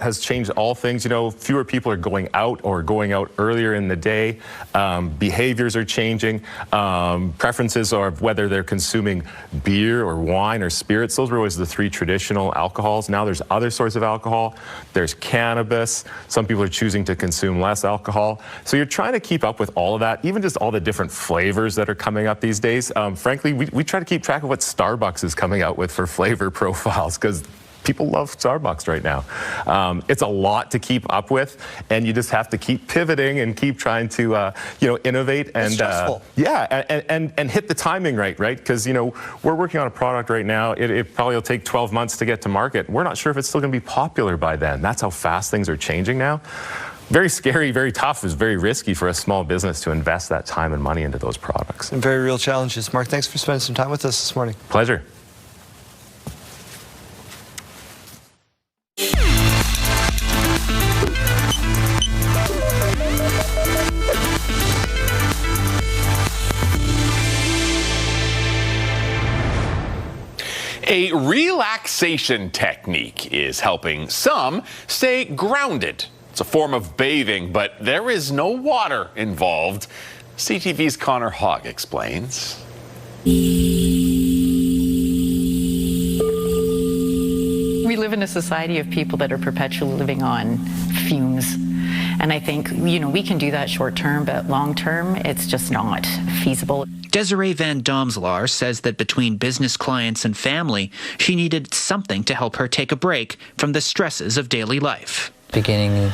has changed all things. Fewer people are going out or going out earlier in the day. Behaviors are changing. Preferences are whether they're consuming beer or wine or spirits. Those were always the 3 traditional alcohols. Now there's other sorts of alcohol. There's cannabis. Some people are choosing to consume less alcohol. So you're trying to keep up with all of that, even just all the different flavors that are coming up these days. Frankly, we try to keep track of what Starbucks is coming out with for flavor profiles, because people love Starbucks right now. It's a lot to keep up with, and you just have to keep pivoting and keep trying to innovate and and hit the timing right? Because we're working on a product right now. It probably will take 12 months to get to market. We're not sure if it's still going to be popular by then. That's how fast things are changing now. very scary, very tough. It's very risky for a small business to invest that time and money into those products. And very real challenges. Mark, thanks for spending some time with us this morning. Pleasure. A relaxation technique is helping some stay grounded. It's a form of bathing, but there is no water involved. CTV's Connor Hogg explains. We live in a society of people that are perpetually living on fumes. And I think, we can do that short term, but long term, it's just not feasible. Desiree Van Domslaar says that between business clients and family, she needed something to help her take a break from the stresses of daily life. Beginning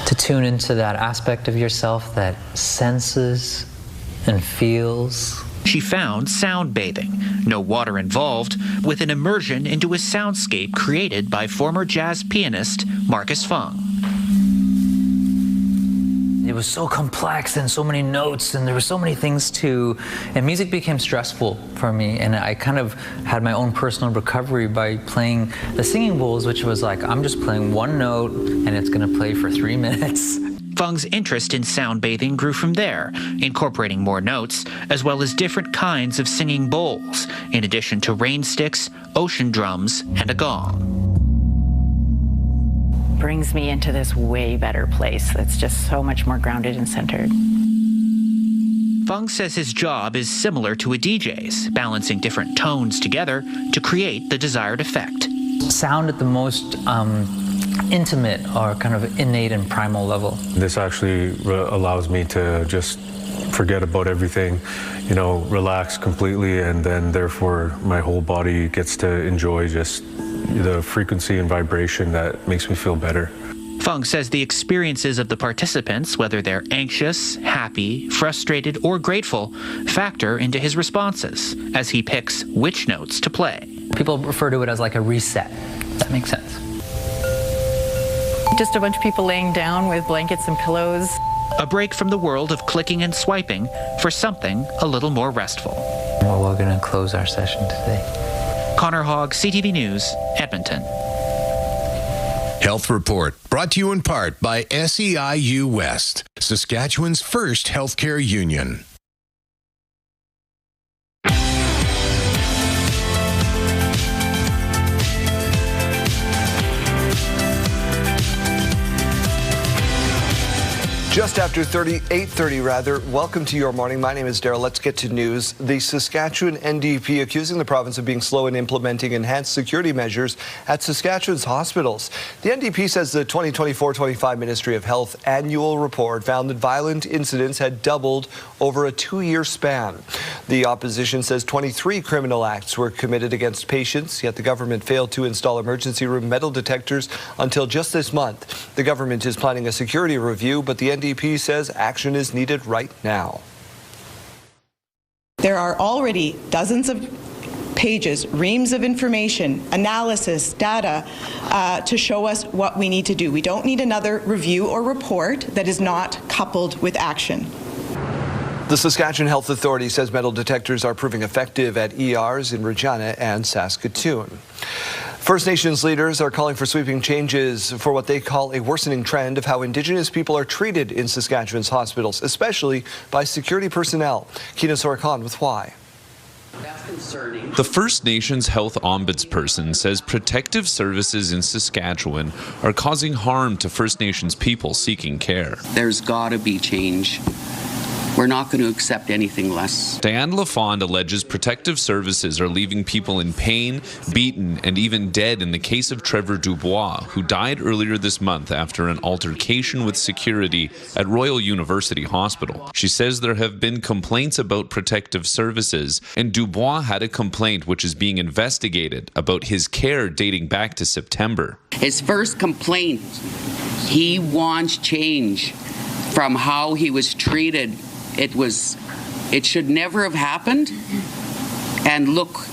to tune into that aspect of yourself that senses and feels. She found sound bathing, no water involved, with an immersion into a soundscape created by former jazz pianist Marcus Fung. It was so complex and so many notes and there were so many things and music became stressful for me, and I kind of had my own personal recovery by playing the singing bowls, which was like, I'm just playing one note and it's gonna play for 3 minutes. Fung's interest in sound bathing grew from there, incorporating more notes, as well as different kinds of singing bowls, in addition to rain sticks, ocean drums, and a gong. Brings me into this way better place that's just so much more grounded and centered. Fung says his job is similar to a DJ's, balancing different tones together to create the desired effect. Sound at the most intimate or kind of innate and primal level. This actually allows me to just forget about everything, relax completely, and then therefore my whole body gets to enjoy just the frequency and vibration that makes me feel better. Fung says the experiences of the participants, whether they're anxious, happy, frustrated, or grateful, factor into his responses as he picks which notes to play. People refer to it as like a reset. That makes sense. Just a bunch of people laying down with blankets and pillows. A break from the world of clicking and swiping for something a little more restful. Well, we're going to close our session today. Connor Hogg, CTV News, Edmonton. Health Report, brought to you in part by SEIU West, Saskatchewan's first healthcare union. Just after 8:30, welcome to your morning. My name is Daryl. Let's get to news. The Saskatchewan NDP accusing the province of being slow in implementing enhanced security measures at Saskatchewan's hospitals. The NDP says the 2024-25 Ministry of Health annual report found that violent incidents had doubled over a 2-year span. The opposition says 23 criminal acts were committed against patients, yet the government failed to install emergency room metal detectors until just this month. The government is planning a security review, but the NDP says action is needed right now. There are already dozens of pages, reams of information, analysis, data to show us what we need to do. We don't need another review or report that is not coupled with action. The Saskatchewan Health Authority says metal detectors are proving effective at ERs in Regina and Saskatoon. First Nations leaders are calling for sweeping changes for what they call a worsening trend of how Indigenous people are treated in Saskatchewan's hospitals, especially by security personnel. Kina Sorokan with why. The First Nations Health Ombudsperson says protective services in Saskatchewan are causing harm to First Nations people seeking care. There's got to be change. We're not going to accept anything less. Diane LaFond alleges protective services are leaving people in pain, beaten, and even dead in the case of Trevor Dubois, who died earlier this month after an altercation with security at Royal University Hospital. She says there have been complaints about protective services, and Dubois had a complaint which is being investigated about his care dating back to September. His first complaint, he wants change from how he was treated. It should never have happened, and look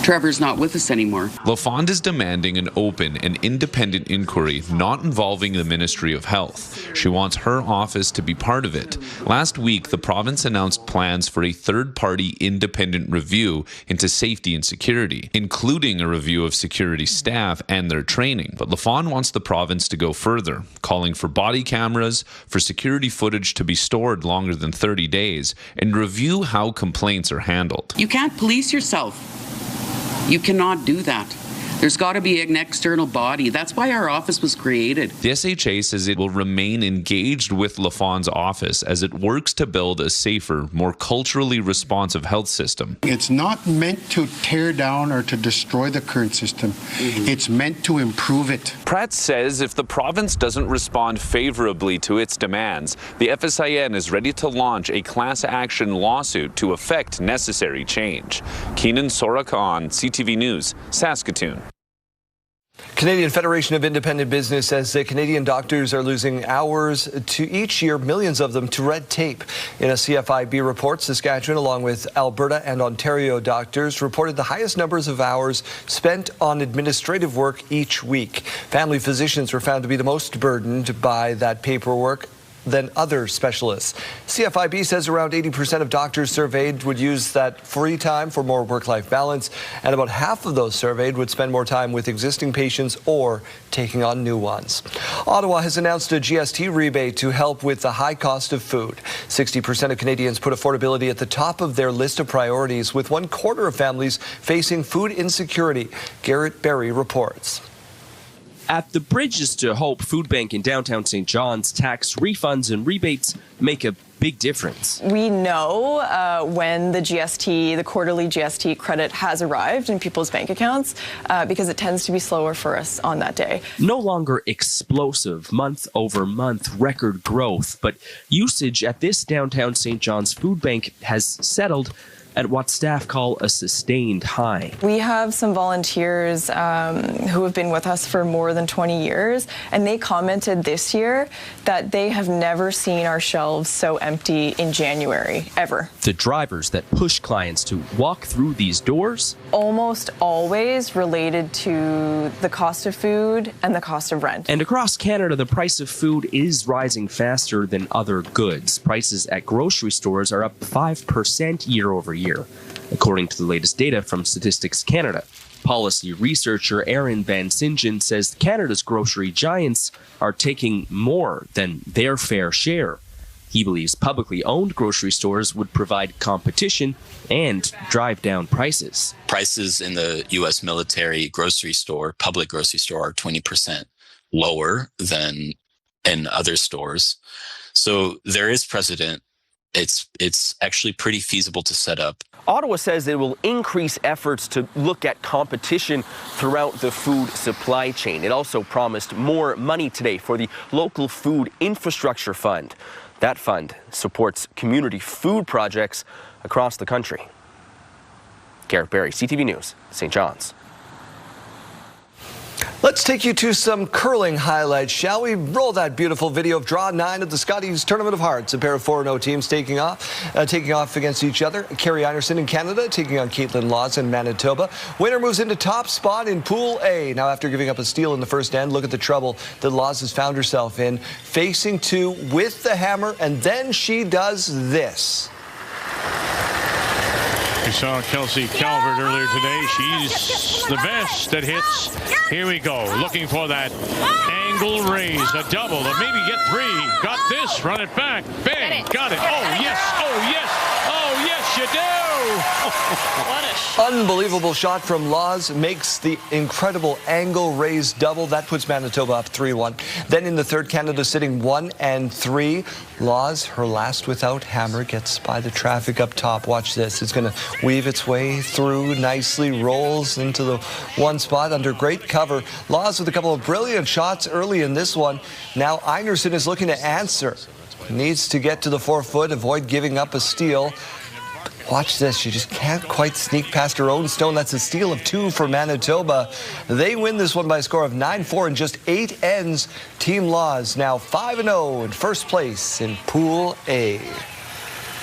Trevor's not with us anymore. LaFond is demanding an open and independent inquiry not involving the Ministry of Health. She wants her office to be part of it. Last week, the province announced plans for a third-party independent review into safety and security, including a review of security staff and their training. But LaFond wants the province to go further, calling for body cameras, for security footage to be stored longer than 30 days, and review how complaints are handled. You can't police yourself. You cannot do that. There's got to be an external body. That's why our office was created. The SHA says it will remain engaged with LaFond's office as it works to build a safer, more culturally responsive health system. It's not meant to tear down or to destroy the current system. It's meant to improve it. Pratt says if the province doesn't respond favorably to its demands, the FSIN is ready to launch a class action lawsuit to effect necessary change. Keenan Sorakan, CTV News, Saskatoon. Canadian Federation of Independent Business says that Canadian doctors are losing hours to each year, millions of them, to red tape. In a CFIB report, Saskatchewan, along with Alberta and Ontario doctors, reported the highest numbers of hours spent on administrative work each week. Family physicians were found to be the most burdened by that paperwork than other specialists. CFIB says around 80% of doctors surveyed would use that free time for more work-life balance, and about half of those surveyed would spend more time with existing patients or taking on new ones. Ottawa has announced a GST rebate to help with the high cost of food. 60% of Canadians put affordability at the top of their list of priorities, with 1/4 of families facing food insecurity. Garrett Berry reports. At the Bridges to Hope Food Bank in downtown St. John's, tax refunds and rebates make a big difference. We know when the GST, the quarterly GST credit has arrived in people's bank accounts because it tends to be slower for us on that day. No longer explosive month-over-month record growth, but usage at this downtown St. John's Food Bank has settled at what staff call a sustained high. We have some volunteers who have been with us for more than 20 years, and they commented this year that they have never seen our shelves so empty in January, ever. The drivers that push clients to walk through these doors? Almost always related to the cost of food and the cost of rent. And across Canada, the price of food is rising faster than other goods. Prices at grocery stores are up 5% year over year, according to the latest data from Statistics Canada. Policy researcher Aaron Van Singen says Canada's grocery giants are taking more than their fair share. He believes publicly owned grocery stores would provide competition and drive down prices. Prices in the U.S. military grocery store, public grocery store, are 20% lower than in other stores. So there is precedent. It's actually pretty feasible to set up. Ottawa says it will increase efforts to look at competition throughout the food supply chain. It also promised more money today for the local food infrastructure fund. That fund supports community food projects across the country. Garrett Berry, CTV News, St. John's. Let's take you to some curling highlights, shall we? Roll that beautiful video of Draw 9 of the Scotties Tournament of Hearts. A pair of 4-0 teams taking off against each other. Carrie Einerson in Canada taking on Caitlin Laws in Manitoba. Winner moves into top spot in Pool A. Now, after giving up a steal in the first end, look at the trouble that Laws has found herself in. Facing two with the hammer, and then she does this. We saw Kelsey Calvert earlier today. She's the best that hits. Here we go. Looking for that angle raise. A double. Maybe get three. Got this. Run it back. Bang. Got it. Oh, yes. Oh, yes. Oh, yes, you do. What a shot. Unbelievable shot from Laws. Makes the incredible angle raise double. That puts Manitoba up 3-1. Then in the third, Canada sitting 1-3. Laws, her last without hammer, gets by the traffic up top. Watch this. It's going to weave its way through nicely, rolls into the one spot under great cover. Laws with a couple of brilliant shots early in this one. Now Einerson is looking to answer. Needs to get to the 4-foot, avoid giving up a steal. Watch this. She just can't quite sneak past her own stone. That's a steal of 2 for Manitoba. They win this one by a score of 9-4 in just 8 ends. Team Laws now 5-0 in first place in Pool A.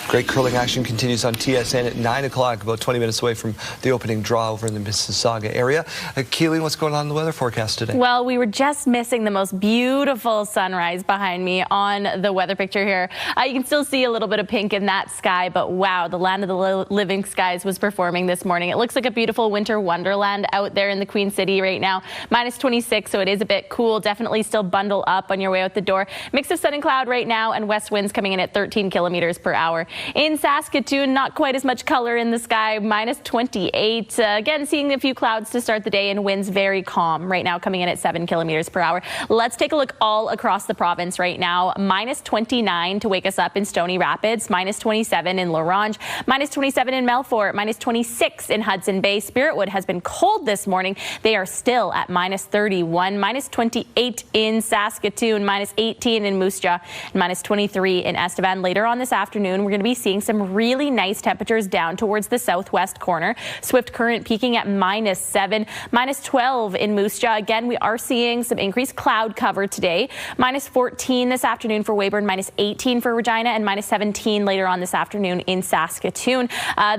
Great curling action continues on TSN at 9 o'clock, about 20 minutes away from the opening draw over in the Mississauga area. Keeling, what's going on in the weather forecast today? Well, we were just missing the most beautiful sunrise behind me on the weather picture here. You can still see a little bit of pink in that sky, but wow, the land of the living skies was performing this morning. It looks like a beautiful winter wonderland out there in the Queen City right now. Minus 26, so it is a bit cool. Definitely still bundle up on your way out the door. Mix of sun and cloud right now, and west winds coming in at 13 kilometers per hour. In Saskatoon, not quite as much color in the sky, minus 28. Again, seeing a few clouds to start the day, and winds very calm right now, coming in at 7 kilometers per hour. Let's take a look all across the province right now. Minus 29 to wake us up in Stony Rapids, minus 27 in La Ronge, minus 27 in Melfort, minus 26 in Hudson Bay. Spiritwood has been cold this morning. They are still at minus 31, minus 28 in Saskatoon, minus 18 in Moose Jaw, and minus 23 in Estevan. Later on this afternoon, we're going to be seeing some really nice temperatures down towards the southwest corner. Swift Current peaking at minus 7, minus 12 in Moose Jaw. Again, we are seeing some increased cloud cover today. Minus 14 this afternoon for Weyburn, minus 18 for Regina, and minus 17 later on this afternoon in Saskatoon.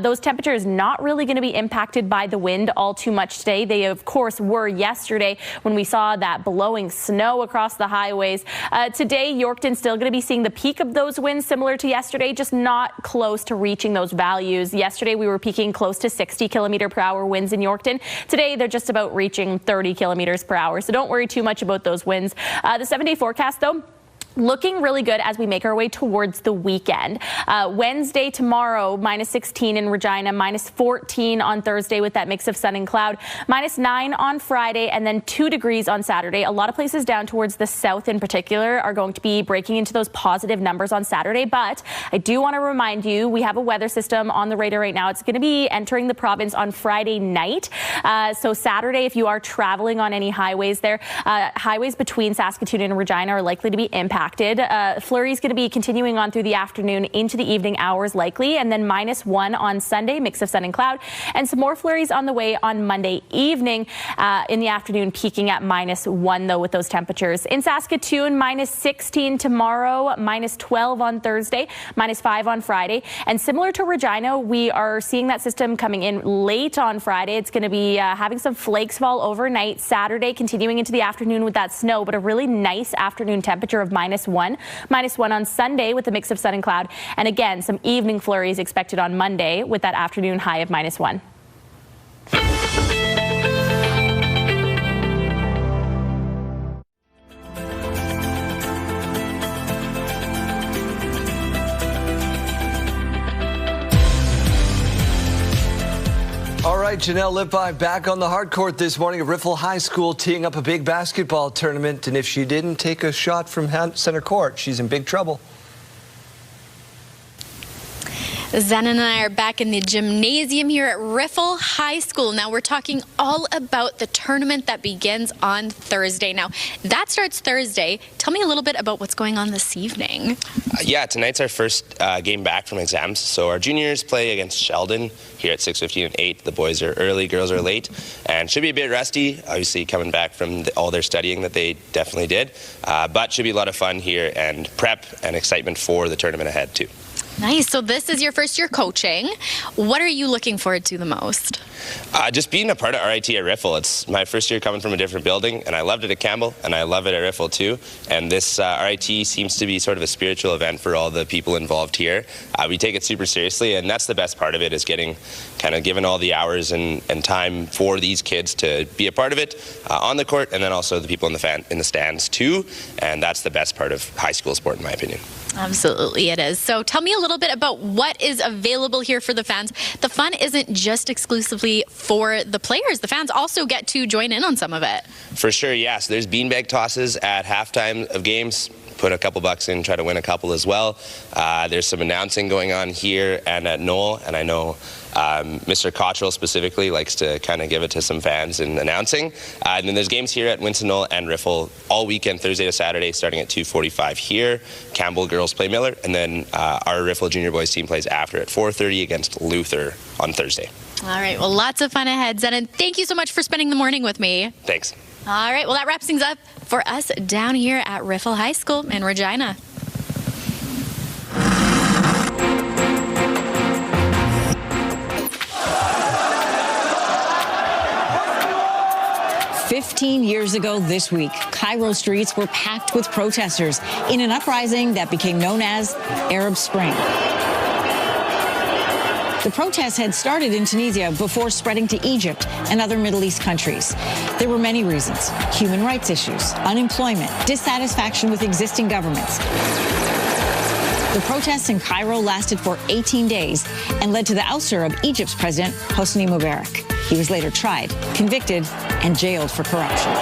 Those temperatures not really going to be impacted by the wind all too much today. They, of course, were yesterday when we saw that blowing snow across the highways. Today, Yorkton still going to be seeing the peak of those winds similar to yesterday, just not close to reaching those values. Yesterday, we were peaking close to 60 kilometer per hour winds in Yorkton. Today, they're just about reaching 30 kilometers per hour. So don't worry too much about those winds. The 7-day forecast, though, looking really good as we make our way towards the weekend. Wednesday, tomorrow, minus 16 in Regina, minus 14 on Thursday with that mix of sun and cloud, minus 9 on Friday, and then 2 degrees on Saturday. A lot of places down towards the south in particular are going to be breaking into those positive numbers on Saturday. But I do want to remind you, we have a weather system on the radar right now. It's going to be entering the province on Friday night. So Saturday, if you are traveling on any highways there, highways between Saskatoon and Regina are likely to be impacted. Flurries going to be continuing on through the afternoon into the evening hours likely, and then minus 1 on Sunday, mix of sun and cloud, and some more flurries on the way on Monday evening in the afternoon, peaking at minus 1 though with those temperatures. In Saskatoon, minus 16 tomorrow, minus 12 on Thursday, minus 5 on Friday, and similar to Regina, we are seeing that system coming in late on Friday. It's going to be having some flakes fall overnight. Saturday, continuing into the afternoon with that snow, but a really nice afternoon temperature of minus 1 on Sunday with a mix of sun and cloud, and again some evening flurries expected on Monday with that afternoon high of minus 1. All right, Janelle Lippy back on the hard court this morning at Riffle High School, teeing up a big basketball tournament. And if she didn't take a shot from center court, she's in big trouble. Zen and I are back in the gymnasium here at Riffle High School. Now we're talking all about the tournament that begins on Thursday. Now that starts Thursday. Tell me a little bit about what's going on this evening. Yeah, tonight's our first game back from exams. So our juniors play against Sheldon here at 6:15 and 8. The boys are early, girls are late, and should be a bit rusty, obviously coming back from all their studying that they definitely did. But should be a lot of fun here and prep and excitement for the tournament ahead too. Nice. So this is your first year coaching. What are you looking forward to the most? Just being a part of RIT at Riffle. It's my first year coming from a different building, and I loved it at Campbell, and I love it at Riffle too. And this RIT seems to be sort of a spiritual event for all the people involved here. We take it super seriously, and that's the best part of it, is getting kind of given all the hours and time for these kids to be a part of it on the court, and then also the people in the stands too. And that's the best part of high school sport, in my opinion. Absolutely it is. So tell me a little bit about what is available here for the fans. The fun isn't just exclusively for the players. The fans also get to join in on some of it. For sure, yeah. So there's beanbag tosses at halftime of games. Put a couple bucks in, try to win a couple as well. There's some announcing going on here and at Knoll, and I know Mr. Cottrell specifically likes to kind of give it to some fans in announcing. And then there's games here at Winston Knoll and Riffle all weekend, Thursday to Saturday, starting at 2:45 here. Campbell girls play Miller, and then our Riffle junior boys team plays after at 4:30 against Luther on Thursday. All right, well, lots of fun ahead, Zen, and thank you so much for spending the morning with me. Thanks. All right, well, that wraps things up for us down here at Riffle High School in Regina. 15 years ago this week, Cairo streets were packed with protesters in an uprising that became known as Arab Spring. The protests had started in Tunisia before spreading to Egypt and other Middle East countries. There were many reasons: human rights issues, unemployment, dissatisfaction with existing governments. The protests in Cairo lasted for 18 days and led to the ouster of Egypt's president, Hosni Mubarak. He was later tried, convicted, and jailed for corruption.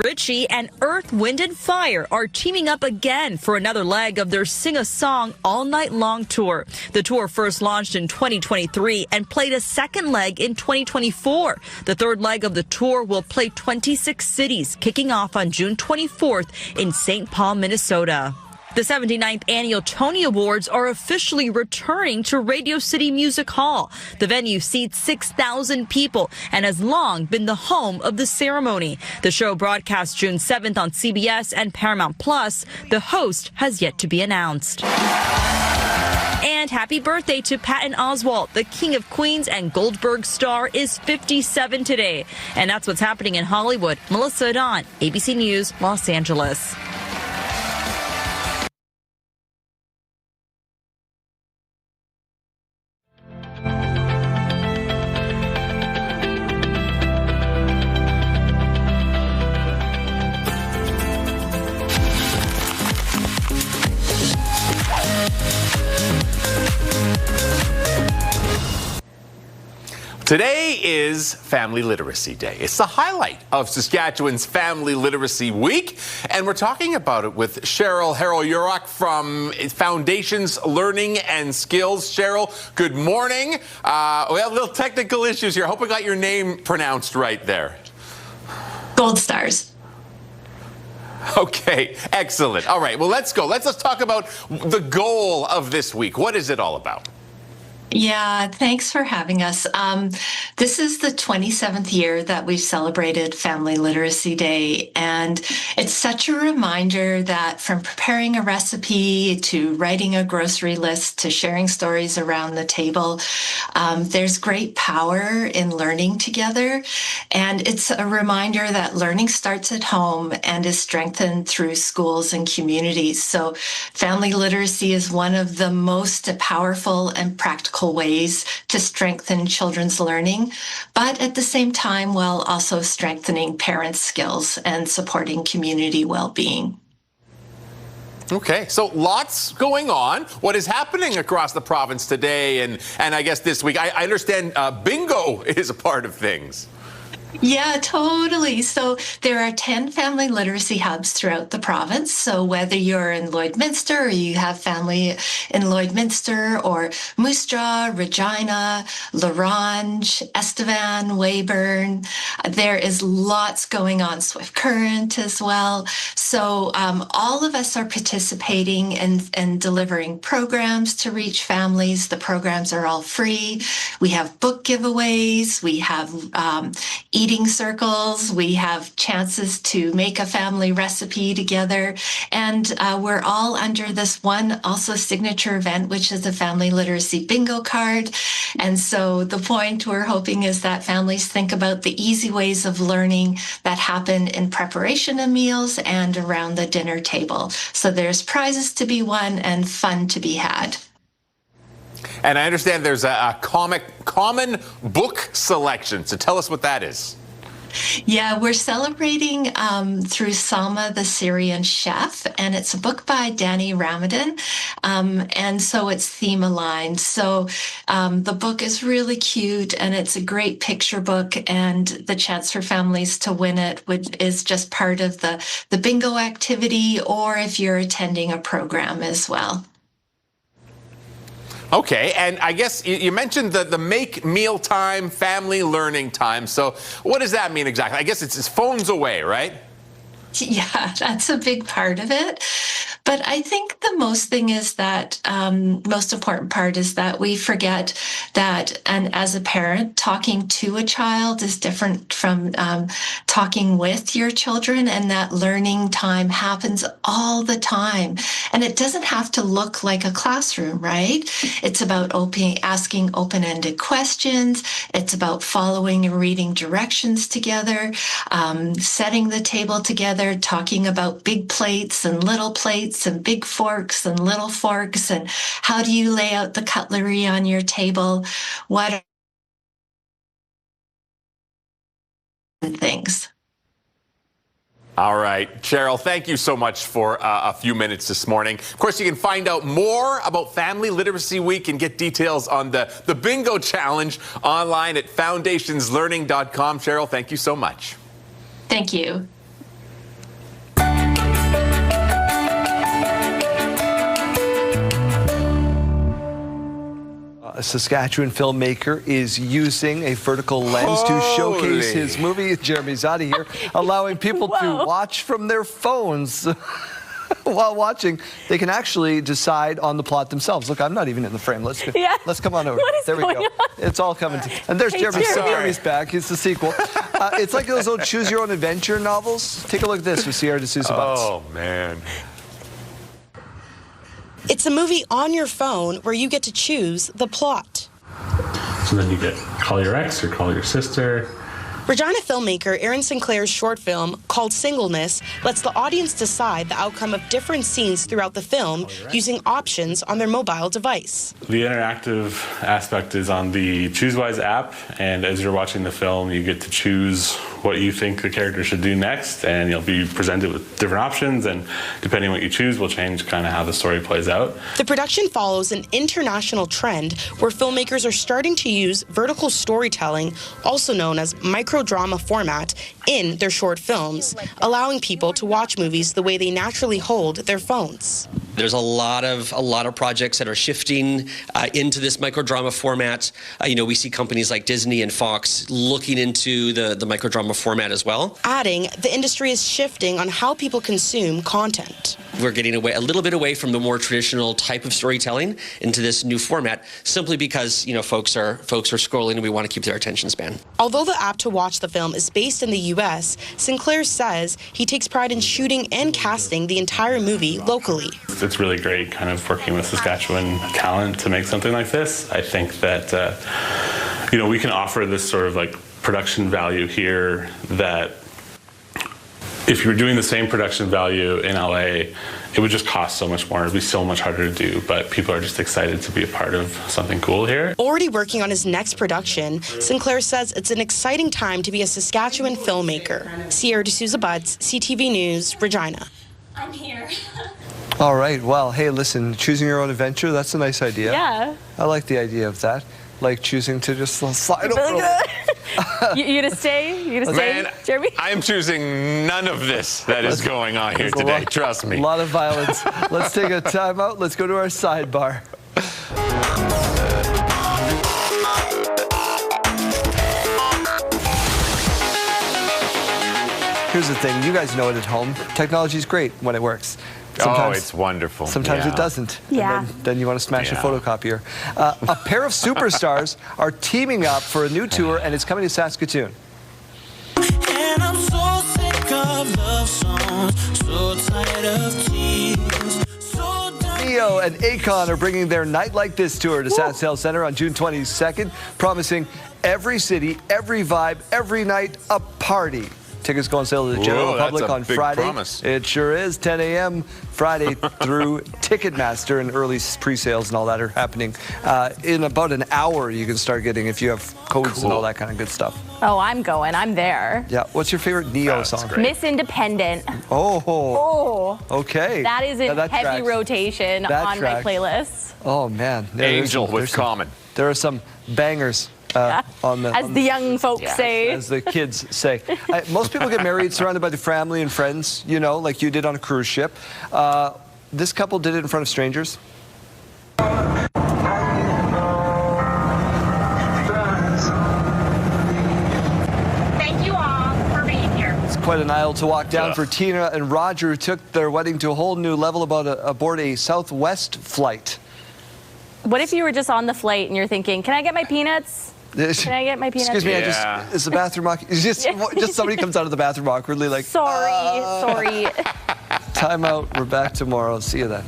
Richie and Earth, Wind and Fire are teaming up again for another leg of their Sing a Song All Night Long tour. The tour first launched in 2023 and played a second leg in 2024. The third leg of the tour will play 26 cities, kicking off on June 24th in St. Paul, Minnesota. The 79th Annual Tony Awards are officially returning to Radio City Music Hall. The venue seats 6,000 people and has long been the home of the ceremony. The show broadcasts June 7th on CBS and Paramount Plus. The host has yet to be announced. And happy birthday to Patton Oswalt. The King of Queens and Goldberg star is 57 today. And that's what's happening in Hollywood. Melissa Adon, ABC News, Los Angeles. Today is Family Literacy Day. It's the highlight of Saskatchewan's Family Literacy Week, and we're talking about it with Cheryl Harrell-Yurok from Foundations Learning and Skills. Cheryl, good morning. We have little technical issues here. I hope I got your name pronounced right there. Gold stars. Okay, excellent. All right, well, let's go. Let's talk about the goal of this week. What is it all about? Yeah, thanks for having us. This is the 27th year that we've celebrated Family Literacy Day, and it's such a reminder that from preparing a recipe to writing a grocery list to sharing stories around the table, there's great power in learning together, and it's a reminder that learning starts at home and is strengthened through schools and communities. So family literacy is one of the most powerful and practical ways to strengthen children's learning, but at the same time, while also strengthening parents' skills and supporting community well-being. Okay, so lots going on. What is happening across the province today and I guess this week? I understand bingo is a part of things. Yeah, totally. So there are 10 family literacy hubs throughout the province. So whether you're in Lloydminster or you have family in Lloydminster or Moose Jaw, Regina, Larange, Estevan, Weyburn, there is lots going on. Swift Current as well. So all of us are participating and delivering programs to reach families. The programs are all free. We have book giveaways. We have eating circles. We have chances to make a family recipe together. And we're all under this one also signature event, which is the Family Literacy Bingo card. And so the point we're hoping is that families think about the easy ways of learning that happen in preparation of meals and around the dinner table. So there's prizes to be won and fun to be had. And I understand there's a common book selection. So tell us what that is. Yeah, we're celebrating through Salma the Syrian Chef, and it's a book by Danny Ramadan, and so it's theme aligned. So the book is really cute, and it's a great picture book, and the chance for families to win it is just part of the bingo activity, or if you're attending a program as well. Okay, and I guess you mentioned the make meal time, family learning time. So what does that mean exactly? I guess it's phones away, right? Yeah, that's a big part of it. But I think the most important part is that we forget that, and as a parent, talking to a child is different from talking with your children, and that learning time happens all the time. And it doesn't have to look like a classroom, right? It's about asking open-ended questions. It's about following and reading directions together, setting the table together, talking about big plates and little plates and big forks and little forks, and how do you lay out the cutlery on your table? What are things? All right, Cheryl, thank you so much for a few minutes this morning. Of course, you can find out more about Family Literacy Week and get details on the Bingo Challenge online at foundationslearning.com. Cheryl, thank you so much. Thank you. A Saskatchewan filmmaker is using a vertical lens to showcase his movie. Jeremy Zadi here, allowing people to watch from their phones. While watching, they can actually decide on the plot themselves. Look, I'm not even in the frame. Let's come on over. There we go. It's all coming. And there's Jeremy. Jeremy's back. It's the sequel. It's like those old choose your own adventure novels. Take a look at this with Sierra D'Souza Butts. Oh, man. It's a movie on your phone where you get to choose the plot. So then you get call your ex or call your sister. Regina filmmaker Erin Sinclair's short film called Singleness lets the audience decide the outcome of different scenes throughout the film using options on their mobile device. The interactive aspect is on the ChooseWise app, and as you're watching the film, you get to choose what you think the character should do next, and you'll be presented with different options, and depending on what you choose will change kind of how the story plays out. The production follows an international trend where filmmakers are starting to use vertical storytelling, also known as microdrama format, in their short films, allowing people to watch movies the way they naturally hold their phones. There's a lot of projects that are shifting into this microdrama format. We see companies like Disney and Fox looking into the microdrama format as well. Adding, the industry is shifting on how people consume content. We're getting a little bit away from the more traditional type of storytelling into this new format, simply because folks are scrolling and we want to keep their attention span. Although the app to watch the film is based in the U.S., Sinclair says he takes pride in shooting and casting the entire movie locally. It's really great kind of working with Saskatchewan talent to make something like this. I think that, we can offer this sort of like production value here that if you were doing the same production value in LA, it would just cost so much more. It'd be so much harder to do, but people are just excited to be a part of something cool here. Already working on his next production, Sinclair says it's an exciting time to be a Saskatchewan filmmaker. Sierra D'Souza Butts, CTV News, Regina. I'm here. All right. Well, hey, listen, choosing your own adventure, that's a nice idea. Yeah. I like the idea of that. Like choosing to just slide over. Really good. You gonna stay? You gonna stay, Man, Jeremy? I am choosing none of this that is going on here today. Trust me. A lot of violence. Let's take a time out. Let's go to our sidebar. Here's the thing. You guys know it at home. Technology is great when it works. Sometimes, it's wonderful. Sometimes it doesn't. Yeah. And then you want to smash a photocopier. A pair of superstars are teaming up for a new tour, and it's coming to Saskatoon. And I'm so sick of love songs, so tired of tears. Neo and Akon are bringing their Night Like This tour to SaskTel Centre on June 22nd, promising every city, every vibe, every night, a party. Tickets go on sale to the general Whoa, that's public a on big Friday. promise. It sure is, 10 a.m. Friday through Ticketmaster, and early pre-sales and all that are happening. In about an hour, you can start getting if you have codes and all that kind of good stuff. Oh, I'm going. I'm there. Yeah. What's your favorite Neo song? Miss Independent. Oh. Okay. That is in that heavy tracks. rotation That on tracks. my playlist. Oh, man. Angel with Common. There are some bangers. On the, as the young folks say. As the kids say. Most people get married surrounded by their family and friends, you know, like you did on a cruise ship. This couple did it in front of strangers. Thank you all for being here. It's quite an aisle to walk down for Tina and Roger, who took their wedding to a whole new level aboard a Southwest flight. What if you were just on the flight and you're thinking, can I get my peanuts? Can I get my peanuts? Excuse me, is the bathroom awkward? Just somebody comes out of the bathroom awkwardly like, sorry. Time out, we're back tomorrow. See you then.